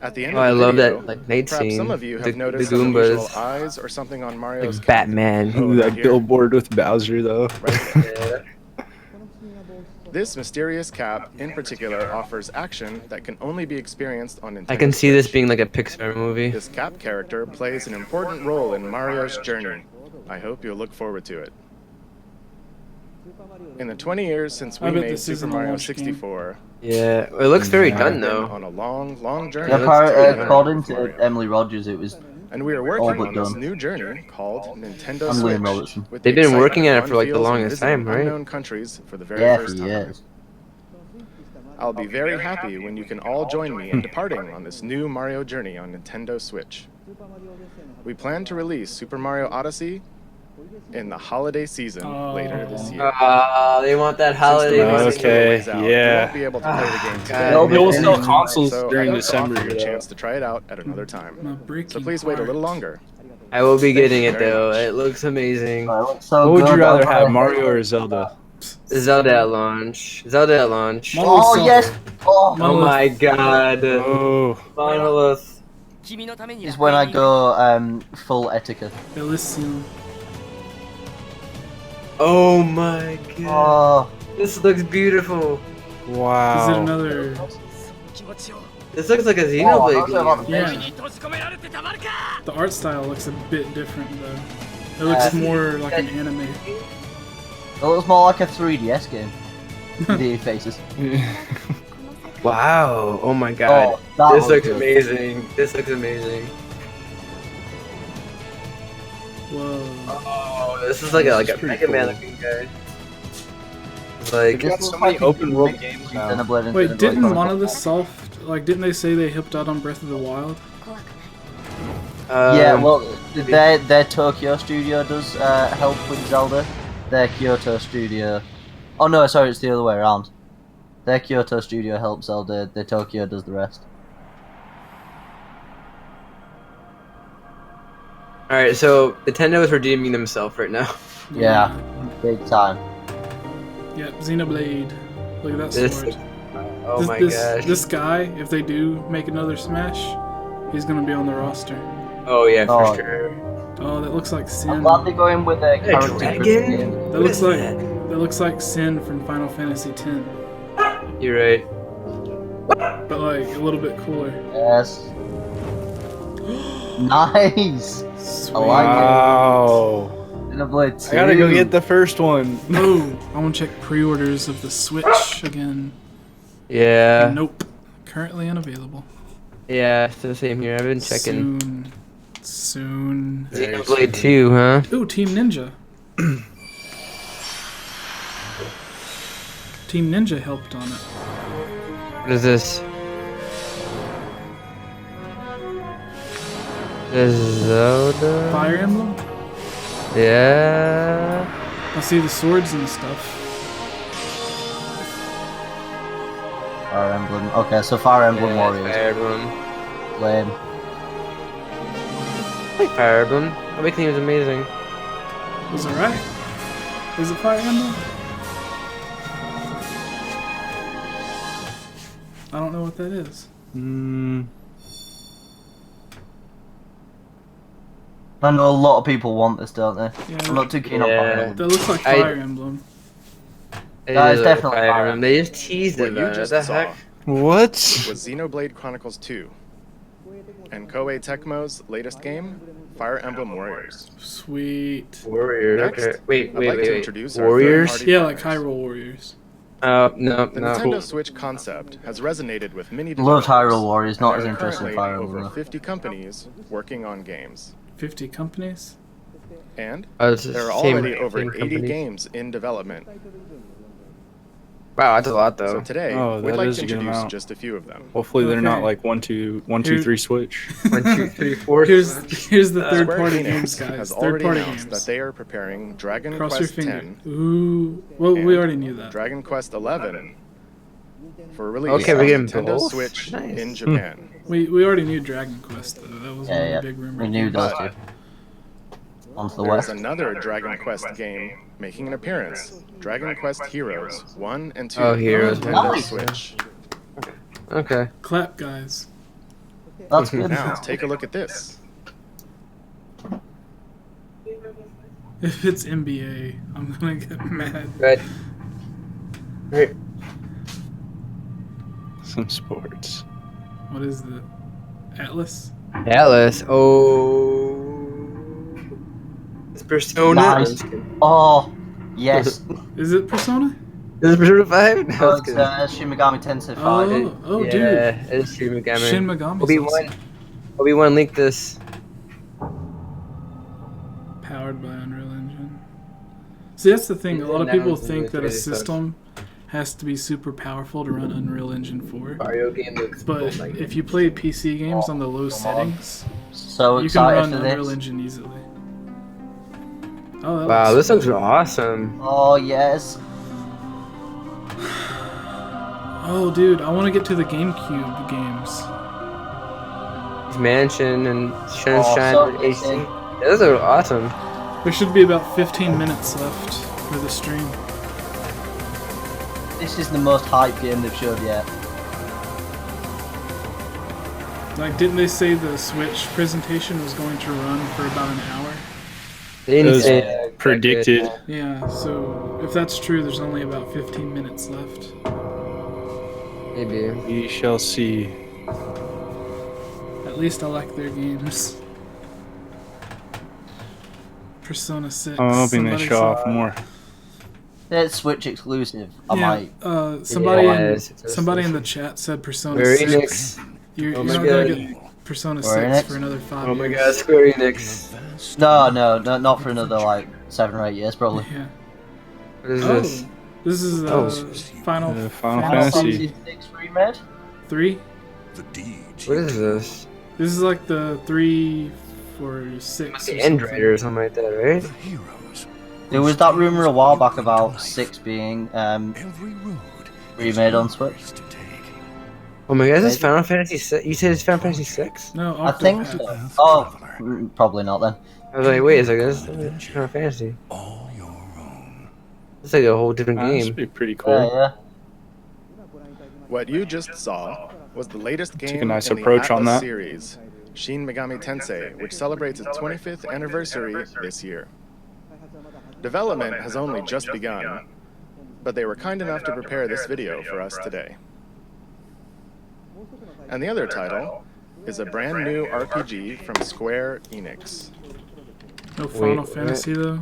at the end Oh, I of the love video, that like night perhaps scene. some of you have The noticed some Goombas, unusual eyes or something on Mario's like cap. Batman. Oh, Ooh, right that here. billboard with Bowser, though. Right there. This mysterious cap, in particular, offers action that can only be experienced on Nintendo I can see this Switch. being like a Pixar movie. This cap character plays an important role in Mario's journey. I hope you'll look forward to it. In the 20 years since we I bet made this Super isn't a Mario launch game. 64, Yeah, it looks very Yeah. done we've been though. on a long, long journey. Yeah, Yeah, it looks pretty good. according with to Mario. Emily Rogers, it was And we are all working but on this done. new journey called Nintendo I'm Switch. William Robertson. with They've the been working excitement, on it for, like, the fun feels, and longest visiting time, right? Unknown countries for the very Yeah, for first time. years. I'll be very happy when you can all join me in departing on this new Mario journey on Nintendo Switch. We plan to release Super Mario Odyssey in the holiday season later this year. They want that Since the holiday release movie. is still a ways Okay, out, yeah. You won't be able to play the game God. today. They'll They will sell Anyway, consoles So during I hope to December. offer you a though. chance to try it out at another time. My So breaking please wait a little heart. longer. I will be Thank you getting it very though. much. It looks amazing. Oh, it looks so What would you good. rather have, Oh, Mario or Zelda? Zelda at launch. Zelda at launch. Monolith Oh Soft. yes! Oh, Oh my god. Oh, Monolith. is when I go full etiquette. Elysium. Oh my god. Oh, This looks beautiful. wow. Is it another? This looks like a oh, Xenoblade those are about game. the Yeah. The art style looks a bit different though. It looks more like an anime. It looks more like a 3DS game. The faces. Wow. Oh my god. Oh, that This looks good. amazing. This looks amazing. Whoa. Oh, this is like a This is pretty Mega Man cool. looking guy. Like, This got looks so many like a open world mix games between now. Xenoblade and Wait, Xenoblade didn't Chronicles. Monolith Soft, like, didn't they say they helped out on Breath of the Wild? Yeah, well, their Tokyo studio does help with Zelda. Their Kyoto studio. Oh no, sorry, it's the other way around. Their Kyoto studio helps Zelda. Their Tokyo does the rest. Alright, so Nintendo is redeeming themselves right now. Yeah, big time. Yep, Xenoblade. Look at that This- sword. Oh this, my this, gosh. This guy, if they do make another Smash, he's gonna be on the roster. Oh yeah, for Oh. sure. Oh, that looks like I'm Sin. glad they're going with a character driven dragon? game. That What looks is like that? that looks like Sin from Final Fantasy X, You're right. but like a little bit cooler. Yes. Nice. Sweet. I like Wow. it. Xenoblade 2. I gotta go get the first one. Oh, I want to check pre-orders of the Switch again. Yeah. Nope, currently unavailable. Yeah, it's the same here. I've been checking. Soon. Xenoblade 2, huh? Ooh, Team Ninja. Team Ninja helped on it. What is this? This is Zelda? Fire Emblem. Yeah. I see the swords and stuff. Fire Emblem. Okay, so Fire Emblem Yeah, Warriors. Fire Emblem. Lame. I like Fire Emblem. Awakening was amazing. Was it right? Is it Fire Emblem? I don't know what that is. I know a lot of people want this, don't they? Yeah, I'm not too keen on Fire Emblem. That looks like Fire Emblem. That is definitely Fire Fire Emblem. They just teased What it. you What just the saw heck? What? was Xenoblade Chronicles 2 and Koei Tecmo's latest game, Fire Emblem Warriors. Sweet. Warriors. Next, Okay. Wait. I'd like to introduce our Warriors? third-party Yeah, like partners. Hyrule Warriors. No. The Nintendo Switch concept has resonated with many Loved developers. Hyrule Warriors, not and as there are interested in currently Fire Emblem. over 50 companies working on games. 50 companies? And It's the there are same- already over same 80 companies. games in development. Wow, that's a lot So though. today, Oh, we'd that like is to a good introduce amount. just a few of them. Hopefully they're not Okay. like 1, 2, 1, 2, Here- 3 switch. 1, 2, 3, 4. Here's the Square third-party Enix games, guys. has already Third-party announced games. that they are preparing Dragon Cross your Quest finger. X Ooh. Well, we and already knew that. Dragon Quest 11 for release Okay, on we get 'em Nintendo both? Switch Nice. in Japan. We already knew Dragon Quest, though. That was one Yeah, of yeah. the big rumors. We knew those But two. Onto the there's west. another Dragon Quest game making an appearance, Dragon Quest Heroes 1 and 2 Oh, Heroes, for Nintendo nice. Switch. Okay. Clap, guys. That's good. Now, take a look at this. If it's NBA, I'm gonna get mad. Good. Right. Some sports. What is the Atlas? Atlas. Oh. It's Persona. Nice. Oh, yes. Is it Persona? Is it Persona 5? No, Oh, it's it's good. Shin Megami Tensei 5. Oh, yeah, dude. it's Shin Megami. Shin Megami. Obi-Wan linked this. Powered by Unreal Engine. See, that's the thing. A lot of people think that a Crazy stuff. system has to be super powerful to run Unreal Engine 4. Mario game looks But cool, like if you play PC games on the low settings, So you can excited run for Unreal this. Engine easily. Oh, that Wow, this looks looks awesome. Oh, yes. Oh, dude, I want to get to the GameCube games. Mansion and Sunshine so and AC. amazing. Yeah, those are awesome. There should be about 15 minutes left for the stream. This is the most hype game they've showed yet. Like, didn't they say the Switch presentation was going to run for about an hour? They It didn't was say that predicted. good. Yeah, so if that's true, there's only about 15 minutes left. Maybe. We shall see. At least I like their games. Persona 6. I'm hoping they somebody show said- off more. It's Switch exclusive. I Yeah, might. somebody Yes, it's somebody in the exclusive. chat said Persona Square 6. Enix. You're Oh not my gonna God. get Persona Square 6 Enix? for another 5 Oh my years. god, Square Enix. No, not for another like 7 or 8 years probably. Yeah. What is Oh, this? this is Oh. Final Final Final Fantasy. Fantasy 6 remade. 3. What is this? This is like the 3 for 6. The or Android something. or something like that, right? There was that rumor a while back about 6 being remade on Switch. Oh my god, is this Final Fantasy 6? You said it's Final Fantasy 6? No, I think so. Oh, probably not then. I was like, wait a second, this is Final Fantasy. It's like a whole different That game. should be pretty cool. Yeah. What you just saw was the latest game a nice in the approach on Atlas that. series, Shin Megami Tensei, which celebrates its 25th anniversary this year. Development has only just begun, but they were kind enough to prepare this video for us today. And the other title is a brand new RPG from Square Enix. No Final Wait, Fantasy though.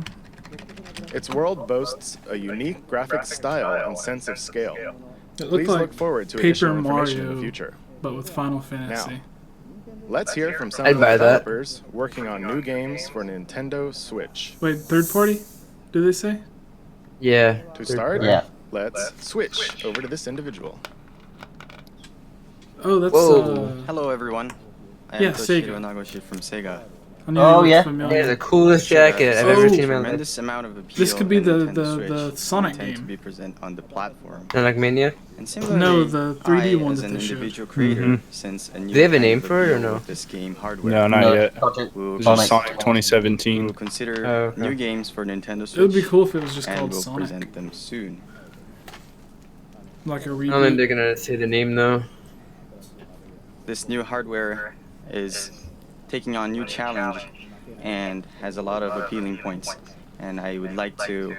Its world boasts a unique graphic style and sense of scale. It Please looked like look forward to Paper additional information in Mario, the future. but with Final Fantasy. Let's hear from some I'd of the buy that. developers working on new games for Nintendo Switch. Wait, third party? Did they say? Yeah. To start, Yeah. let's switch over to this individual. Oh, that's Whoa. Hello, everyone. I Yeah, am Toshiro Sega. Nagoshi from Sega. I knew Oh, it was yeah. familiar. Yeah, the coolest Sega jacket I've has ever Oh. seen in my life. tremendous amount of appeal. This could be and the- Nintendo the Switch Sonic intend game. to be present on the platform. Sonic Mania? And similarly, No, the 3D one as that an they showed. individual creator, Mhm. since a new Do they have a kind name of for it or appeal no? with this game hardware, No, not No, yet. Project we will It's just Sonic. Sonic 2017. we will consider Oh, okay. new games for Nintendo Switch. It would be cool if it was just and called we'll Sonic, present them soon. like a I don't think they're reboot. gonna say the name though. This new hardware is taking on new challenge and has a lot of appealing points. And I would like to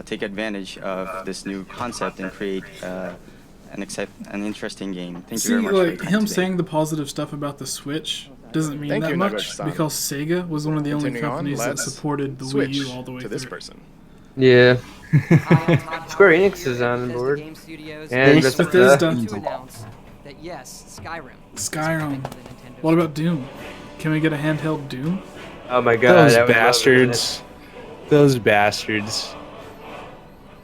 take advantage of this new concept and create an interesting game. Thank you very much for your like time him today. saying the positive stuff about the Switch doesn't mean Thank that you, much Nugget-san. because Sega was one of the only Continuing on, companies that let's supported the Wii switch U all the way to this through. person. Yeah. Hi, I'm Todd Square Howard, Enix is on Bethesda board. Game Studios, And This Bethesda. to announce that yes, Skyrim. is Skyrim. coming to the Nintendo What Switch. about Doom? Can we get a handheld Doom? Oh my god. Those I would love bastards. Those bastards.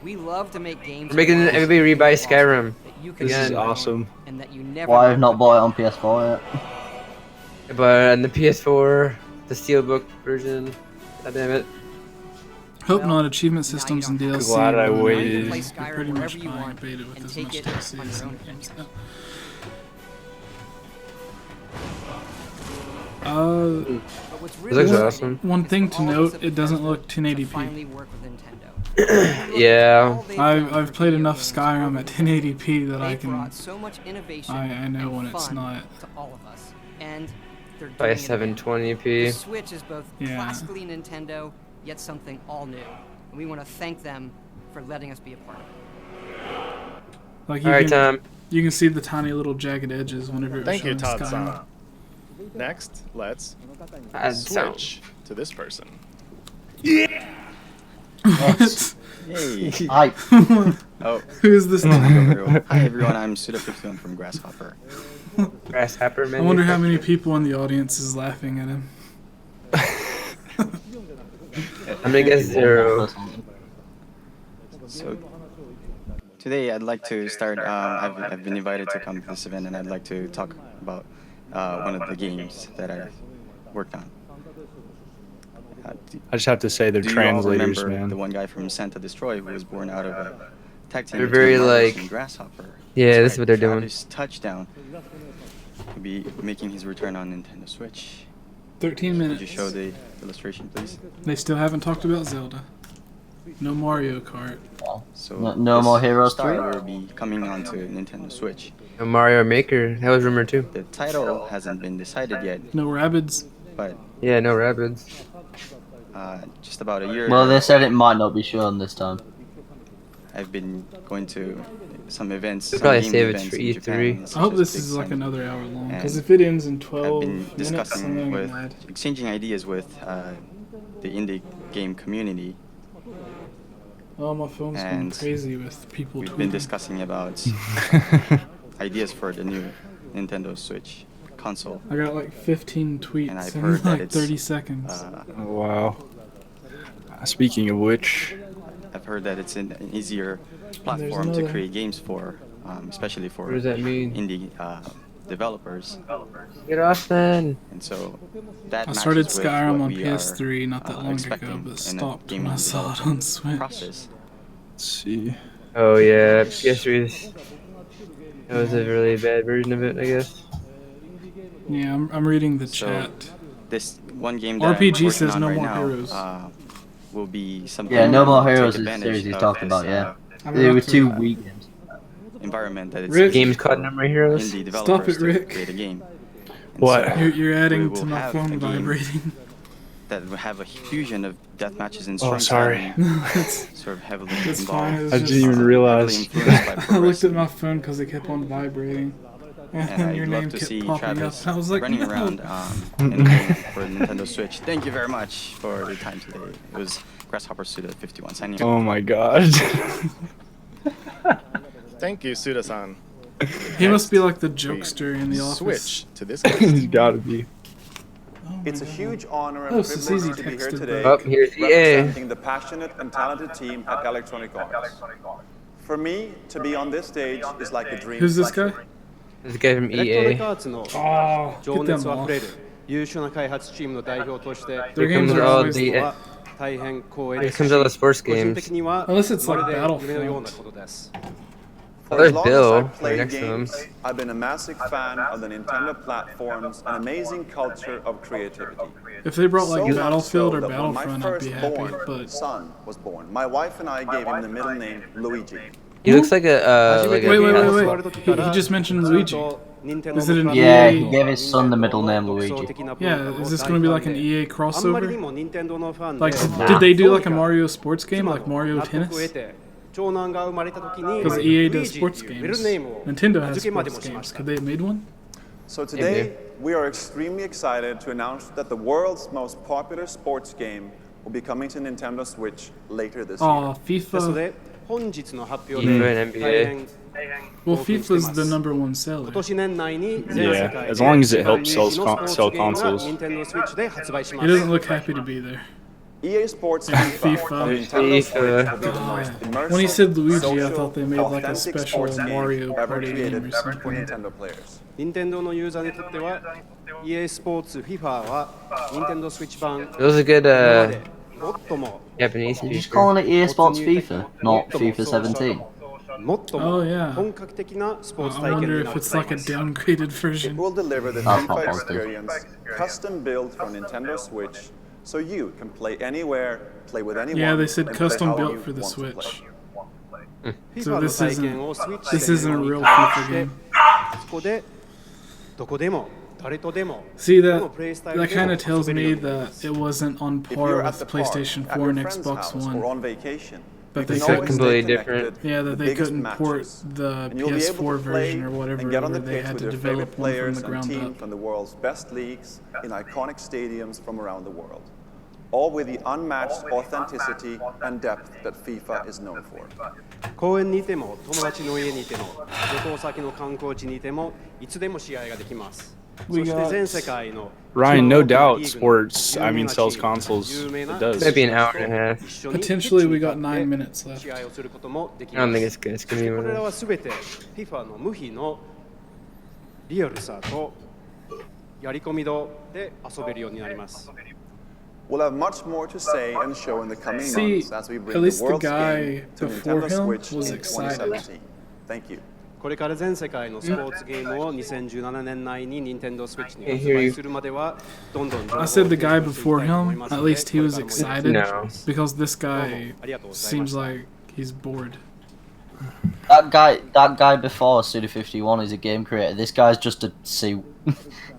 We love to make games. We're making that everybody rebuy Skyrim. that you can This is own awome. And that you never Why know I've not could bought it be. on PS4 yet. it. But on the PS4, the Steelbook version. God damn it. Hope Well, not. Achievement now you systems and don't have DLC. to. Glad I will waited. be You can play Skyrim pretty much wherever you buying want beta with and as take much it DLC on as your some own games terms. now. But what's It really looks exciting awesome. One is thing for to all of us note, at it doesn't Bethesda look to 1080p. finally work with Nintendo. Yeah. All they've I've done I've for played video enough games Skyrim over at the 1080p that I They've can. brought so much innovation I know and when it's fun not. to all of us, and they're By doing it again. The 720p. Switch is both Yeah. classically Nintendo, yet something all new, and we want to thank them for letting us be a part of it. Like you Alright, can, Tom. you can see the tiny little jagged edges whenever it was Thank you, showing Todd-san. Skyrim. Next, let's Add sound. switch to this person. What? Hey. I Oh, Who is this? hi everyone. I'm Suda51 from Grasshopper. Grasshopper I man. wonder how many people in the audience is laughing at him. I'm gonna guess 0. So today I'd like to start. I've been invited to come to this event, and I'd like to talk about one of the games that I worked on. I just have to say they're Do you all translators, remember man. the one guy from Santa Destroy who was born out of a tag team They're between very, Marvelous like- and Grasshopper? Yeah, That's this is what they're doing. Travis Touchdown will be making his return on Nintendo Switch. 13 Could minutes. you show the illustration, please? They still haven't talked about Zelda. No Mario Kart. So No this more Heroes star 3? will be coming onto Nintendo Switch. A Mario Maker. That was rumored too. The title hasn't been decided yet, No Rabbids. but Yeah, no rapids. just about a year Well, ago, they said it might not be shown this time. I've been going to some events. They'll some probably gaming save it events for in E3. Japan, I such hope as this Big is like Sun. another hour long, because And if it ends in I've 12 been minutes, I'm discussing gonna with, get mad. exchanging ideas with the indie game community. Oh, my phone's going and crazy with people We've tweeting. been discussing about ideas for the new Nintendo Switch console. I got like 15 And tweets I've in heard that like it's, 30 seconds. Oh, wow. Speaking of which, I've heard that it's an easier platform to another. create games for, especially for What does that mean? indie developers. Get off then. And so that I started matches with Skyrim what on we PS3 not are, that long ago, expecting but in a stopped gaming when I saw it development on Switch. process. let's see. Oh yeah, PS3's. That was a really bad version of it, I guess. Yeah, I'm reading the So, chat. This one game that RPG I'm working says on no right more now, heroes. will be something. Yeah, No More that will Heroes take is the advantage series he's of talking this, about, yeah. I'm They gonna were have to- 2 Wii games. environment that it's Rick. Games called No More Heroes. indie Stop developers it, to Rick. create a game. And What? so You're adding we to will my have a phone game vibrating. that will have a fusion of death matches and Oh, strong sorry. styling, it's sort of heavily it's fine. involved. It's I just, didn't even heavily realize. influenced by I pro looked at wrestling. my phone because it kept on vibrating. And And your I'd name love to kept see popping up. Travis And I was like, running no. around in a game for Nintendo Switch. Thank you very much for your time today. It was Grasshopper Suda 51 signing off. Oh my god. Thank you, Suda-san. He must be like the We jokester in the office. Switch to this He's guest. gotta be. Oh my It's a God. huge honor Oh, and Sissy privilege to be here texted today, Oh, here's EA. representing the passionate and talented team at Electronic Arts. For me, to be on this stage is like a dream. Who's this guy? This guy from エレクトロニッ EA. クアーツの Oh, 情 get 熱 them あふれ off. る優秀な開発チームの代表として Their games comes are all always the- は大変光栄 Here です comes all the sports 個人 games. 的には Unless it's ま like るで夢のような Battlefront. ことです Oh, For as there's long Bill as I've right played next to him. games, I've been a massive fan of the Nintendo platforms and amazing culture of creativity. If they brought like So much Battlefield so or that when my Battlefront, I'd be happy. firstborn But son was born, my wife and I gave him the middle name Luigi. He looks like a wait, like a wait, castle. wait, wait. He just mentioned Luigi. Is it an Yeah, EA? he gave his son the middle name Luigi. Yeah, is this going to be like an EA crossover? Like, Nah. did they do like a Mario sports game, like Mario Tennis? Because EA does sports games. Nintendo has sports games. Could they have made one? So today, we are extremely excited to announce that the world's most popular sports game will be coming to Nintendo Switch later this year. Oh, FIFA. FIFA and NBA. Well, FIFA's the #1 seller. Yeah, as long as it helps sell consoles. He doesn't look happy to be there. EA Sports Yeah, FIFA. FIFA. on Nintendo Switch will be the God. most immersive, When he said Luigi, I social, thought they made like a authentic special sports game Mario ever Party game created or for something. Nintendo players. 任天堂のユーザーにとっては EA スポーツ FIFA は Nintendo Switch 版 It was a good 最も Japanese You're just speaker. calling it EA Sports FIFA, not FIFA 17. 最 Oh も yeah. 本格的なスポーツ I 体験 wonder にな if る it's と思 like い a ます downgraded It version. will deliver the That's not FIFA positive. experience, custom built for Nintendo Switch, so you can play anywhere, play with anyone. Yeah, they said and play custom how built you for the want to play. Switch. FIFA So の this 体験を isn't スイッチ this 専 isn't a 用に real 開 FIFA 発して game. そこでどこでも誰とでも See ど that のプレイスタイル that でも kind of tells 遊べるよう me になりま that す it wasn't on If par you're with at the the park, PlayStation at 4 and your friend's Xbox house, or One. on vacation, But you they can couldn't- always Completely stay different. connected Yeah, to that the they biggest couldn't port matches. the And you'll be able PS4 to play version or whatever, and get on where the they pitch had with to your favorite develop one from players the and ground team up. from the world's best leagues in iconic stadiums from around the world. All with the unmatched authenticity and depth that FIFA is known for. 公園にいても友達の家にいても旅行先の観光地にいてもいつでも試合ができます。そ We して got- 全世界の Ryan, no 強豪 doubt リーグの sports, I 有名 mean, な sells チーム consoles. 有名な It does. Maybe an hour and a half. 一緒に Potentially, we got ピッチに 9 立って minutes left. 試合をすることもでき I ま don't think す。 it's good. It's そ gonna して be こ one れら of は those. すべて FIFA の無比のリアルさとやり込み度で遊べるようになります。 We'll have much more to say and show in the coming See, months as we at bring least the the world's guy game to before Nintendo him Switch was in excited. 2017. Thank you. これから全世界のスポーツゲームを2017年内に Nintendo Switch に Hey, 発 here 売 you- するまではどんどん情報を I said the guy 提供していき before たいと思い him, ますの at で least he was これからもよろしく excited No. because this guy どうもありがとうございま seems した like he's bored. That guy before Suda51 is a game creator. This guy's just a C.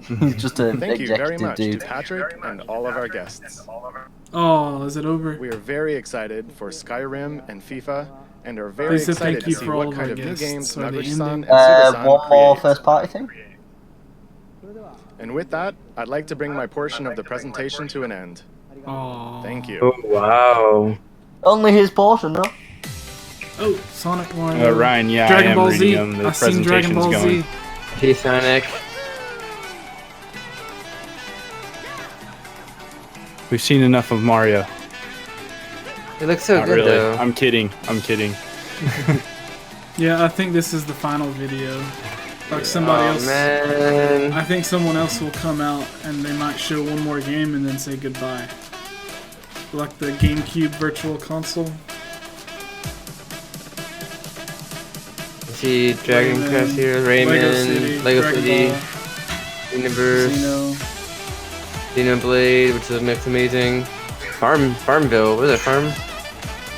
He's just a Thank you very executive much dude. to Patrick and all of our guests. Oh, is it over? We are very excited for Skyrim and FIFA, and are very They said excited thank to you see for all what of kind our of new guests. games Are they Naguchi-san ending? and Suda-san One more create. first party thing. And with that, I'd like to bring my portion of the presentation to an end. Oh. Thank you. Oh wow. Only his portion, though. Oh, Sonic Mario. Ryan, yeah, Dragon I am Ball reading Z. them. The I've seen Dragon presentation's Ball going. Z. Hey Sonic. We've seen enough of Mario. It looks so Not good really. though. I'm kidding. I'm kidding. Yeah, I think this is the final video. Like somebody Oh else. man. I think someone else will come out and they might show one more game and then say goodbye. Like the GameCube Virtual Console. See Dragon Rayman, Quest here, Lego Rayman, City, Lego Dragon City, Ball, Universe, Xeno. Xenoblade, which looks amazing. Farmville, what is it?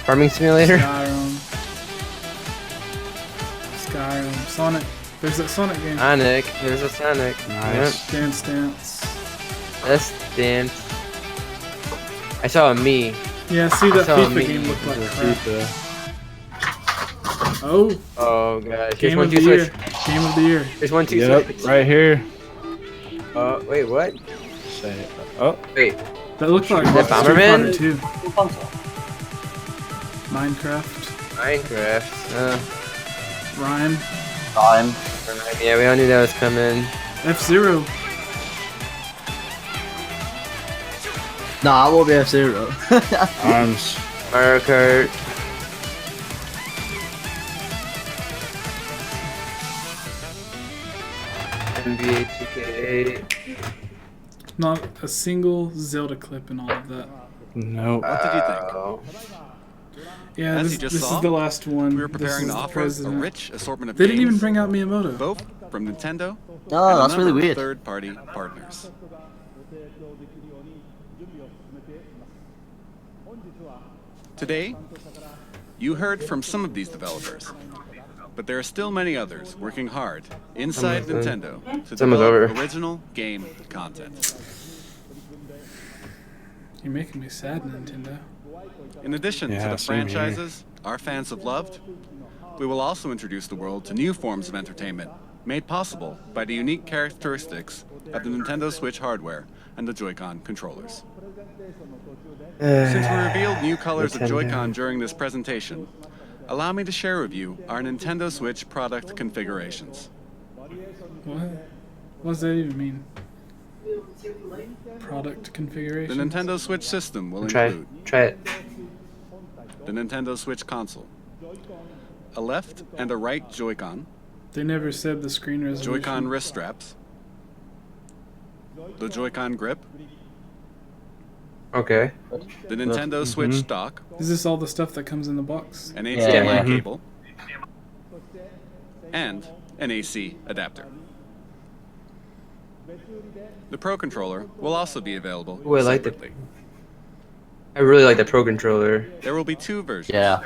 Farming Simulator? Skyrim, Sonic. There's that Sonic game. Sonic, there's a Sonic. Nice. Dance Dance. Yep. Let's dance. I saw a me. Yeah, see that saw FIFA me. game looked like crap. FIFA. Oh, Oh god. Here's Game one of the two Year. switch. Game of the Year. Here's 1 2 Yep, switch. right here. Wait, what? Say it. Oh, Wait. That looked like Is that Street Bomberman? Fighter 2. Minecraft. Minecraft. Ryan. Time. Yeah, we all knew that was coming. F-Zero. Nah, it won't be F-Zero. arms. Mario Kart. NBA 2K8. Not a single Zelda clip in all of that. Nope. What did you think? Oh. Yeah, As this, you just this saw, is the last one. We were This preparing is to the offer a president. rich assortment of They didn't even games, bring out Miyamoto. both from Nintendo No, and that's a really number of weird. third-party partners. Today, you heard from some of these developers. But there are still many others working hard inside Nintendo to It's almost over. develop original game content. You're making me sad, Nintendo. In addition to Yeah, the same here. franchises our fans have loved, we will also introduce the world to new forms of entertainment made possible by the unique characteristics of the Nintendo Switch hardware and the Joy-Con controllers. Since we revealed new colors of Joy-Con during this presentation, allow me to share with you our Nintendo Switch product configurations. What? What does that even mean? Product configuration? The Nintendo Switch system will Try include it. the Nintendo Switch console, a left and a right Joy-Con, They never said the screen resolution. Joy-Con wrist straps, the Joy-Con grip, Okay. the Nintendo Switch dock, Is this all the stuff that comes in the box? an HDMI Yeah. cable, and an AC adapter. The Pro Controller will also be available Ooh, I like it. separately. I really like the Pro Controller. There will be two versions. Yeah.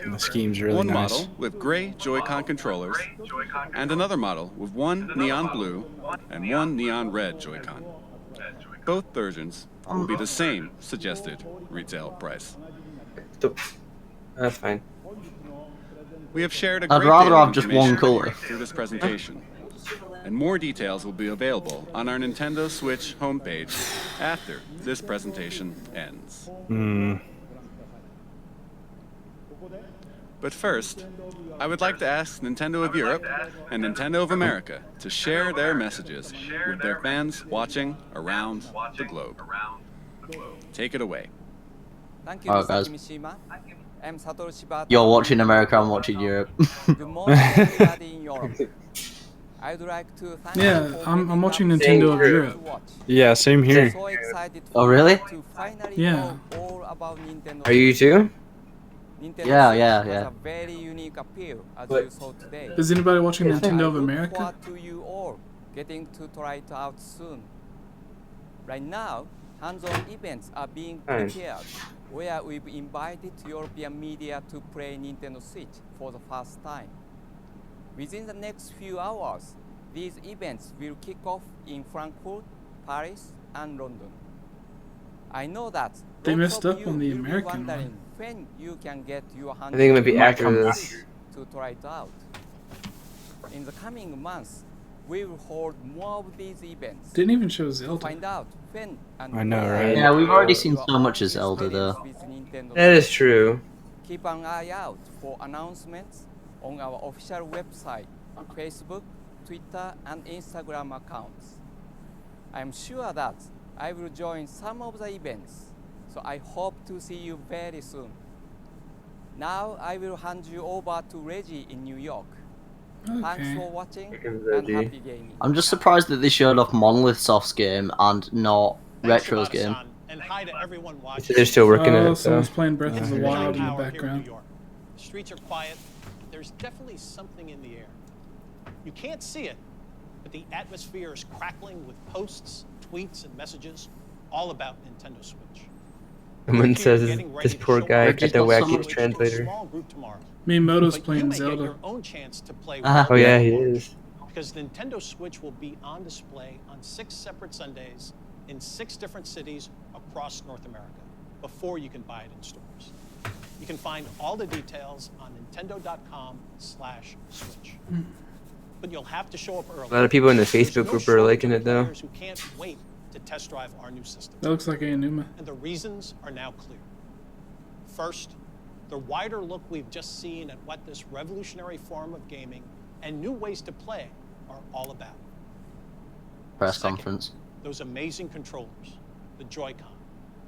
The scheme's really One nice. model with gray Joy-Con controllers, and another model with one neon blue and one neon red Joy-Con. Both versions will be the same suggested retail price. That's fine. We have shared a I'd great rather deal of have just one information colour. through this presentation, and more details will be available on our Nintendo Switch homepage after this presentation ends. But first, I would like to ask Nintendo of Europe and Nintendo of America to share their messages with their fans watching around the globe. Take it away. Thank you, Alright, Mr. guys. Kimishima. I'm Satoru Shibata. You're watching America, I'm watching Europe. Good morning, everybody in Europe. I'd like to thank Yeah, you for I'm making watching up Nintendo time of to Europe. watch. Yeah, same I'm here. so excited Oh, for really? you to finally Yeah. know all about Nintendo. Are you too? Nintendo Yeah, Switch yeah, has yeah. a very unique appeal, as But- you saw today. Is anybody watching Yeah. Nintendo I of look America? forward to you all getting to try it out soon. Right now, hands-on events are being Nice. prepared, where we've invited European media to play Nintendo Switch for the first time. Within the next few hours, these events will kick off in Frankfurt, Paris, and London. I know that They lots messed of up you on the will be American wondering one. when you can get your hands I think it might be on after Nintendo this. Switch to try it out. In the coming months, we will hold more of these events. Didn't even show To Zelda. find out when and I know, where right? Yeah, we've already you seen are so much of on Zelda, though. experience with Nintendo That is Switch. true. Keep an eye out for announcements on our official website, Facebook, Twitter, and Instagram accounts. I am sure that I will join some of the events, so I hope to see you very soon. Now I will hand you over to Reggie in New York. Thanks Okay. for watching Here comes and Reggie. happy gaming. I'm just surprised that they showed off Monolith Soft's game and not Retro's game. And hi to everyone watching. So they're still working Oh, on it, someone's so. playing Breath of the There's Wild in the power here in New background. York. The streets are quiet. But there's definitely something in the air. You can't see it, but the atmosphere is crackling with posts, tweets, and messages all about Nintendo Switch. Someone People are says getting ready this to poor show guy off got the got so wackiest much- translator. Small group tomorrow. Miyamoto's But you playing may get Zelda. your own chance to play Uh-huh. Oh yeah, he is. because Nintendo Switch will be on display on 6 separate Sundays in 6 different cities across North America before you can buy it in stores. You can find all the details on nintendo.com/switch. But you'll have to show up early. A lot of people in the There's Facebook no group are shortage liking of it though. players who can't wait to test drive our new system. That looks like Aonuma. And the reasons are now clear. First, the wider look we've just seen at what this revolutionary form of gaming and new ways to play are all about. Press Second, conference. those amazing controllers, the Joy-Con,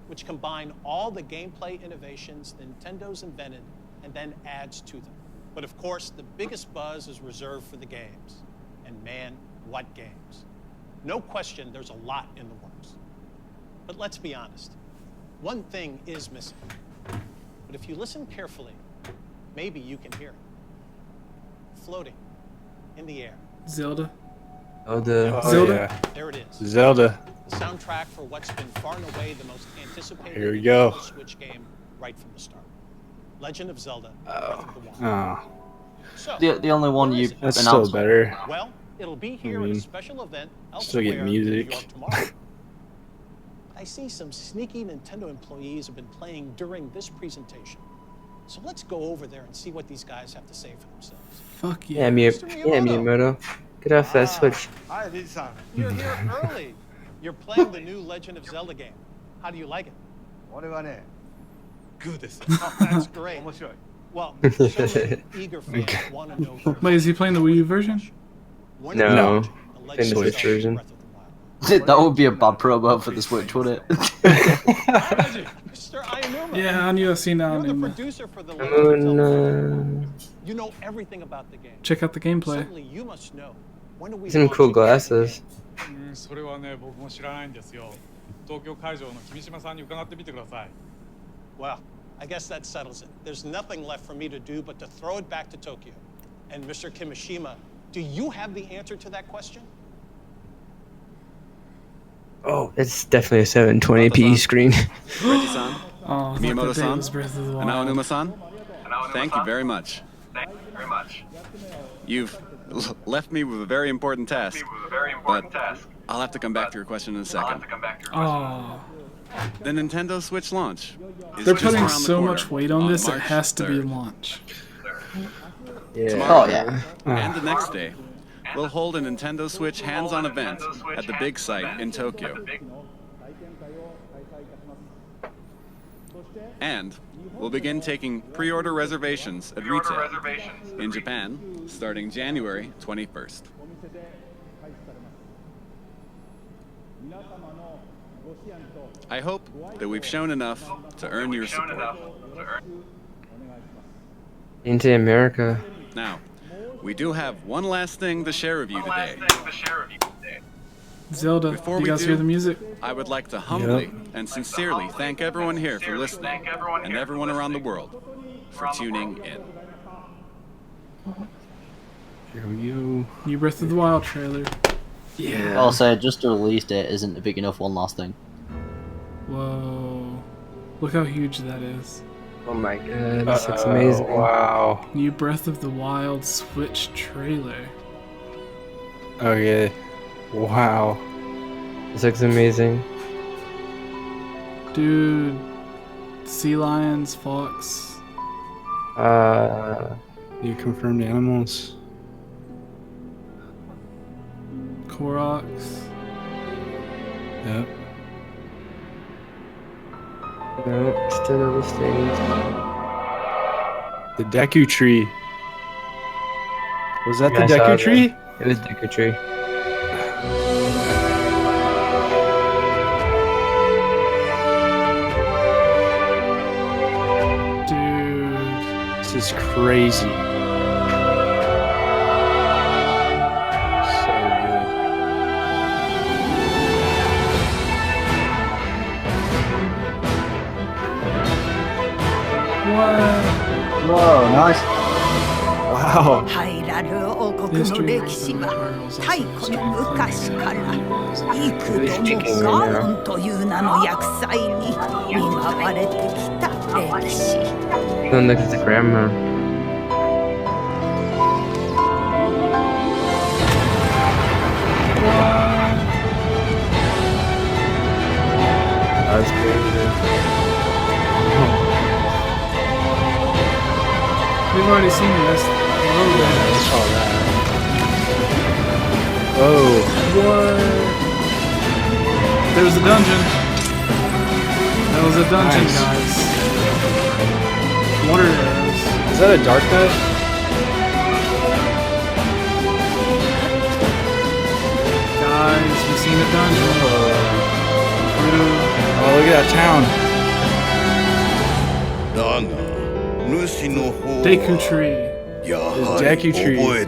which combine all the gameplay innovations Nintendo's invented and then adds to them. But of course, the biggest buzz is reserved for the games. And man, what games. No question there's a lot in the works. But let's be honest, one thing is missing. But if you listen carefully, maybe you can hear it. Floating in the air. Zelda. Oh, the Zelda? Yeah. There it is. Zelda. The soundtrack for what's been far and away the most anticipated Here we go. Nintendo Switch game right from the start. Legend of Zelda: Breath of the Wild. Oh. So, The only one you That's announced. still better. well, it'll be here at a special event still get elsewhere in New music. York tomorrow. I see some sneaky Nintendo employees have been playing during this presentation. So let's go over there and see what these guys have to say for themselves. Fuck yeah. Miyamoto. Get off that Switch. Hi, Lisa. You're here early. You're playing the new Legend of Zelda game. How do you like it? Good. Oh, that's great. Well, so many eager fans want to know. Wait, is he playing the Wii U version? No. In the Switch version. That would be a bad promo for the Switch, wouldn't it? Mr. Ayanuma. Yeah, I knew I've seen You're the Ayanuma. producer for the Legend of Zelda. You know everything about the game. Check out the gameplay. Certainly you must know. When do we Some cool glasses. それはね、僕も知らないんですよ。東京会場の君島さんに伺ってみてください。Well, I guess that settles it. There's nothing left for me to do but to throw it back to Tokyo. And Mr. Kimishima, do you have the answer to that question? Oh, it's definitely a 720p screen. Reggie-san, Oh, Miyamoto-san, Breath of the and Wild. Aonuma-san, thank you very much. You've left me with a very important task, but I'll have to come back to your question in a second. Oh, The Nintendo Switch launch is they're just putting around the so corner much weight on this, it March has to be 3rd. launch. Tomorrow Oh, yeah. and the next day, we'll hold a Nintendo Switch hands-on event at the big site in Tokyo. And we'll begin taking pre-order reservations at retail in Japan starting January 21st. I hope that we've shown enough to earn your support. Into America. Now, we do have one last thing to share with you today. Zelda, Before you we guys do, hear the music? I would like to humbly and sincerely thank everyone here for listening and everyone around the world for tuning in. Here we go. New Breath of the Wild trailer. Yeah. I'll say just a release date isn't a big enough one last thing. Whoa. Look how huge that is. Oh my god, this looks amazing. Wow. New Breath of the Wild Switch trailer. Okay. Wow. This looks amazing. Dude. Sea lions, fox. You confirmed animals. Koroks. Yep. No, still no listings. The Deku tree. Was that Yeah, I the saw Deku that. tree? It was Deku Tree. Dude. This is crazy. So good. Whoa, nice. Wow. ハイラル王国の歴史は太古の昔から幾度もガロンという名の厄災に見舞われてきた歴史。 Don't look at the grandma. That's crazy. We've already seen this. I saw that. Oh. What? There was a dungeon. That was a dungeon, Nice. guys. Water arrows. Is that a dark knife? Guys, we've seen a dungeon. Oh, look at that town. Deku tree. There's Deku tree. What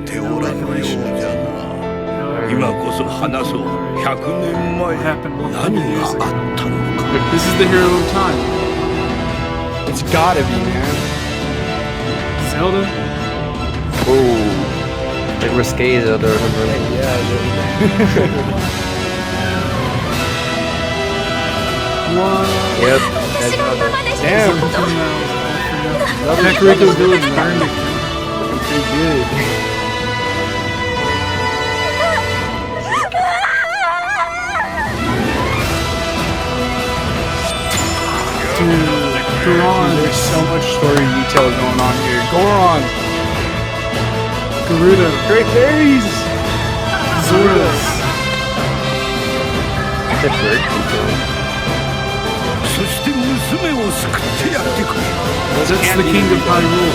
happened 100 years ago? This is the hero of time. It's gotta be, man. Zelda? Oh. Like risque Zelda or something. What? Yep. That's Zelda. Damn. Kakariko's village burned. pretty good. Dude, Goron. There's so much story detail going on here. Goron. Garuda. Great berries. Zoras. It's a bird control. That's the King of Hyrule.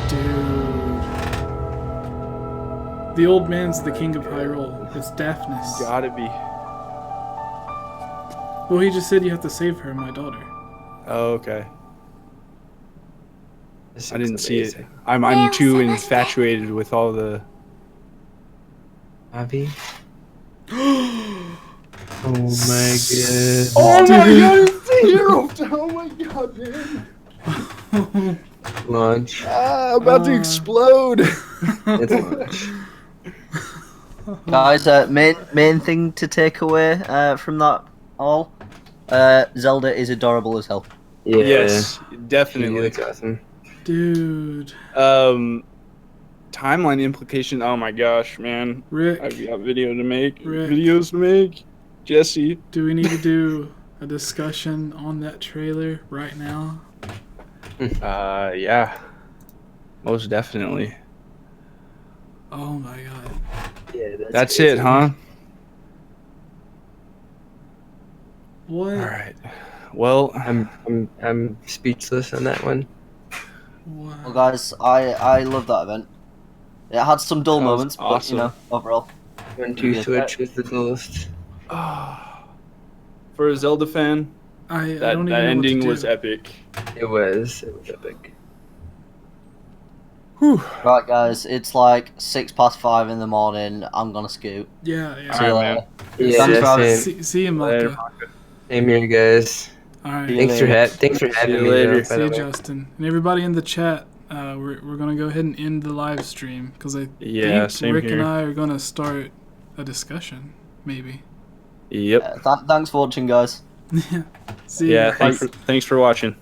Dude. The old man's the King of Hyrule. It's Daphnis. Gotta be. Well, he just said you have to save her, my daughter. Oh, okay. I didn't see it. I'm too infatuated with all the. Abby. Oh my god. Oh my god, it's the hero! Oh my god, man. Launch. About to explode. It's launch. Guys, main thing to take away from that all, Zelda is adorable as hell. Yeah. Yes, definitely. Looks awesome. Dude. Timeline implication. Oh my gosh, man. Rick. I've got videos to Rick. make. Jesse. Do we need to do a discussion on that trailer right now? Yeah. Most definitely. Oh my god. Yeah, That's it, huh? What? All right. Well, I'm speechless on that one. Wow. Well, guys, I love that event. It had some dull That was moments, but awesome. you know, overall. 1-2 Switch was the coolest. for a Zelda fan, I that don't even know ending what to was do. epic. It was epic. Whew. Right, guys, it's like 5:06 in the morning. I'm gonna scoot. Yeah, yeah. See you Alright, later. Yeah, Thanks for having- See you, Maka. Same here, guys. All right. Thanks for having me. later. Though, by See the you, way. Justin, and everybody in the chat. We're gonna go ahead and end the live stream because I Yeah, think same Rick here. and I are gonna start a discussion, maybe. Yep. Thanks for watching, guys. See ya. Yeah. Thanks for watching.